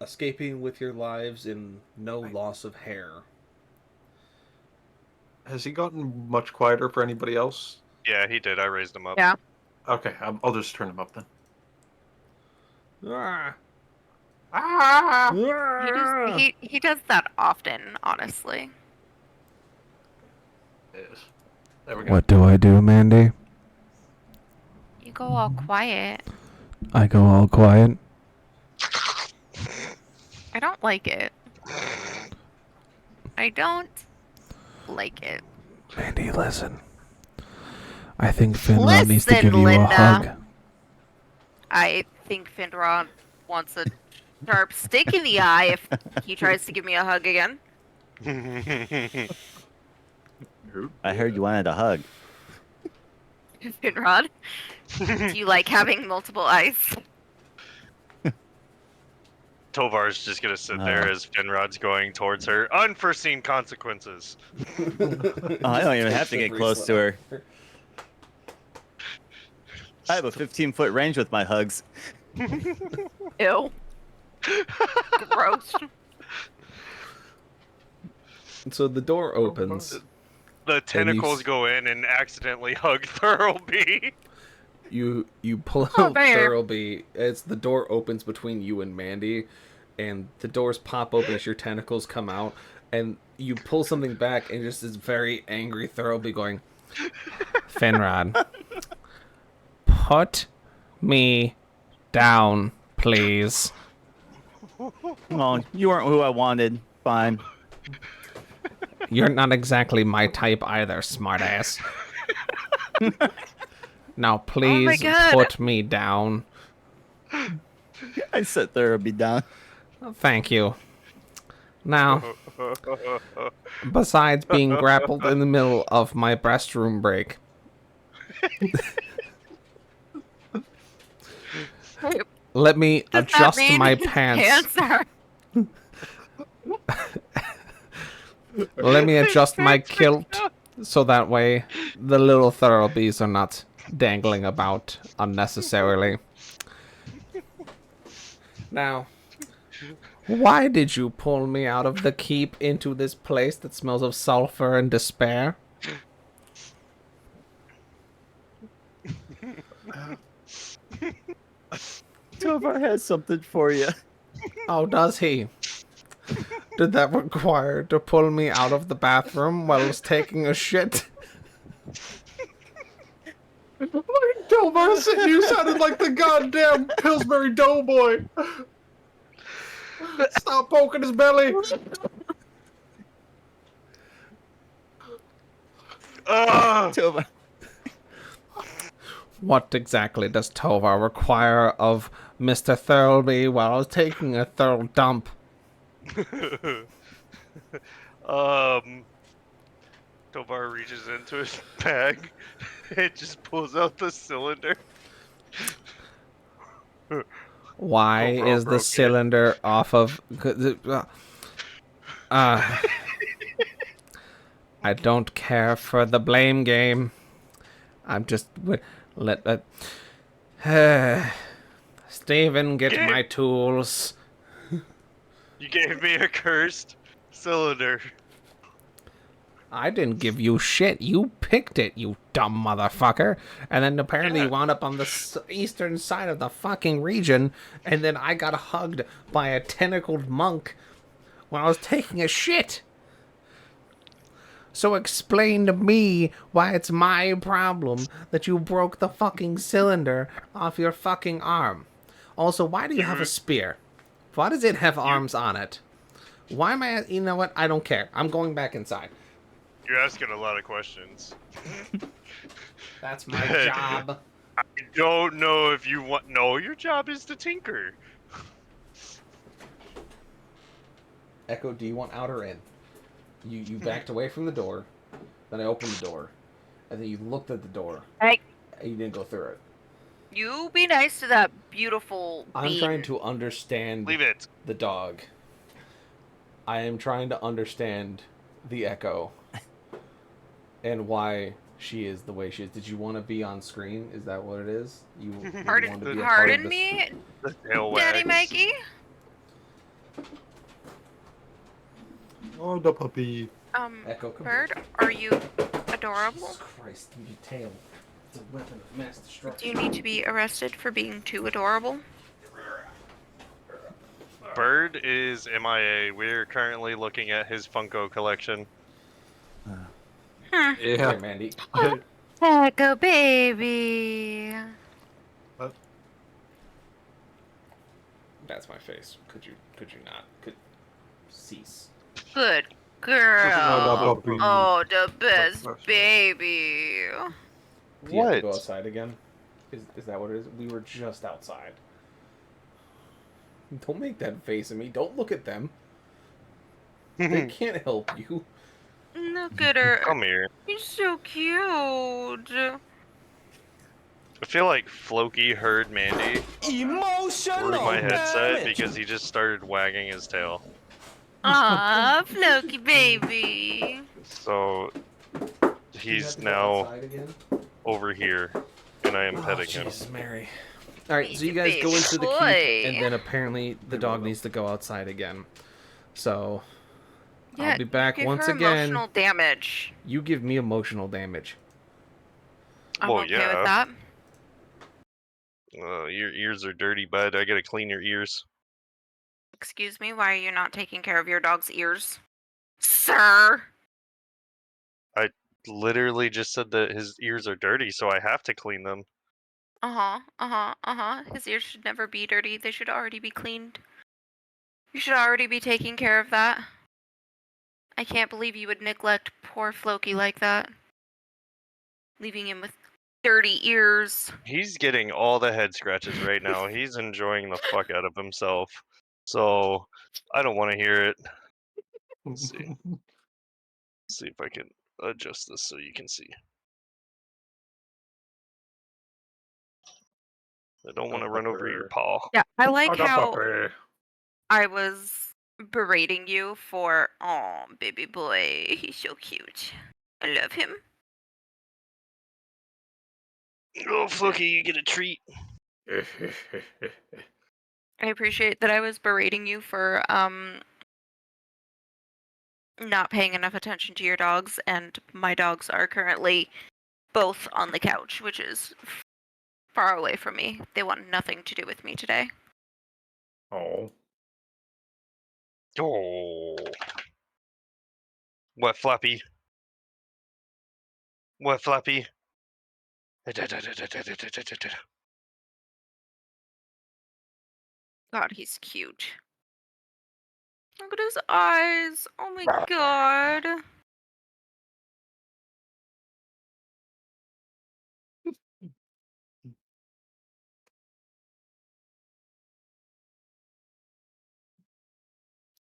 escaping with your lives in no loss of hair. Has he gotten much quieter for anybody else? Yeah, he did. I raised him up. Yeah. Okay, I'll just turn him up then. Ah! Ah! He does that often, honestly. Yes. There we go. What do I do, Mandy? You go all quiet. I go all quiet. I don't like it. I don't like it. Mandy, listen. I think Finrod needs to Listen, give you a Linda. hug. I think Finrod wants a sharp stick in the eye if he tries to give me a hug again. I heard you wanted a hug. Finrod, do you like having multiple eyes? Tovar's just gonna sit there as Finrod's going towards her. Unforeseen consequences. Oh, I don't even have to get close to her. I have a 15-foot range with my hugs. Ew. Gross. So the door opens. The tentacles s- go in and accidentally hug Thurlby. You pull Oh, out babe. Thurlby. As the door opens between you and Mandy, and the doors pop open as your tentacles come out, and you pull something back, and just this very angry Thurlby going, Finrod, put me down, please. Well, you weren't who I wanted. Fine. You're not exactly my type either, smartass. Now please God. put me down. I said there would be down. Thank you. Now, besides being grappled in the middle of my restroom break, let me Does adjust that mean my his pants. are... Let me adjust my kilt so that way the little thoroughbees are not dangling about unnecessarily. Now, why did you pull me out of the keep into this place that smells of sulfur and despair? Tovar has something for you. Oh, does he? Did that require to pull me out of the bathroom while I was taking a shit? Tovar, you sounded like the goddamn Pillsbury Doughboy. Stop poking his belly. Tovar. What exactly does Tovar require of Mr. Thirlby while I was taking a thorough dump? Tovar reaches into his bag and just pulls out the cylinder. Why Overall is the broken. cylinder off of... I don't care for the blame game. I'm just... Steven, get Game. my tools. You gave me a cursed cylinder. I didn't give you shit. You picked it, you dumb motherfucker. And then apparently you wound up on the eastern side of the fucking region. And then I got hugged by a tentacled monk when I was taking a shit. So explain to me why it's my problem that you broke the fucking cylinder off your fucking arm. Also, why do you have a spear? Why does it have arms on it? Why am I... You know what? I don't care. I'm going back inside. You're asking a lot of questions. That's my job. I don't know if you want... No, your job is to tinker. Echo, do you want out or in? You backed away from the door, then I opened the door, and then you looked at the door. Hey. And you didn't go through it. You be nice to that beautiful I'm being. trying to understand Leave it. the dog. I am trying to understand the Echo and why she is the way she is. Did you want to be on screen? Is that what it is? You wanted to be a part of Pardon this- me, The tail Daddy wags. Mikey? Oh, the puppy. Echo, come Bird, are you adorable? Jesus Christ, your tail. It's a weapon of mass destruction. Do you need to be arrested for being too adorable? Bird is MIA. We're currently looking at his Funko collection. Yeah. Here, Mandy. Echo baby. That's my face. Could you not? Could cease. Good Oh, girl. puppy. Oh, the best baby. Do you have to go What? outside again? Is that what it is? We were just outside. Don't make that face at me. Don't look at them. They can't help you. Look at her. Come here. She's so cute. I feel like Floki heard Mandy through my headset because he just started wagging his tail. Aw, Floki baby. So he's now over here, and I am petting him. Jesus, Mary. All right, so you He's a guys big go into the boy. keep, and then apparently the dog needs to go outside again. So Yeah, I'll be back give once her again. Emotional damage. You give me emotional damage. I'm Well, okay yeah. with that. Your ears are dirty, bud. I gotta clean your ears. Excuse me, why are you not taking care of your dog's ears? Sir! Literally just said that his ears are dirty, so I have to clean them. His ears should never be dirty. They should already be cleaned. You should already be taking care of that. I can't believe you would neglect poor Floki like that. Leaving him with dirty ears. He's getting all the head scratches right now. He's enjoying the fuck out of himself. So I don't want to hear it. Let's see. See if I can adjust this so you can see. I don't want to run over your paw. Yeah, I like how puppy. I was berating you for, oh, baby boy, he's so cute. I love him. Oh, Floki, you get a treat. I appreciate that I was berating you for not paying enough attention to your dogs, and my dogs are currently both on the couch, which is far away from me. They want nothing to do with me today. Oh. Oh. What, Flappy? What, Flappy? God, he's cute. Look at his eyes. Oh my god.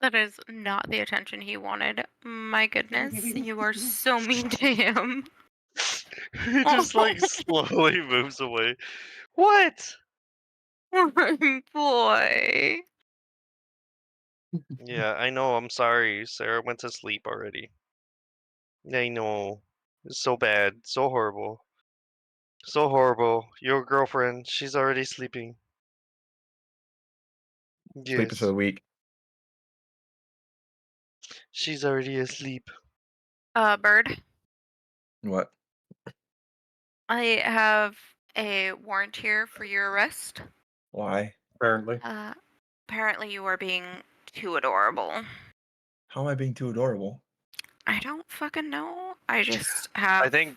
That is not the attention he wanted. My goodness, you are so mean to him. He just like slowly moves away. What? My boy. Yeah, I know. I'm sorry. Sarah went to sleep already. I know. It's so bad. So horrible. So horrible. Your girlfriend, she's already sleeping. Sleepers for the Yes. week. She's already asleep. Bird, What? I have a warrant here for your arrest. Why? Apparently. Apparently you are being too adorable. How am I being too adorable? I don't fucking know. I just I have think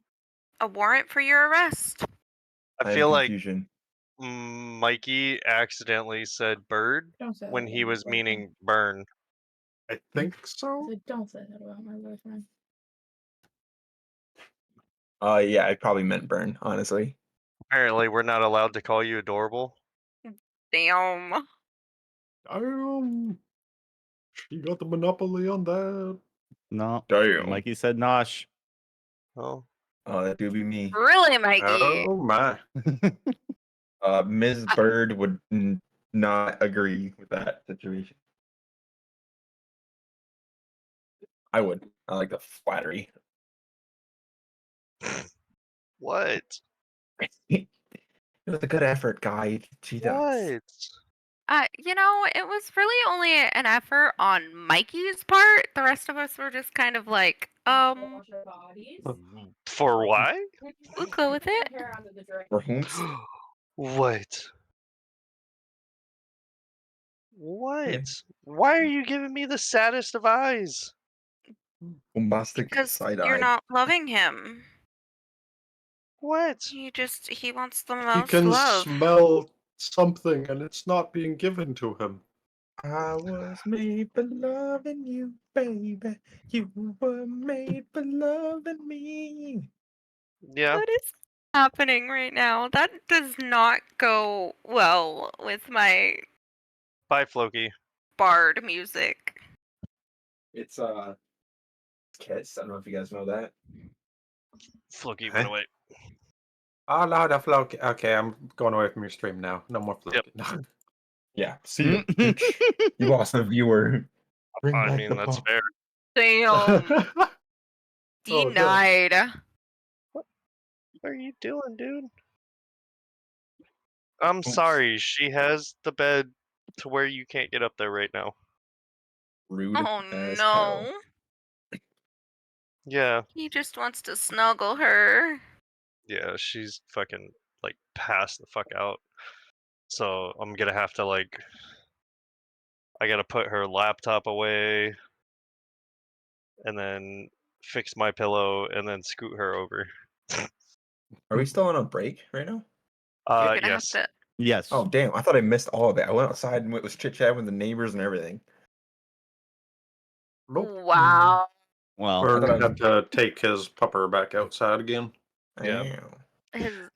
a warrant for your arrest. I I feel have like confusion. Mikey accidentally said bird Don't say when that he about was my boyfriend. meaning burn. I think so. I said, don't say that about my boyfriend. Yeah, I probably meant burn, honestly. Apparently, we're not allowed to call you adorable. Damn. She got the monopoly on that. No. Damn. Mikey said Nosh. Oh, Oh, that do be me. Really, Mikey? Oh my. Ms. Bird would not agree with that situation. I would. I like the flattery. what? It was a good effort, guy. She does. What? It was really only an effort on Mikey's part. The rest of us were just kind of like, Wash our bodies. For why? we'll go with it. Hair under the drink. For whomst? What? What? Yeah. Why are you giving me the saddest of eyes? Bombastic Because side you're eye. not loving him. What? He wants the He most can love. smell something and it's not being given to him. I was made for loving you, baby. You were made for loving me. Yeah. What is happening right now? That does not go well with my Bye, Floki. bard music. It's Kiss. I don't know if you guys know that. Floki Huh? went away. Oh no, the Floki. Okay, I'm going away from your stream now. No more Floki. Yep. No. Yeah. See ya, bitch. You lost a viewer. Bring I back mean, the that's ball. fair. Damn. Oh, no. Denied. What are you doing, dude? I'm Oops. sorry. She has the bed to where you can't get up there right now. Rude Oh as no. hell. Yeah. He just wants to snuggle her. Yeah, she's fucking like passed the fuck out. So I'm gonna have to I gotta put her laptop away and then fix my pillow and then scoot her over. Are we still on a break right now? You're gonna Yes. have to. Yes. Oh damn! I thought I missed all of it. I went outside and was chit chatting with the neighbors and everything. Wow. Well, I We're thought I gonna was. have to take his pupper back outside again. Yeah.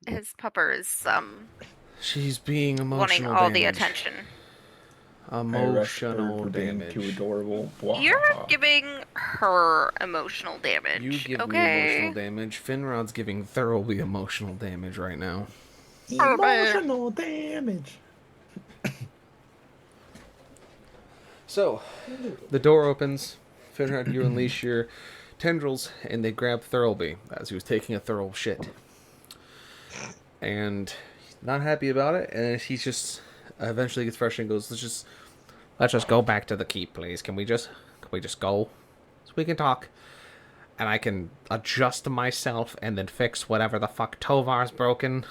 His pupper is She's being wanting emotional all the damage. attention. I arrest her Emotional for being too damage. adorable. You're Bwahaha. giving her emotional damage. You give me okay? emotional damage. Finrod's giving Thurlby emotional damage right now. Emotional damage. So, the door opens. Finrod, you unleash your tendrils, and they grab Thurlby as he was taking a thorough shit. And he's not happy about it, and he just eventually gets frustrated and goes, let's just go back to the keep, please. Can we just go? So we can talk. And I can adjust myself and then fix whatever the fuck Tovar's broken.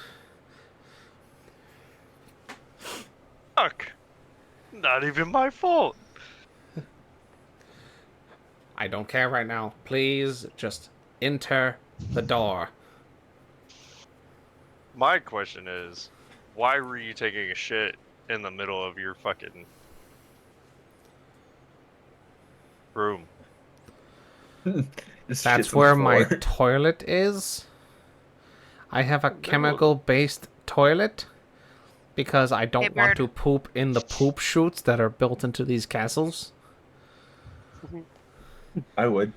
Fuck. Not even my fault. I don't care right now. Please just enter the door. My question is, why were you taking a shit in the middle of your fucking room? That's where my toilet is. I have a chemical-based toilet because I don't want Bird. to poop in the poop chutes that are built into these castles. I would.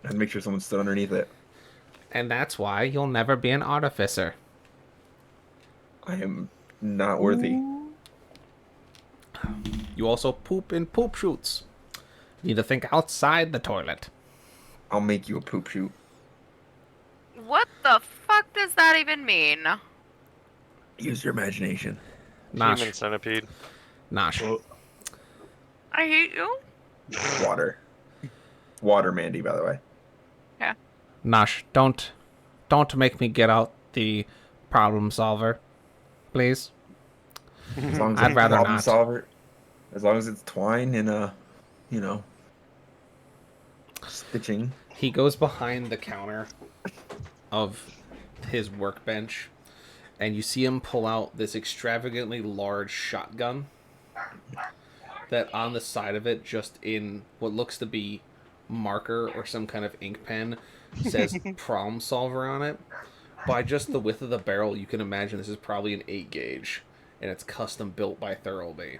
I'd make sure someone stood underneath it. And that's why you'll never be an artificer. I am not worthy. You also poop in poop chutes. You need to think outside the toilet. I'll make you a poop shoot. What the fuck does that even mean? Use your imagination. Nosh. Human centipede. Nosh. I hate you. Water. Water, Mandy, by the way. Nosh, don't make me get out the problem solver. Please. As long as I'd it's rather problem not. solver. As long as it's twine and stitching. He goes behind the counter of his workbench, and you see him pull out this extravagantly large shotgun that on the side of it, just in what looks to be marker or some kind of ink pen, says problem solver on it. By just the width of the barrel, you can imagine this is probably an 8 gauge, and it's custom built by Thurlby.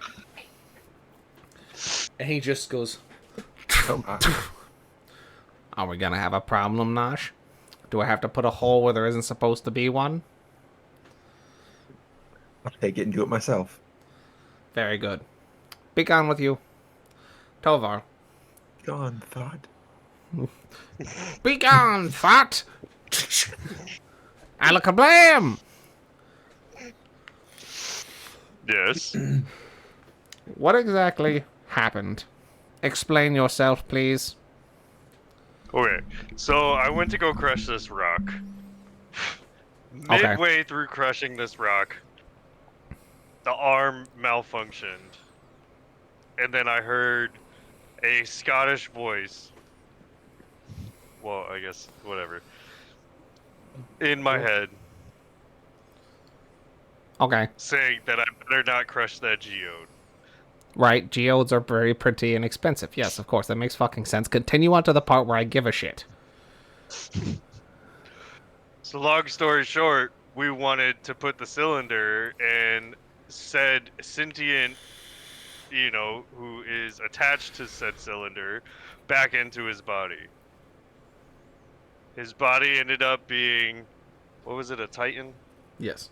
And he just goes, are we gonna have a problem, Nosh? Do I have to put a hole where there isn't supposed to be one? I'll take it and do it myself. Very good. Be gone with you. Tovar. Gone, thought. Be gone, thought! Alakablam! Yes. What exactly happened? Explain yourself, please. Okay, so I went to go crush this rock. Okay. Midway through crushing this rock, the arm malfunctioned. And then I heard a Scottish voice. Well, I guess, whatever. In my head, Okay. saying that I better not crush that geode. Right, geodes are very pretty and expensive. Yes, of course, that makes fucking sense. Continue on to the part where I give a shit. So long story short, we wanted to put the cylinder and said sentient, who is attached to said cylinder, back into his body. His body ended up being, what was it, a Titan? Yes.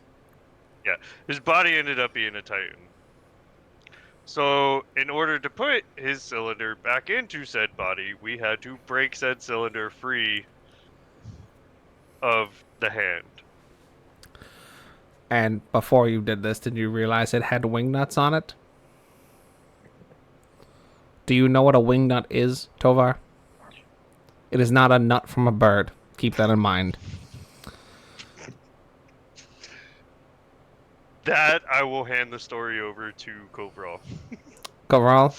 Yeah, his body ended up being a Titan. So, in order to put his cylinder back into said body, we had to break said cylinder free of the hand. And before you did this, did you realize it had wing nuts on it? Do you know what a wing nut is, Tovar? It is not a nut from a bird. Keep that in mind. That I will hand the story over to Kovral. Corral,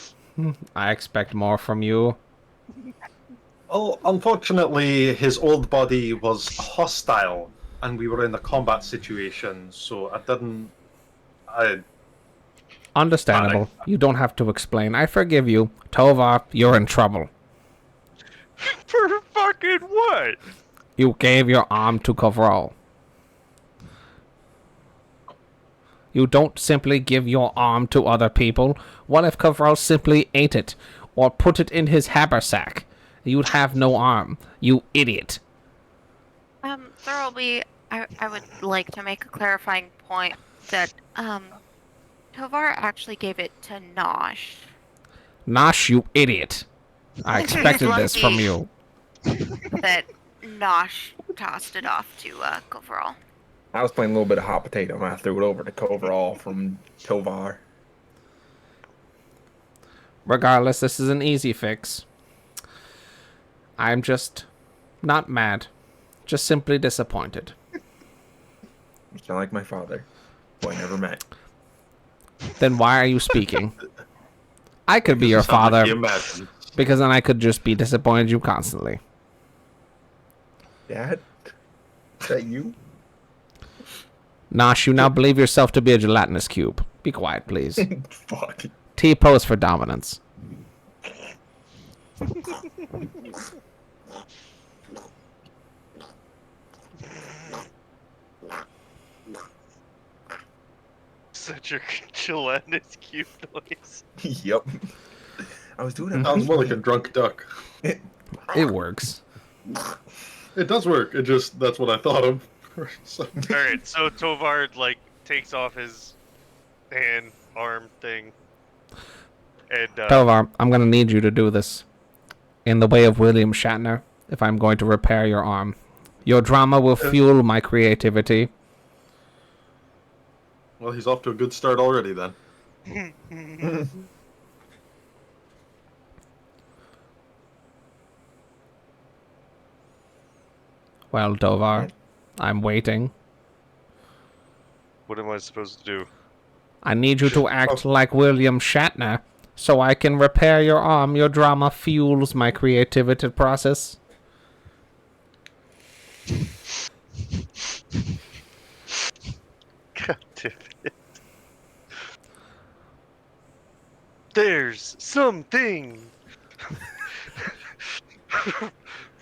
I expect more from you. Oh, unfortunately, his old body was hostile and we were in a combat situation, so I didn't. Understandable. You don't have to explain. I forgive you. Tovar, you're in trouble. For fucking what? You gave your arm to Kovral. You don't simply give your arm to other people. What if Kovral simply ate it or put it in his haversack? You'd have no arm. You idiot. Thurlby, I would like to make a clarifying point that, Tovar actually gave it to Nosh. Nosh, you idiot. I expected this from you. That Nosh tossed it off to, Kovral. I was playing a little bit of hot potato and I threw it over to Coverall from Tovar. Regardless, this is an easy fix. I'm just not mad. Just simply disappointed. You sound like my father, who I never met. Then why are you speaking? I could be your Sounds like father, he imagines. because then I could just be disappointed you constantly. Dad? Is that you? Nosh, you now believe yourself to be a gelatinous cube. Be quiet, please. Fuck. T-pose for dominance. Such a gelatinous cube noise. Yep. I was doing it. Sounds more like a drunk duck. It works. It does work. It just that's what I thought of. So- Alright, so Tovar, like, takes off his hand, arm thing. And, Tovar, I'm going to need you to do this. In the way of William Shatner, if I'm going to repair your arm. Your drama will fuel my creativity. Well, he's off to a good start already then. Well, Tovar, I'm waiting. what am I supposed to do? I need you to act like William Shatner so I can repair your arm. Your drama fuels my creativity process. God damn it. There's something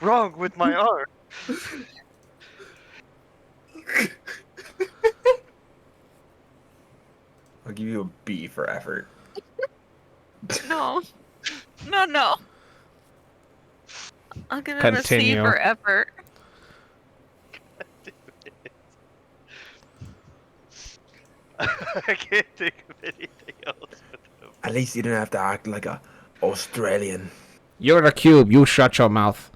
wrong with my arm. I'll give you a B for effort. No. No. I'll give him a C Continue. for effort. I can't think of anything else with him. At least you didn't have to act like a Australian. You're the cube. You shut your mouth.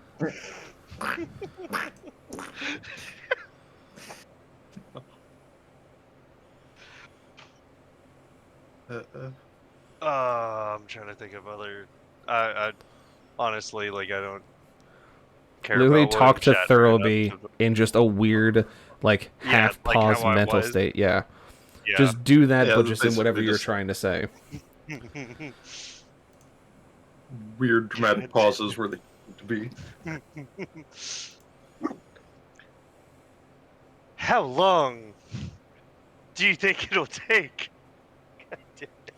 I'm trying to think of other. I honestly, like, I don't care. Literally about talk to William Shatner Thurlby enough to- in just a weird, like, Yeah, half like paused how I mental was. state. Yeah. Yeah. Just do that, Yeah, but just in basically whatever you're just- trying to say. Weird dramatic pauses where they need to be. How long do you think it'll take? God damn it.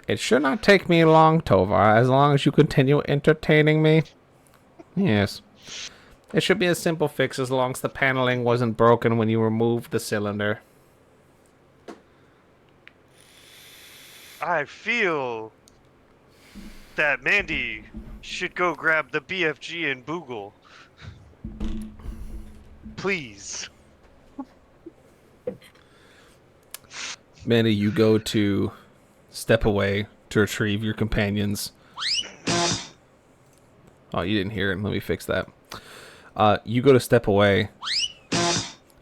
It should not take me long, Tovar, as long as you continue entertaining me. Yes. It should be a simple fix as long as the paneling wasn't broken when you removed the cylinder. I feel that Mandy should go grab the BFG and Boogle. Please. Manny, you go to step away to retrieve your companions. Oh, you didn't hear it. Let me fix that. You go to step away,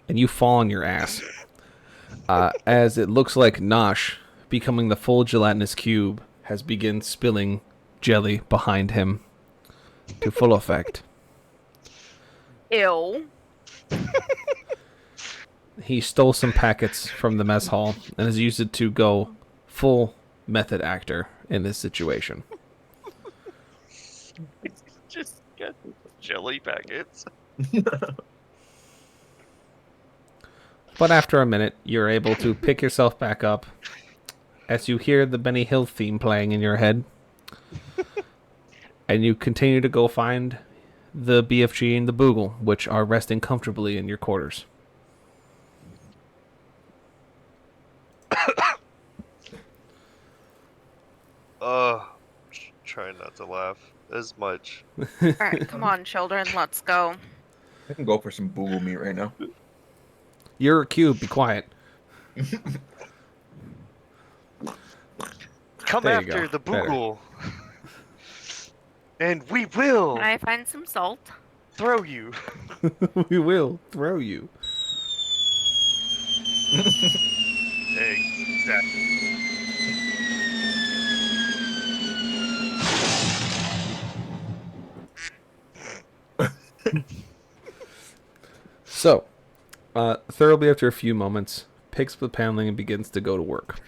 and you fall on your ass. As it looks like Nosh, becoming the full gelatinous cube, has begun spilling jelly behind him to full effect. Ew. He stole some packets from the mess hall and has used it to go full method actor in this situation. Just get some jelly packets. But after a minute, you're able to pick yourself back up as you hear the Benny Hill theme playing in your head. And you continue to go find the BFG and the Boogle, which are resting comfortably in your quarters. Try not to laugh as much. Alright, come on, children, let's go. I can go for some boogle meat right now. You're a cube, be quiet. Come There you after go. the Better. Boogle. And we will Can I find some salt? throw you. We will throw you. Exactly. So, Thoroughly after a few moments, picks up the paneling and begins to go to work.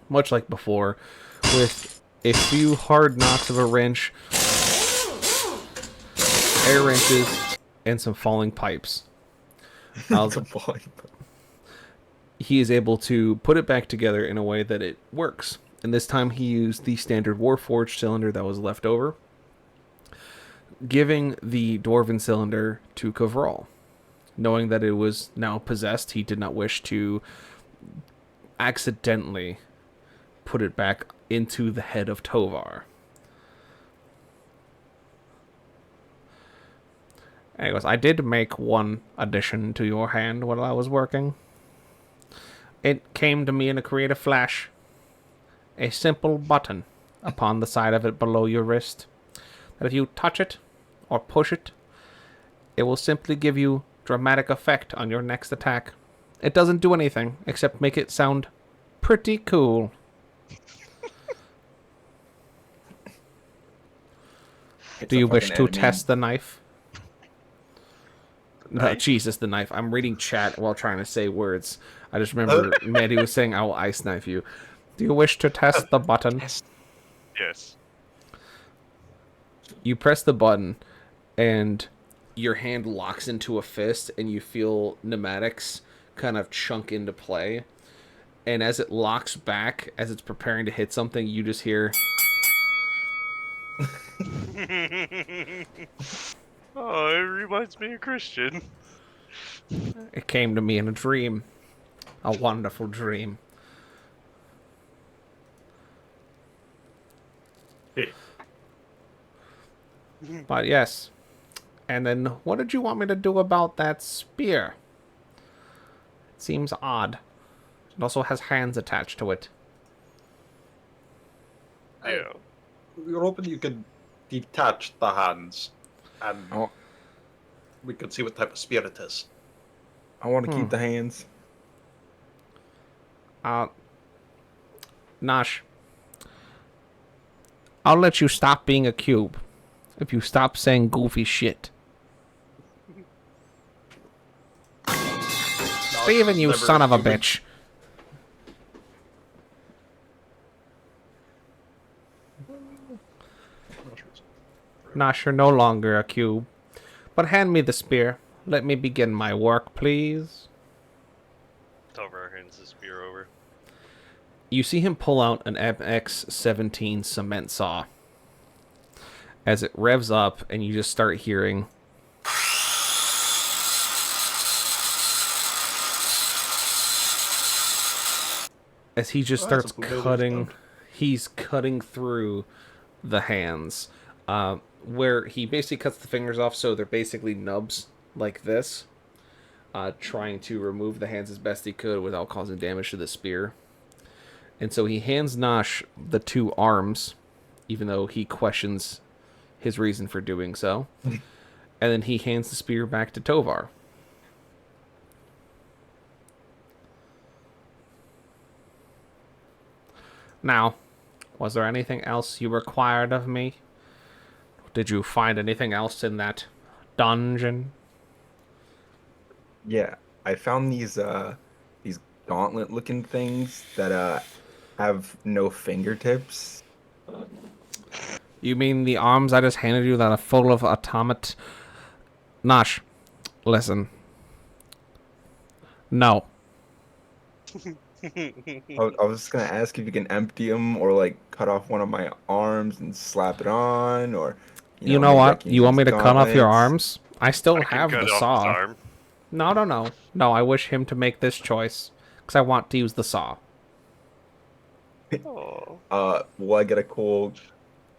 Much like before, with a few hard knocks of a wrench, air wrenches, and some falling pipes. He is able to put it back together in a way that it works. And this time he used the standard Warforged cylinder that was left over, giving the Dwarven cylinder to Kavral. Knowing that it was now possessed, he did not wish to accidentally put it back into the head of Tovar. And he goes, I did make one addition to your hand while I was working. It came to me in a creative flash. A simple button upon the side of it below your wrist. That if you touch it or push it, it will simply give you dramatic effect on your next attack. It doesn't do anything except make it sound pretty cool. Do you wish to test the knife? No, Jesus, the knife. I'm reading chat while trying to say words. I just remember Maddie was saying, I will ice knife you. Do you wish to test the button? Yes. You press the button, and your hand locks into a fist, and you feel pneumatics kind of chunk into play. And as it locks back, as it's preparing to hit something, you just hear... Oh, it reminds me of Christian. It came to me in a dream. A wonderful dream. But yes. And then, what did you want me to do about that spear? It seems odd. It also has hands attached to it. Yeah. We were hoping you could detach the hands, and we could see what type of spear it is. I want to keep the hands. Nosh. I'll let you stop being a cube if you stop saying goofy shit. Steven, you son of a bitch. Nosh, you're no longer a cube. But hand me the spear. Let me begin my work, please. Tovar hands the spear over. You see him pull out an Ep17 cement saw. As it revs up, and you just start hearing... As he just starts cutting... He's cutting through the hands. Where he basically cuts the fingers off, so they're basically nubs like this. Trying to remove the hands as best he could without causing damage to the spear. And so he hands Nosh the two arms, even though he questions his reason for doing so. And then he hands the spear back to Tovar. Now, was there anything else you required of me? Did you find anything else in that dungeon? Yeah, I found these gauntlet-looking things that have no fingertips. You mean the arms I just handed you that are full of automat? Nosh, listen. No. I was just gonna ask if you can empty them or like cut off one of my arms and slap it on, or You know maybe I what? can You want use me to cut off your gauntlets. arms? I still I can have cut the off his saw. arm. No. No, I wish him to make this choice. Because I want to use the saw. Oh. Will I get a cool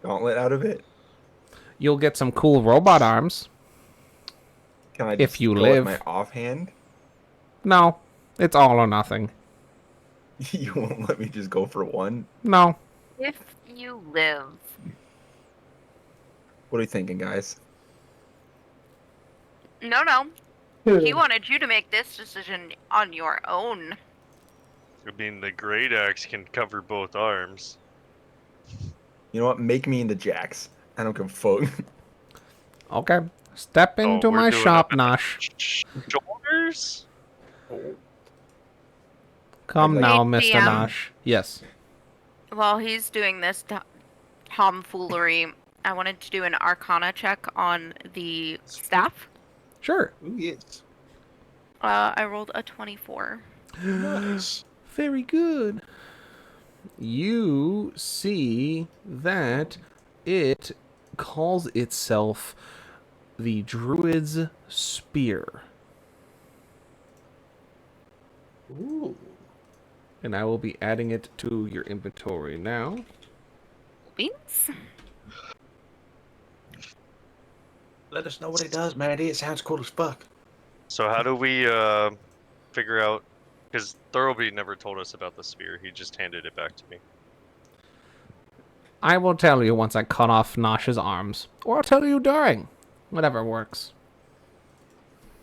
gauntlet out of it? You'll get some cool robot arms. Can I If just you go live. with my offhand? No. It's all or nothing. You won't let me just go for one? No. If you live. What are you thinking, guys? No. He wanted you to make this decision on your own. I mean, the great axe can cover both arms. You know what? Make me into Jax. I don't give a fuck. Okay. Step into we're my doing shop, up Nosh. shoulders? Come I'd like- now, Hey, Mr. DM. Nosh. Yes. While he's doing this tomfoolery, I wanted to do an Arcana check on the staff. Sure. Ooh, yes. I rolled a 24. Nice. Very good. You see that it calls itself the Druid's Spear. Ooh. And I will be adding it to your inventory now. Beans? Let us know what it does, Maddie. It sounds cool as fuck. So how do we figure out? Because Thurlby never told us about the spear. He just handed it back to me. I will tell you once I cut off Nosh's arms. Or I'll tell you during. Whatever works.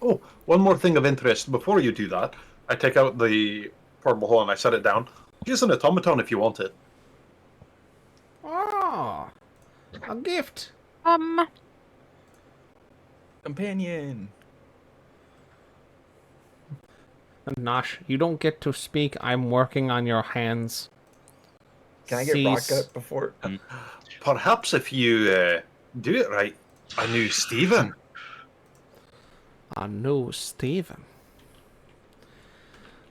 Oh, one more thing of interest. Before you do that, I take out the portable hole and I set it down. Use an automaton if you want it. Oh, a gift. Companion. Nosh, you don't get to speak. I'm working on your hands. Can I get rock Cease. gut before? Perhaps if you do it right, a new Steven. A new Steven.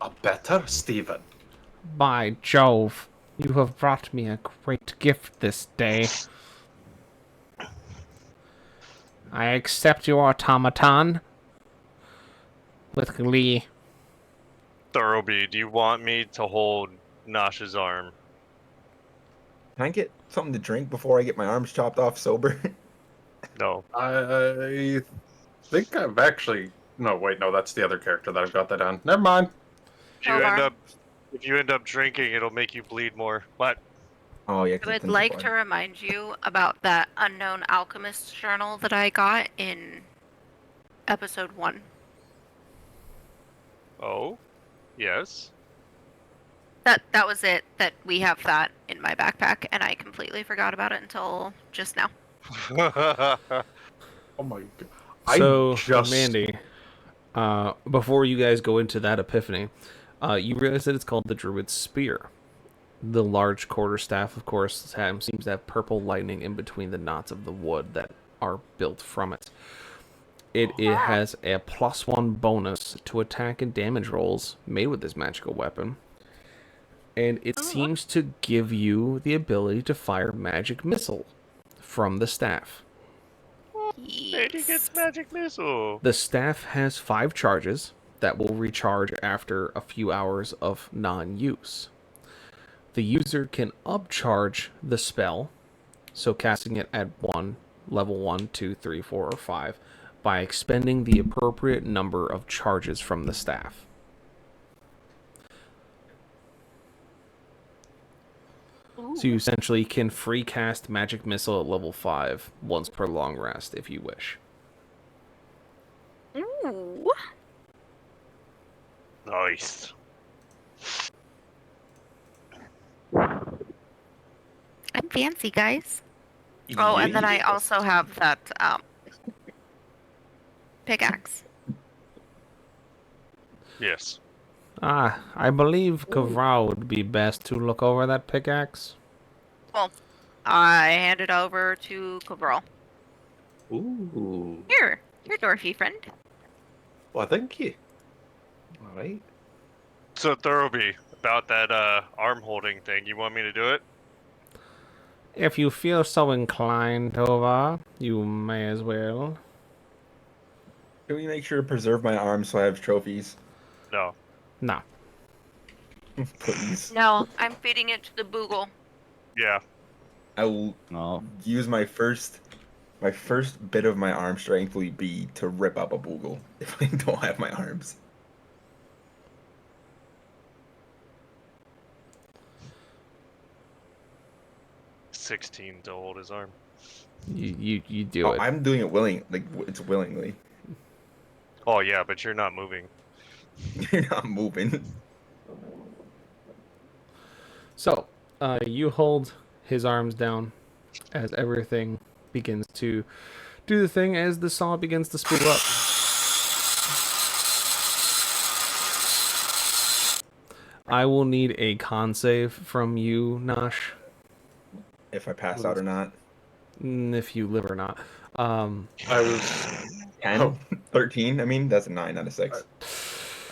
A better Steven. By Jove, you have brought me a great gift this day. I accept your automaton with glee. Thurlby, do you want me to hold Nosh's arm? Can I get something to drink before I get my arms chopped off sober? No. I think I've actually... No, wait, no, that's the other character that I've got that on. Never mind. If you end up drinking, it'll make you bleed more. What? Oh, yeah. I would like to remind you about that unknown alchemist journal that I got in episode 1. Oh? Yes? That was it. That we have that in my backpack, and I completely forgot about it until just now. Oh my god. So, I just... Mandy, before you guys go into that epiphany, you realize that it's called the Druid's Spear. The large quarterstaff, of course, seems to have purple lightning in between the knots of the wood that are built from it. It has a +1 bonus to attack and damage rolls made with this magical weapon. And it seems to give you the ability to fire magic missile from the staff. Mandy gets magic missile. The staff has 5 charges that will recharge after a few hours of non-use. The user can upcharge the spell, so casting it at level 1, 2, 3, 4, or 5, by expending the appropriate number of charges from the staff. So you essentially can free cast Magic Missile at level 5 once per long rest if you wish. Ooh. Nice. I'm fancy, guys. Oh, and then I also have that pickaxe. Yes. I believe Kavra would be best to look over that pickaxe. Well, I hand it over to Cabral. Ooh. Here, Dorothy friend. Well, thank you. All right. So Thurlby, about that arm holding thing, you want me to do it? If you feel so inclined, Tova, you may as well. Can we make sure to preserve my arms so I have trophies? No. No. Please. No, I'm feeding it to the Boogle. Yeah. I will Oh, use my first bit of my arm strength will be to rip up a Boogle if I don't have my arms. $16 to hold his arm. You do it. I'm doing it it's willingly. Oh yeah, but you're not moving. You're not moving. So, you hold his arms down as everything begins to do the thing as the saw begins to spool up. I will need a con save from you, Nosh, If I pass out or not. if you live or not. I was 10? 13? I mean, that's a 9, not a 6.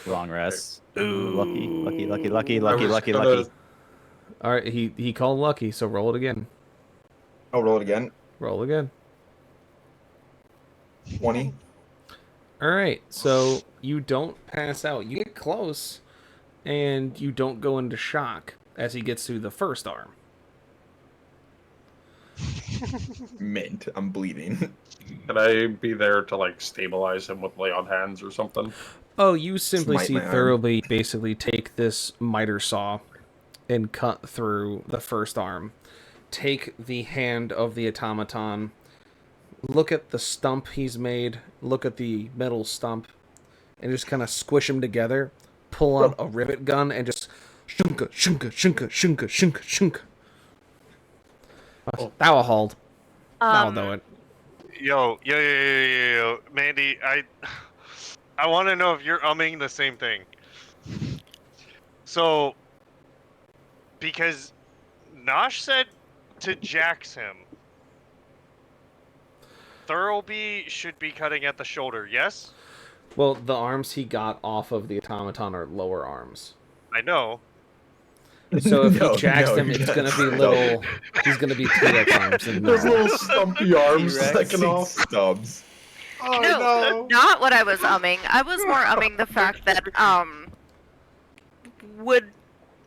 long rest. Ooh, lucky. All right, he called lucky, so roll it again. I'll roll it again. Roll again. 20. All right, so you don't pass out. You get close, and you don't go into shock as he gets through the first arm. Mint. I'm bleeding. Could I be there to like stabilize him with lay on hands or something? Oh, you simply Smite see my arm. Thoroughly basically take this miter saw and cut through the first arm. Take the hand of the automaton. Look at the stump he's made. Look at the metal stump. And just kind of squish them together. Pull out a rivet gun and just shunka, shunka, shunka, shunka, shunka, shunka. That will hold. That'll do it. Yo, Mandy, I want to know if you're umming the same thing. So, because Nosh said to jax him, Thurlby should be cutting at the shoulder, yes? Well, the arms he got off of the automaton are lower arms. I know. So if No, he jacks no, them, you it's got going to be stubs. little... He's going to be T-Rex arms. And Those little stumpy arms T-Rex sticking off. stubs. Oh No, no! not what I was umming. I was more umming the fact that, would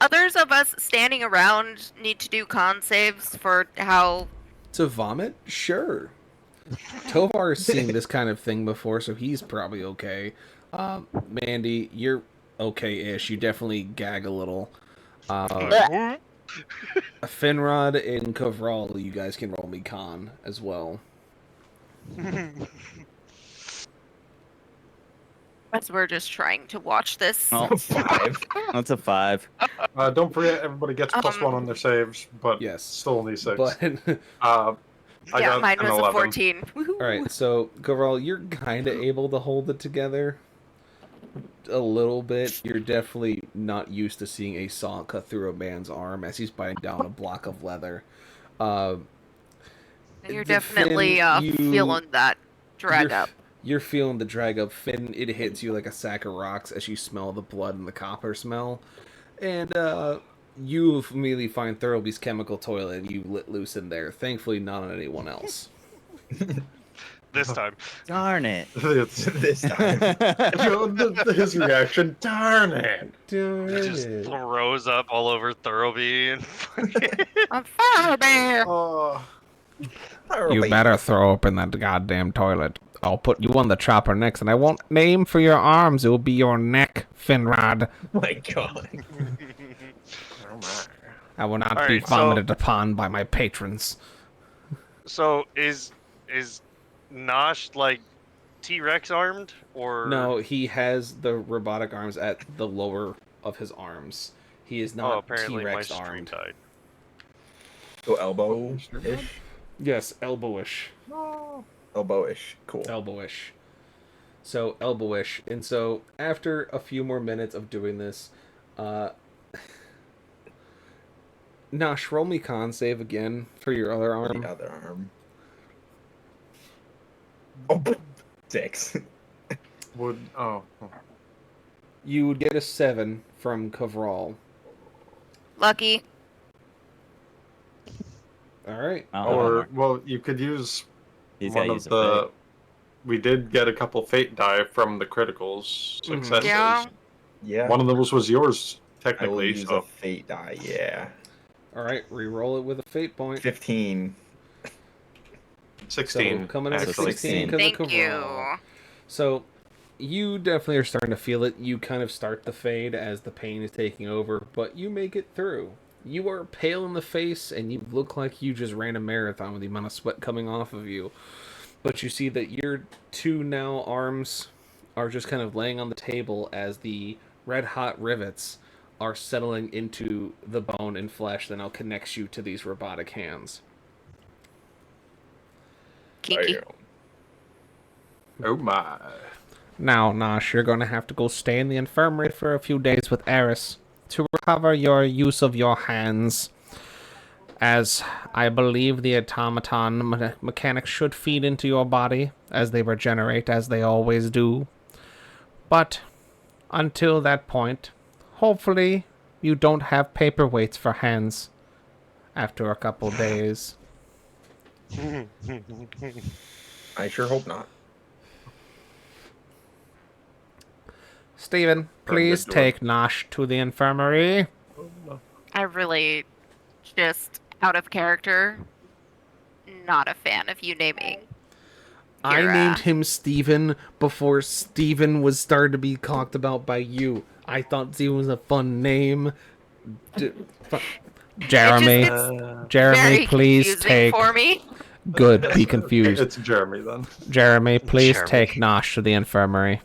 others of us standing around need to do con saves for how... To vomit? Sure. Tovar's seen this kind of thing before, so he's probably okay. Mandy, you're okay-ish. You definitely gag a little. Finrod and Kovral, you guys can roll me con as well. As we're just trying to watch this. Oh, 5. that's a 5. Don't forget, everybody gets +1 on their saves, but Yes. still only 6. But I Yeah, got mine an was 11. a 14. all right, so Kovral, you're kind of able to hold it together a little bit. You're definitely not used to seeing a saw cut through a man's arm as he's biting down a block of leather. You're Finn, definitely feeling that drag up. You're feeling the drag up. Finn, it hits you like a sack of rocks as you smell the blood and the copper smell. And you immediately find Thoroughby's chemical toilet and you let loose in there. Thankfully, not on anyone else. This time. Darn it. It's, This time. his reaction, darn it! He just throws up all over Thurlby and I'm fire bear! Oh, You better throw up in that goddamn toilet. I'll put you on the chopper next, and I won't name for your arms. It will be your neck, Finrod. Oh my god. oh my. I will not All be right, so- vomited upon by my patrons. So is Nosh like T-Rex armed or No, he has the robotic arms at the lower of his arms. He is Oh, not apparently my T-Rex stream armed. died. So elbow-ish? Yes, elbowish. Elbow-ish. Cool. Elbowish. So, elbowish. And so, after a few more minutes of doing this, Nosh, roll me con save again for your other arm. The other arm. Oh, 6. You would get a 7 from Kovral. Lucky. All right. I'll have one more. Well, you could use He's one got to of use a the. fate. We did get a couple fate die from the criticals successes. Yeah. Yeah. One of those was yours, I will technically. use So a fate die. Yeah. All right. Re-roll it with a fate point. 15. 16. So coming in at actually. 16 because of Thank you. Kovral. So you definitely are starting to feel it. You kind of start the fade as the pain is taking over, but you make it through. You are pale in the face, and you look like you just ran a marathon with the amount of sweat coming off of you. But you see that your two now arms are just kind of laying on the table as the red hot rivets are settling into the bone and flesh that now connects you to these robotic hands. Kinky. Oh my. Now, Nosh, you're going to have to go stay in the infirmary for a few days with Eris to recover your use of your hands, as I believe the automaton mechanics should feed into your body as they regenerate, as they always do. But until that point, hopefully you don't have paperweights for hands after a couple days. I sure hope not. Stephen, please take Nosh to the infirmary. I really just out of character. Not a fan of you naming. I Kira. named him Steven before Steven was started to be talked about by you. I thought Steven was a fun name. Jeremy, Very please confusing take. for me. Good, be confused. It's Jeremy then. Jeremy, please Jeremy. take Nosh to the infirmary.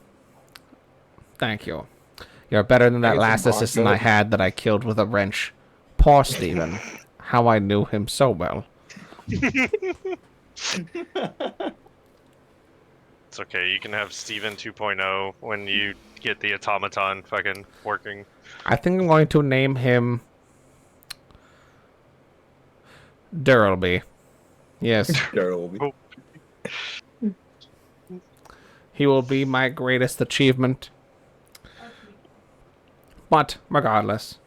Thank you. You're better than that Get last some assistant I vodka. had that I killed with a wrench. Poor Steven. How I knew him so well. It's okay. You can have Steven 2.0 when you get the automaton fucking working. I think I'm going to name him Durlby. Yes. There will be. He will be my greatest achievement. But regardless.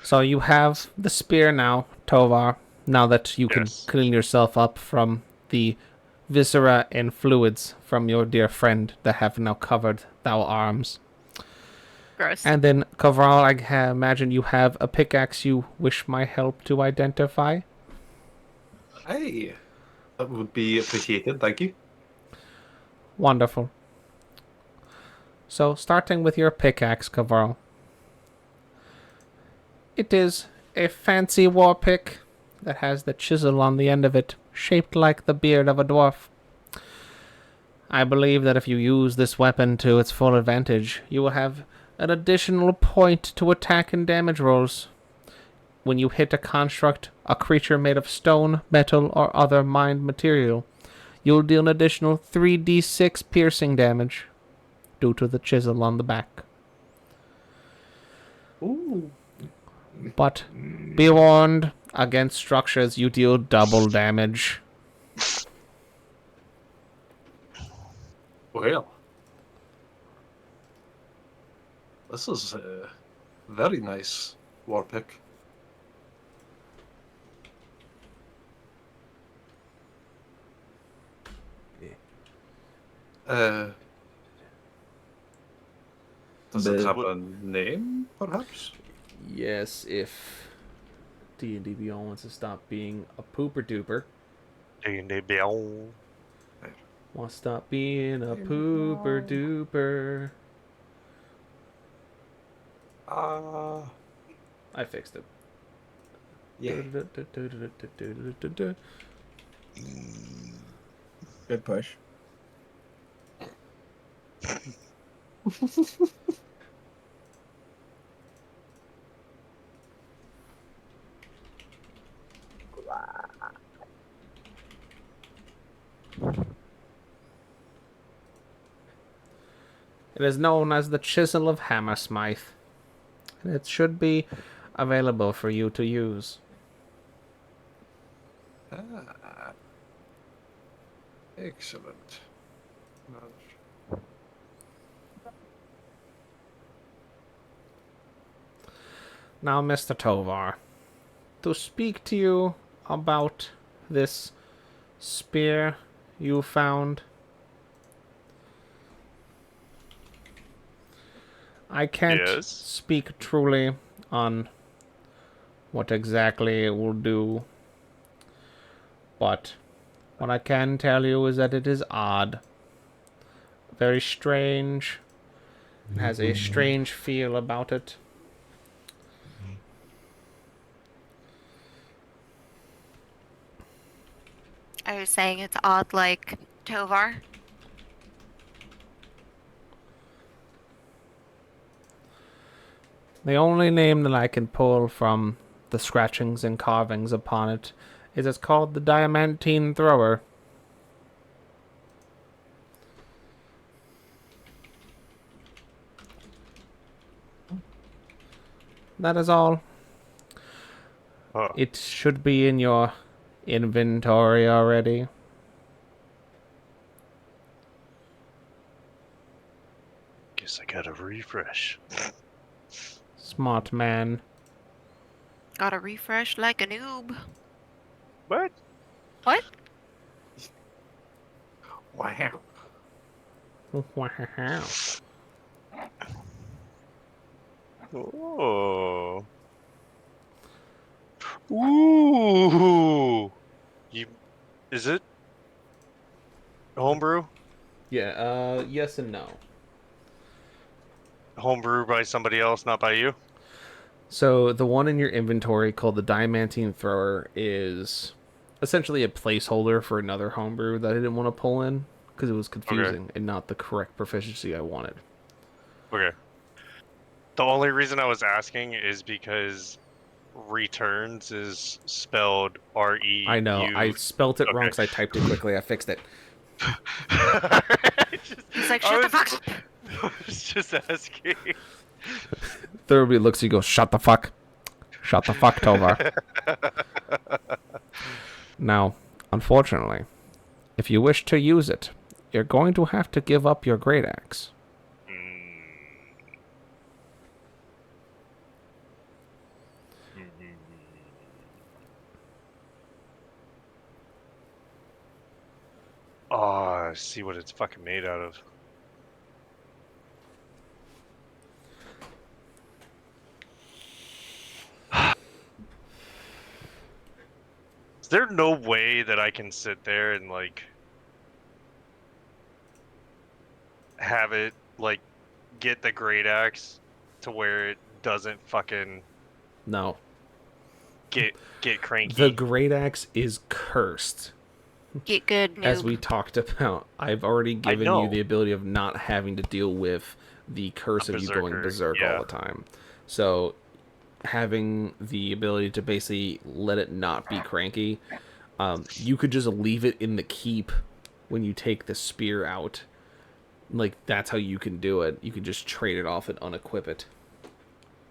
So you have the spear now, Tovar, now that you can Yes. clean yourself up from the viscera and fluids from your dear friend that have now covered thou arms. Gross. And then, Kovral, I imagine you have a pickaxe you wish my help to identify? Hey, that would be appreciated. Thank you. Wonderful. So, starting with your pickaxe, Kovral. It is a fancy war pick that has the chisel on the end of it, shaped like the beard of a dwarf. I believe that if you use this weapon to its full advantage, you will have an additional point to attack and damage rolls. When you hit a construct, a creature made of stone, metal, or other mined material, you'll deal an additional 3d6 piercing damage due to the chisel on the back. Ooh. But be warned, against structures you deal double damage. Well, this is a very nice war pick. Does it have a name, perhaps? Yes, if D&D Beyond wants to stop being a pooper duper. Wants to stop being a pooper duper. I fixed it. Yeah. Good push. It is known as the Chisel of Hammersmith. And it should be available for you to use. Ah, excellent. Now, Mr. Tovar, to speak to you about this spear you found, I can't Yes. speak truly on what exactly it will do, but what I can tell you is that it is odd, very strange, and has a strange feel about it. Are you saying it's odd like Tovar? The only name that I can pull from the scratchings and carvings upon it is it's called the Diamantine Thrower. That is all. Huh. It should be in your inventory already. Guess I gotta refresh. Smart man. Gotta refresh like a noob. What? What? Wow. Wow. Oh. Ooh. Is it homebrew? Yeah, yes and no. Homebrew by somebody else, not by you? So the one in your inventory called the Diamantine Thrower is essentially a placeholder for another homebrew that I didn't want to pull in because it was confusing and not the correct proficiency I wanted. Okay. The only reason I was asking is because returns is spelled R-E-U. I know. I spelt it wrong because I typed it quickly. I fixed it. He's like, shut the fuck up. I was just asking. Thurby looks at you and goes, shut the fuck. Shut the fuck, Tovar. Now, unfortunately, if you wish to use it, you're going to have to give up your great axe. Oh, see what it's fucking made out of. Is there no way that I can sit there and, like, have it, like, get the great axe to where it doesn't fucking No. get cranky? The great axe is cursed. Get good, noob. As we talked about, I've already given you know. the ability of not having to deal with the curse of you going berserk all the time. So having the ability to basically let it not be cranky, you could just leave it in the keep when you take the spear out. Like, that's how you can do it. You can just trade it off and unequip it.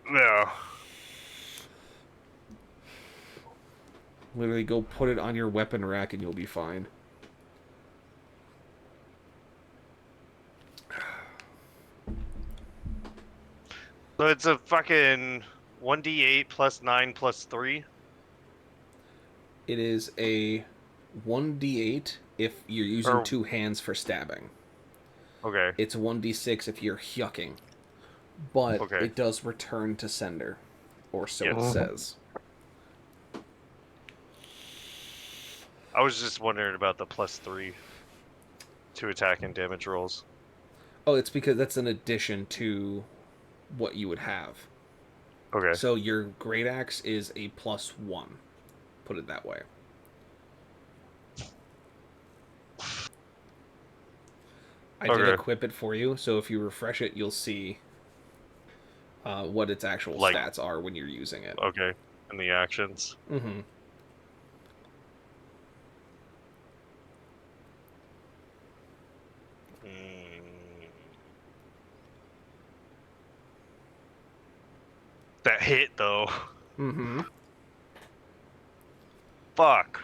No. Literally go put it on your weapon rack and you'll be fine. So it's a fucking 1d8 plus 9 plus 3? It is a 1d8 if you're using two hands for stabbing. Okay. It's 1d6 if you're yucking. But Okay. it does return to sender. Or so it says. I was just wondering about the plus 3 to attack and damage rolls. Oh, it's because that's an addition to what you would have. Okay. So your great axe is a +1. Put it that way. I did equip it for you, so if you refresh it, you'll see what its actual stats are when you're using it. Okay. And the actions. Mm-hmm. That hit, though. Mm-hmm. Fuck.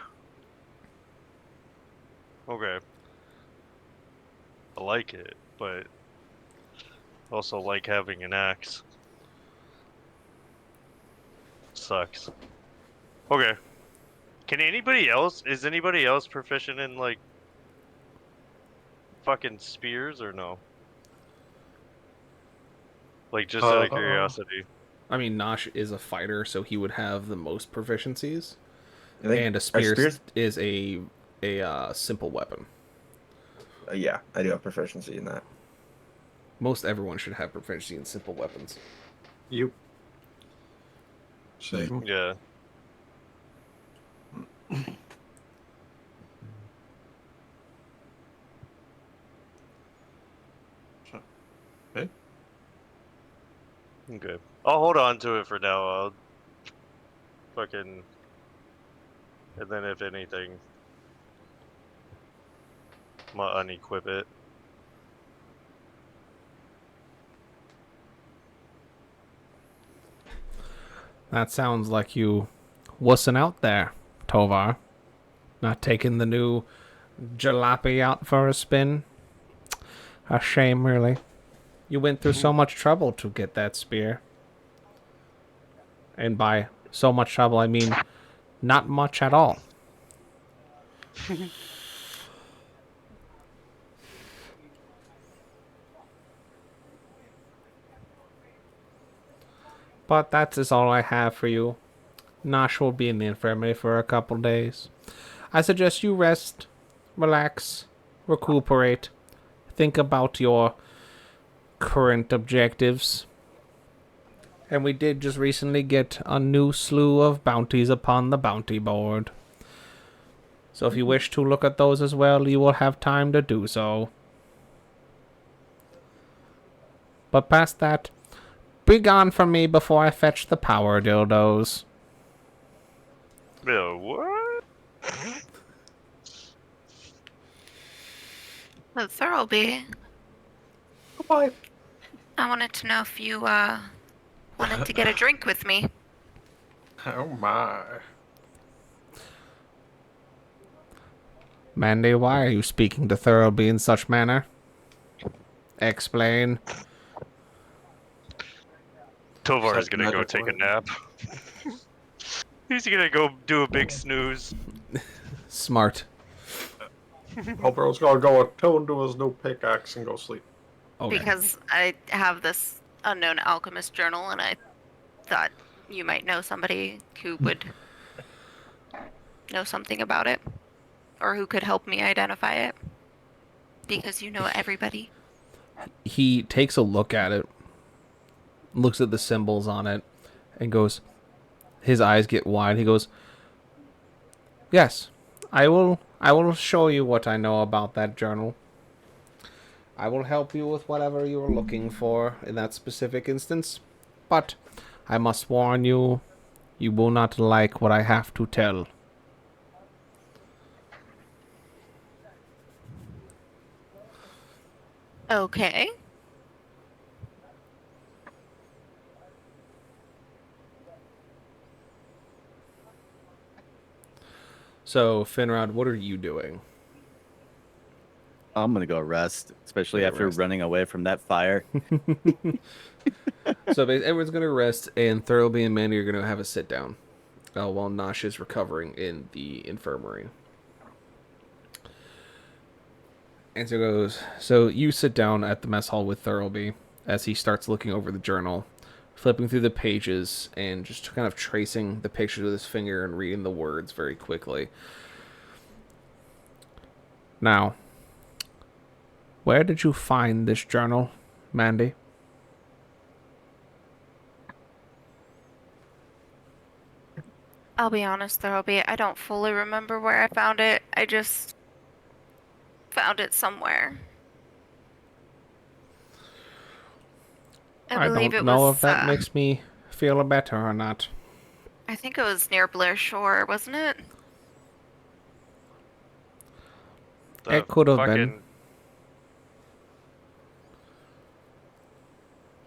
Okay. I like it, but also like having an axe. Sucks. Okay. Is anybody else proficient in, like, fucking spears or no? Like, just out of curiosity. I mean, Nosh is a fighter, so he would have the most proficiencies. I think And a our spear spears. is a simple weapon. Yeah, I do have proficiency in that. Most everyone should have proficiency in simple weapons. You. Same. Yeah. Okay. Okay. I'll hold on to it for now. I'll fucking... And then if anything, I'm gonna unequip it. That sounds like you wussing out there, Tovar. Not taking the new jalopy out for a spin. A shame, really. You went through so much trouble to get that spear. And by so much trouble, I mean not much at all. But that is all I have for you. Nosh will be in the infirmary for a couple days. I suggest you rest, relax, recuperate, think about your current objectives. And we did just recently get a new slew of bounties upon the bounty board. So if you wish to look at those as well, you will have time to do so. But past that, be gone from me before I fetch the power dildos. What? So Thurlby, Goodbye. I wanted to know if you wanted to get a drink with me. Oh my. Mandy, why are you speaking to Thurlby in such manner? Explain. Tovar is Such gonna go magic take a word. nap. He's gonna go do a big snooze. Smart. Hobro's gonna go attune to his new pickaxe and go sleep. Okay. Because I have this unknown alchemist journal, and I thought you might know somebody who would know something about it, or who could help me identify it. Because you know everybody. He takes a look at it, looks at the symbols on it, and goes, his eyes get wide. He goes, yes, I will show you what I know about that journal. I will help you with whatever you are looking for in that specific instance. But I must warn you, you will not like what I have to tell. Okay. So, Finrod, what are you doing? I'm gonna go rest, especially Yeah, after rest. running away from that fire. So everyone's going to rest, and Thurlby and Mandy are going to have a sit down while Nosh is recovering in the infirmary. And so goes, so you sit down at the mess hall with Thurlby as he starts looking over the journal, flipping through the pages and just kind of tracing the pictures with his finger and reading the words very quickly. Now, where did you find this journal, Mandy? I'll be honest, Thurlby, I don't fully remember where I found it. I just found it somewhere. I believe don't it know was, if that makes me feel better or not. I think it was near Blair Shore, wasn't it? It could have been. fucking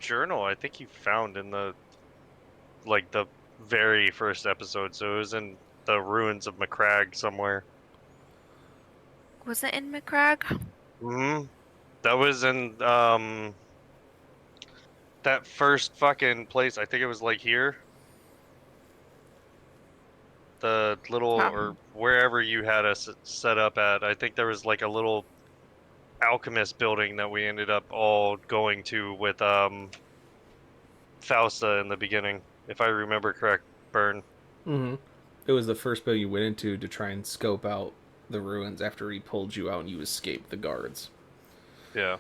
journal I think you found in the very first episode, so it was in the ruins of McCrag somewhere. Was it in McCrag? That was in that first fucking place. I think it was like here. The little or wherever you had us set up at. I think there was like a little alchemist building that we ended up all going to with Fausta in the beginning, if I remember correct, Burn. Mm-hmm. It was the first bill you went into to try and scope out the ruins after he pulled you out and you escaped the guards. Yeah.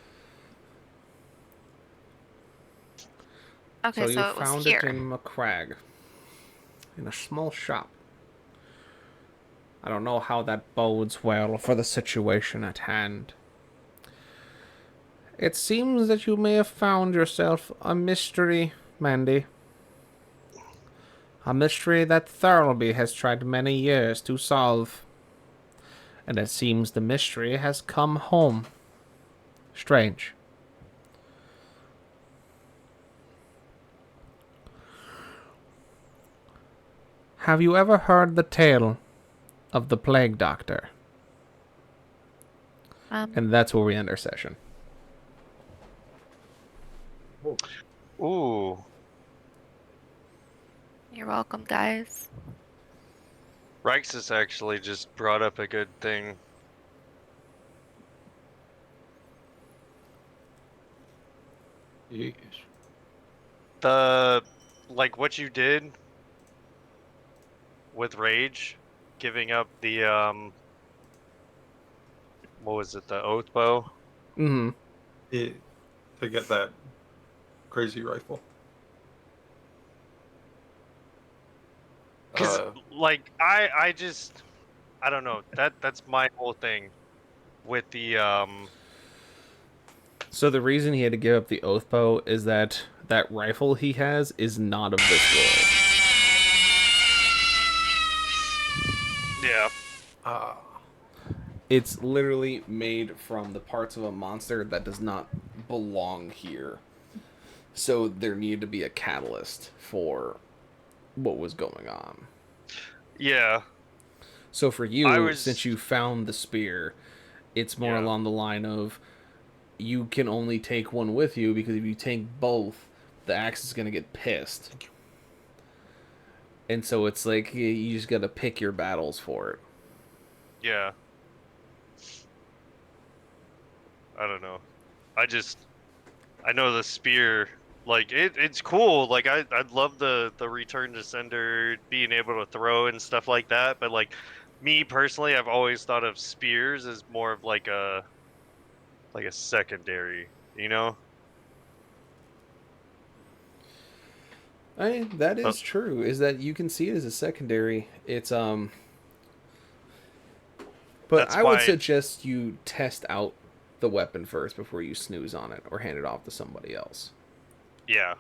Okay, So so you it was found here. it in McCrag. In a small shop. I don't know how that bodes well for the situation at hand. It seems that you may have found yourself a mystery, Mandy. A mystery that Thurlby has tried many years to solve. And it seems the mystery has come home. Strange. Have you ever heard the tale of the Plague Doctor? And that's where we end our session. Ooh. You're welcome, guys. Rixus actually just brought up a good thing. Yes. The like what you did with Rage, giving up the what was it, the oath bow? Mm-hmm. Yeah, to get that crazy rifle. Because like I just I don't know, that's my whole thing with the So the reason he had to give up the oath bow is that that rifle he has is not of this world. yeah. It's literally made from the parts of a monster that does not belong here. So there needed to be a catalyst for what was going on. Yeah. So for you, since you found the spear, it's more along the line of you can only take one with you, because if you take both, the axe is going to get pissed. And so it's like you just got to pick your battles for it. Yeah. I don't know. I know the spear, like it's cool. Like I'd love the return to sender, being able to throw and stuff like that. But like me personally, I've always thought of spears as more of like a secondary, you know? That is true. Is that you can see it as a secondary. It's but That's I would why- suggest you test out the weapon first before you snooze on it or hand it off to somebody else. Yeah.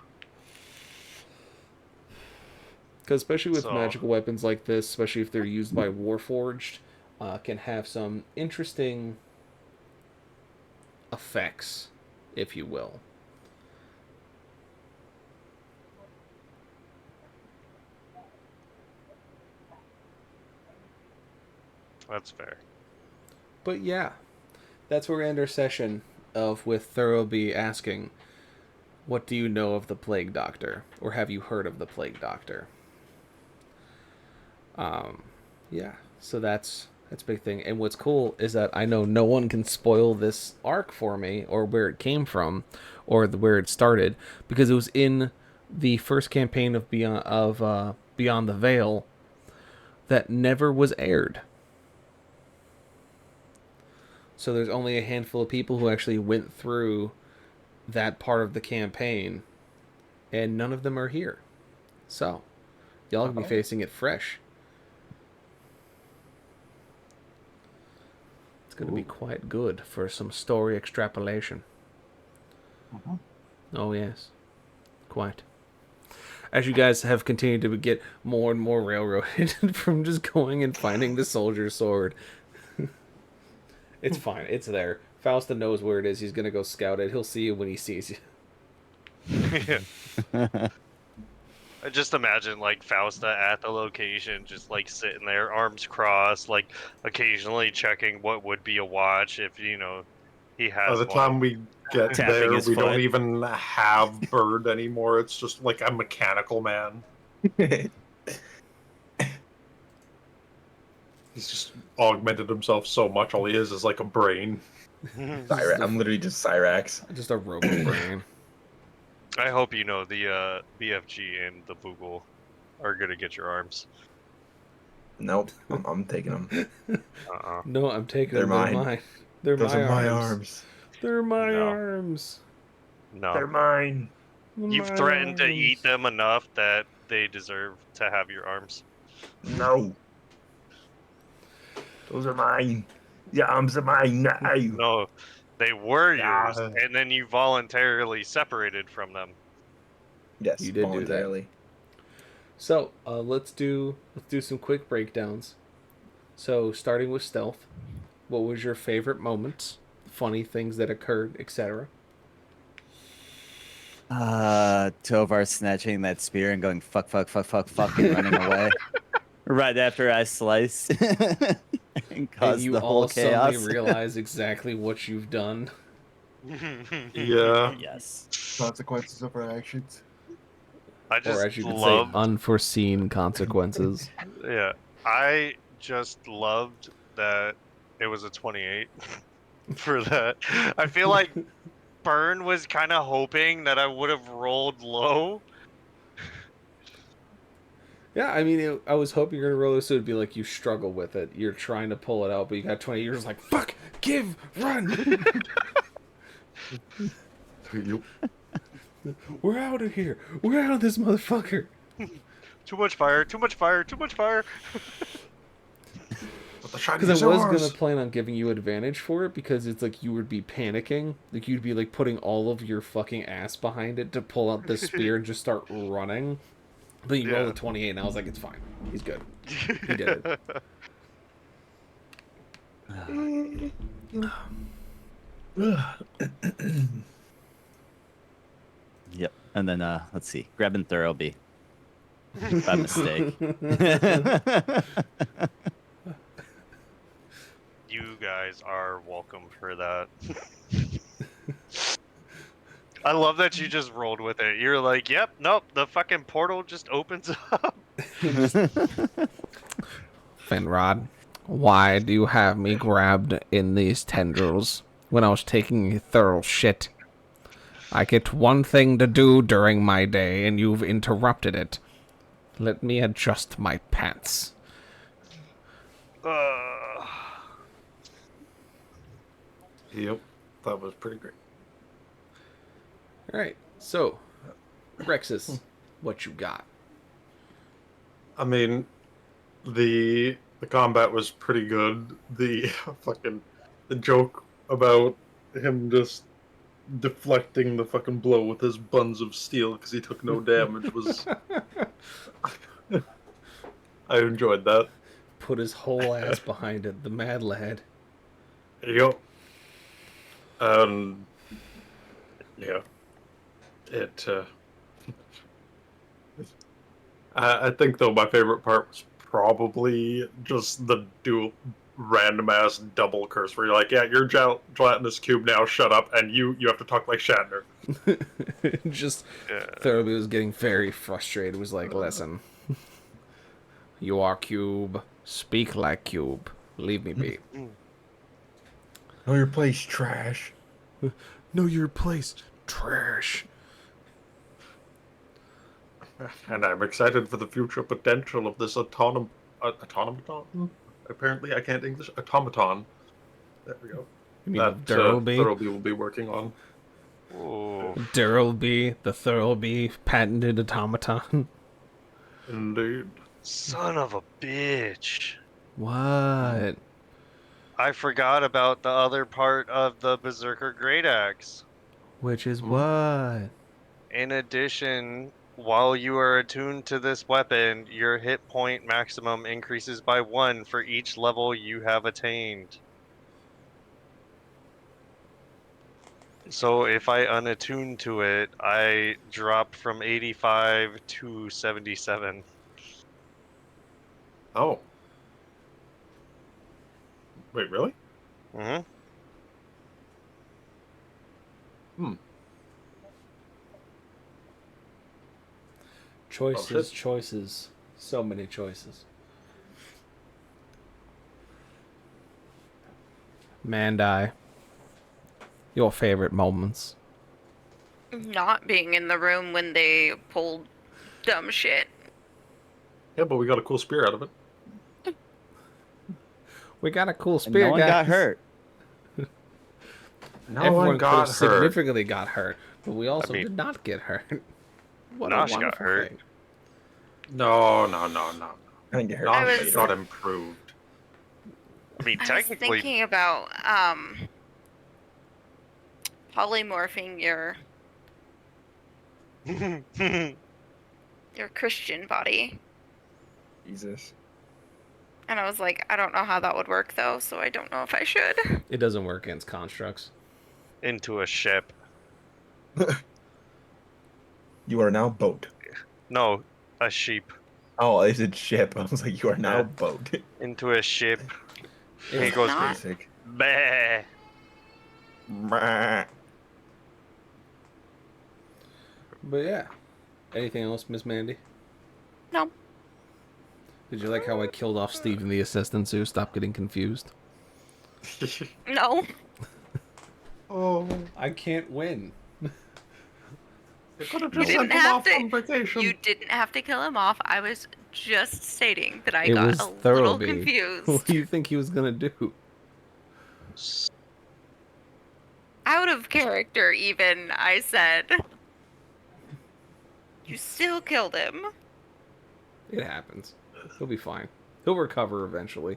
Because especially with So- magical weapons like this, especially if they're used by Warforged, can have some interesting effects, if you will. That's fair. But yeah, that's where we end our session with Thurlby asking, "What do you know of the Plague Doctor, or have you heard of the Plague Doctor?" Yeah. So that's a big thing. And what's cool is that I know no one can spoil this arc for me, or where it came from, or where it started, because it was in the first campaign of Beyond the Veil that never was aired. So there's only a handful of people who actually went through that part of the campaign, and none of them are here. So y'all can be facing it fresh. It's going to be quite good for some story extrapolation. Oh yes, quite. As you guys have continued to get more and more railroaded from just going and finding the soldier's sword. It's fine. It's there. Fausta knows where it is. He's going to go scout it. He'll see you when he sees you. Yeah. I just imagine like Fausta at the location, just like sitting there, arms crossed, like occasionally checking what would be a watch if he By has the one. time we get Tapping there, his we don't foot. even have Bird anymore. It's just like a mechanical man. He's just augmented himself so much. All he is like a brain. I'm literally just Cyrax. Just a robot brain. I hope you know the BFG and the Boogle are gonna get your arms. Nope, I'm taking them. No, I'm taking They're them. mine. They're mine. They're Those my are my arms. arms. They're my No. arms. No, They're mine. you've My threatened to arms. eat them enough that they deserve to have your arms. No. Those are mine. The arms are mine now. No, they were yours, Yeah. and then you voluntarily separated from them. Yes, You did do that. voluntarily. So let's do some quick breakdowns. So starting with stealth, what was your favorite moments, funny things that occurred, etc.? Tovar snatching that spear and going fuck and running away. Right after I slice and And cause you the all whole suddenly chaos. realize exactly what you've done. Yeah. Yes. Consequences of our actions. I Or just as you could loved, say, unforeseen consequences. yeah, I just loved that it was a 28 for that. I feel like Burn was kind of hoping that I would have rolled low. Yeah, I mean, I was hoping you're gonna roll this, so it'd be like you struggle with it. You're trying to pull it out, but you got 20. You're just like, fuck, give, run. We're out of here. We're out of this motherfucker. Too much fire, too much fire, too much fire. But the shiny Because I was yours. gonna plan on giving you advantage for it, because it's like you would be panicking, like you'd be like putting all of your fucking ass behind it to pull out the spear and just start running. But you rolled a 28, and I was like, it's fine. He's good. He did it. Yep. And then let's see, grabbing Thurlby by mistake. You guys are welcome for that. I love that you just rolled with it. You're like, yep, nope, the fucking portal just opens up. Finrod, why do you have me grabbed in these tendrils when I was taking a thorough shit? I get one thing to do during my day, and you've interrupted it. Let me adjust my pants. Yep, that was pretty great. Alright, so, Rexus, what you got? I mean, the combat was pretty good. The the joke about him just deflecting the fucking blow with his buns of steel because he took no damage was. I enjoyed that. Put his whole ass behind it, the mad lad. Yep. Yeah. It. I think though my favorite part was probably just the random ass double curse where you're like, yeah, you're gelatinous cube now, shut up, and you have to talk like Shatner. Just Thurlby was getting very frustrated. Was like, listen, you are Cube. Speak like Cube. Leave me be. Know your place, trash. Know your place, trash. And I'm excited for the future potential of this automaton. Apparently, I can't English. Automaton. There we go. You mean That Thurlby? Thurlby will be working on. Thurlby, the Thurlby patented automaton. Indeed. Son of a bitch. What? I forgot about the other part of the Berserker Great Axe. Which is what? In addition, while you are attuned to this weapon, your hit point maximum increases by 1 for each level you have attained. So if I unattune to it, I dropped from 85 to 77. Oh. Wait, really? Mm-hmm. Hmm. Choices, shit. choices. So many choices. Mandai. Your favorite moments. Not being in the room when they pulled dumb shit. Yeah, but we got a cool spear out of it. We got a cool And spear, no one guys. got hurt. No Everyone one could have got hurt. significantly got hurt, but we also mean, did not get hurt. What Nosh a got wonderful hurt. thing. No. I didn't get hurt. Nosh was- got improved. I mean, I was technically, thinking about polymorphing your Christian body. Jesus. And I was like, I don't know how that would work though, so I don't know if I should. It doesn't work against constructs. into a ship. You are now boat. No, a sheep. Oh, I said ship. I was like, you are now Yeah. boat. Into a ship. It He goes, not? Basic. bleh. Brrrr. But yeah. Anything else, Miss Mandy? No. Did you like how I killed off Steven the assistant so you stop getting confused? No. Oh, I can't win. you could have You just didn't sent him have off to. on vacation. You didn't have to kill him off. I was just stating that I It got was a little Thurlby. confused. What do you think he was gonna do? Out of character, even, I said. You still killed him. It happens. He'll be fine. He'll recover eventually.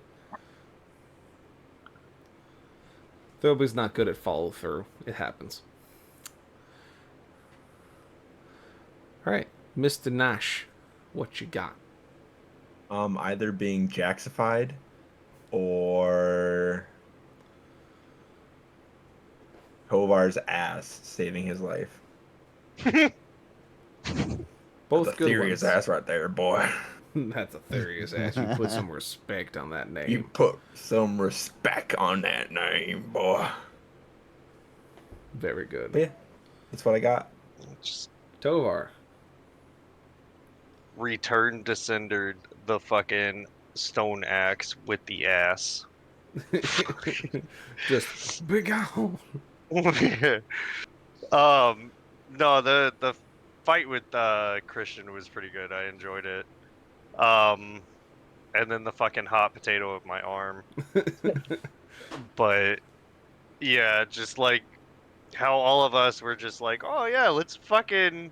Thurlby's not good at follow through. It happens. Alright, Mr. Nash, what you got? Either being Jaxified or Tovar's ass saving his life. Both That's a good serious ones. ass right there, boy. That's a serious ass. You put some respect on that name. You put some respect on that name, boy. Very good. But yeah, that's what I got. Just Tovar. return descendered the fucking stone axe with the ass. Just big out. No, the fight with Christian was pretty good. I enjoyed it. And then the fucking hot potato of my arm. But yeah, just like how all of us were just like, oh yeah, let's fucking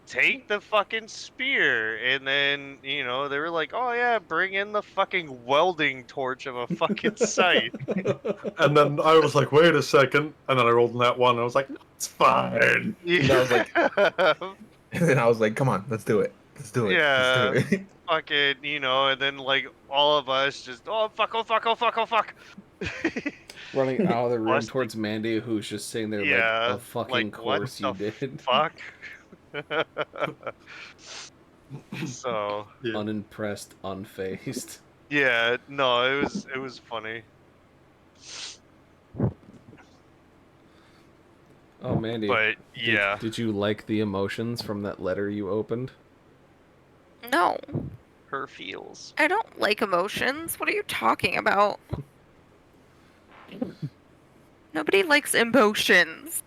take the fucking spear. And then, you know, they were like, oh yeah, bring in the fucking welding torch of a fucking scythe. And then I was like, wait a second. And then I rolled in that one and I was like, no, it's fine. And I was like, and then I was like, come on, let's do it. Let's do it. Yeah. Let's do it. Fucking, you know, and then like all of us just, oh fuck, oh fuck, oh fuck, oh fuck. Running out of the room Plus, towards Mandy, who's just sitting there yeah, like, of fucking like, what course the you did. fuck. So Yeah. Unimpressed, unfazed. yeah, no, it was funny. Oh, Mandy. But yeah, Did you like the emotions from that letter you opened? No. her feels. I don't like emotions. What are you talking about? Nobody likes emotions.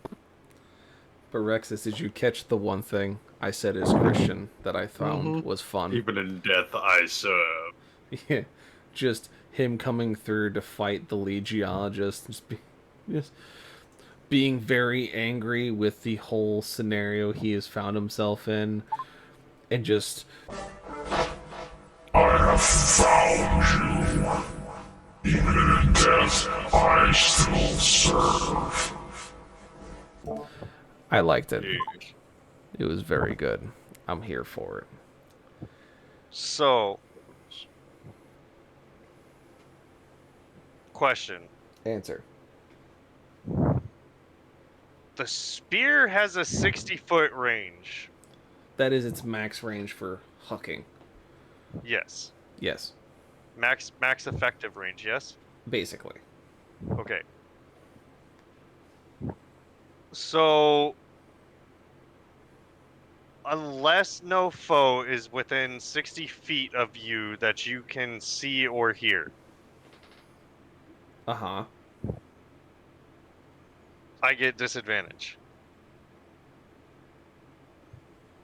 But Rexus, did you catch the one thing I said as Christian that I found was fun? Even in death, I serve. Yeah, just him coming through to fight the lead geologist, just being very angry with the whole scenario he has found himself in, and just I have found you. Even in death, I still serve. I liked it. Yeah. It was very good. I'm here for it. So, question. Answer. The spear has a 60-foot range. That is its max range for hucking. Yes. Yes, Max effective range, yes? basically. Okay. So, unless no foe is within 60 feet of you that you can see or hear, Uh-huh. I get disadvantage.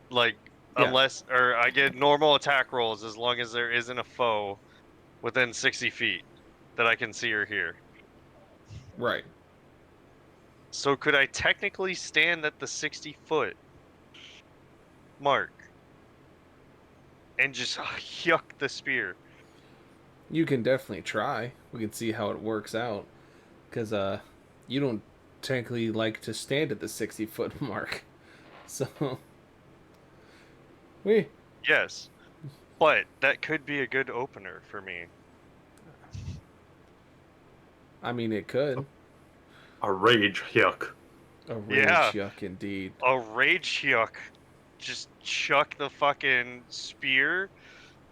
Like, Yeah. or I get normal attack rolls as long as there isn't a foe within 60 feet that I can see or hear. Right. So could I technically stand at the 60-foot mark and just yuck the spear? You can definitely try. We can see how it works out. Because, you don't technically like to stand at the 60-foot mark. So, we. Yes. But that could be a good opener for me. I mean, it could. A rage yuck. A rage Yeah. yuck indeed. A rage yuck. Just chuck the fucking spear,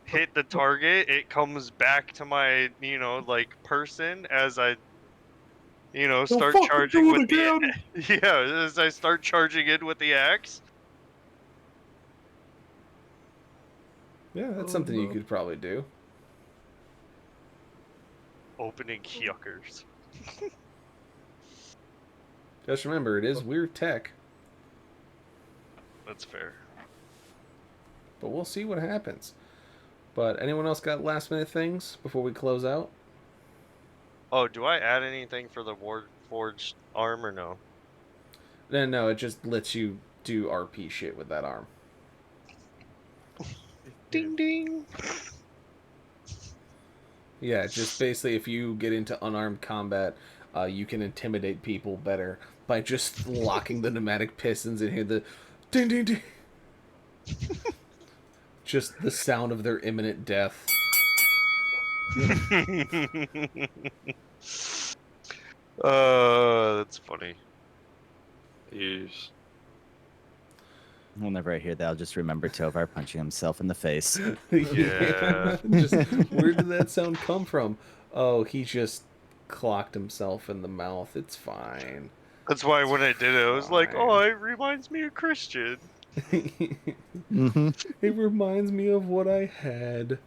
hit the target, it comes back to my, like, person as I, start fucking charging do it with again! the yeah, as I start charging in with the axe. Yeah, that's something you could probably do. Opening yuckers. Just remember, it is weird tech. That's fair. But we'll see what happens. But anyone else got last minute things before we close out? Oh, do I add anything for the forged arm or no? No, it just lets you do RP shit with that arm. Ding ding. Yeah, just basically if you get into unarmed combat, you can intimidate people better by just locking the pneumatic pistons and hear the ding ding ding. Just the sound of their imminent death. That's funny. Yes. Whenever I hear that, I'll just remember Tovar punching himself in the face. Yeah. Just where did that sound come from? Oh, he just clocked himself in the mouth. It's fine. That's why when I did it, I was like, Fine. oh, it reminds me of Christian. Mm-hmm. It reminds me of what I had.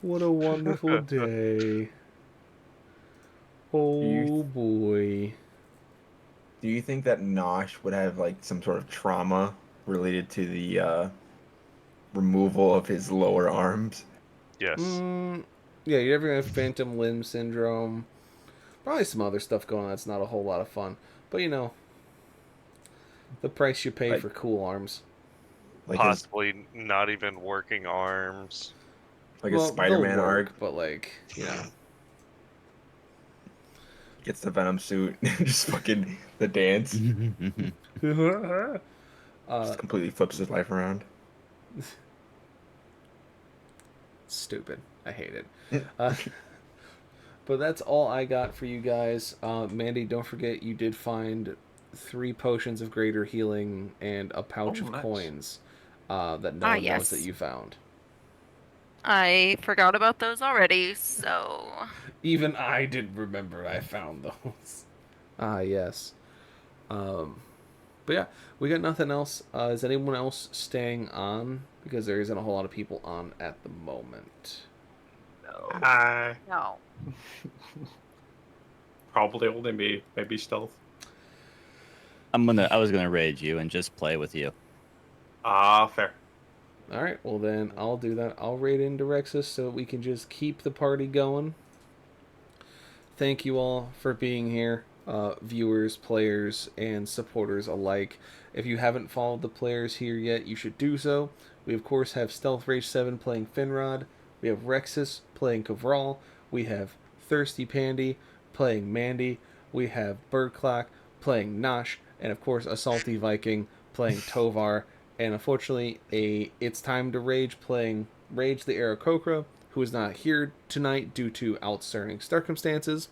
What a wonderful day. Oh boy. Do you think that Nosh would have like some sort of trauma related to the removal of his lower arms? Yes. Yeah, you're ever gonna have phantom limb syndrome. Probably some other stuff going on that's not a whole lot of fun. But the price you pay Like- for cool arms. Like Possibly not even working arms. his Well, Spider-Man they'll work, arc but gets the Venom suit, just fucking the dance, just completely flips his life around. Stupid. I hate it. But that's all I got for you guys. Mandy, don't forget you did find 3 potions of greater healing and a pouch of nice. coins that no one knows yes. that you found. I forgot about those already, so Even I didn't remember I found those. Yes. But yeah, we got nothing else. Is anyone else staying on? Because there isn't a whole lot of people on at the moment. Hi. no. Probably only me. Maybe stealth. I was gonna raid you and just play with you. Fair. Alright, well then I'll do that. I'll raid into Rexus so we can just keep the party going. Thank you all for being here, viewers, players, and supporters alike. If you haven't followed the players here yet, you should do so. We of course have Stealth Rage 7 playing Finrod. We have Rexus playing Kavral. We have Thirsty Pandy playing Mandy. We have Birdclock playing Nosh. And of course, a Salty Viking playing Tovar. And unfortunately, It's Time to Rage playing Rage the Aarakocra, who is not here tonight due to outstanding circumstances.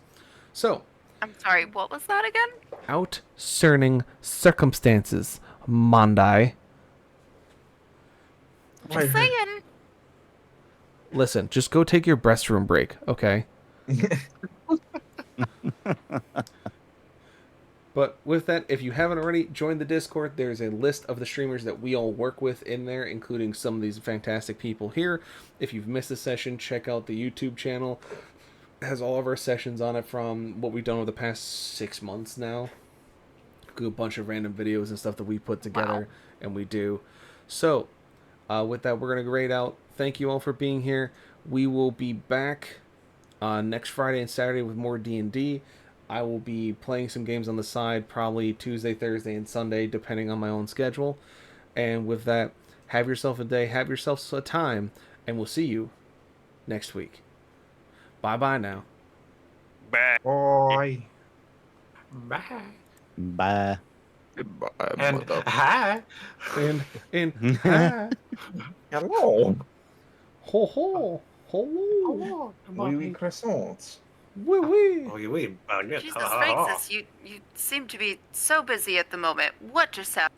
So, I'm sorry, what was that again? Outcerning circumstances, Mondai. Just saying. Listen, just go take your restroom break, okay? But with that, if you haven't already joined the Discord, there's a list of the streamers that we all work with in there, including some of these fantastic people here. If you've missed a session, check out the YouTube channel. It has all of our sessions on it from what we've done over the past 6 months now. A bunch of random videos and stuff that we put together and we do. So, with that, we're going to grade out. Thank you all for being here. We will be back next Friday and Saturday with more D&D. I will be playing some games on the side, probably Tuesday, Thursday, and Sunday, depending on my own schedule. And with that, have yourself a day, have yourself a time, and we'll see you next week. Bye-bye now. Bye. Bye. Bye. Bye, And mother- hi. And hi. Hello. Ho ho. Hello. Oui, croissants. Wee wee. Jesus Francis, you seem to be so busy at the moment. What just happened?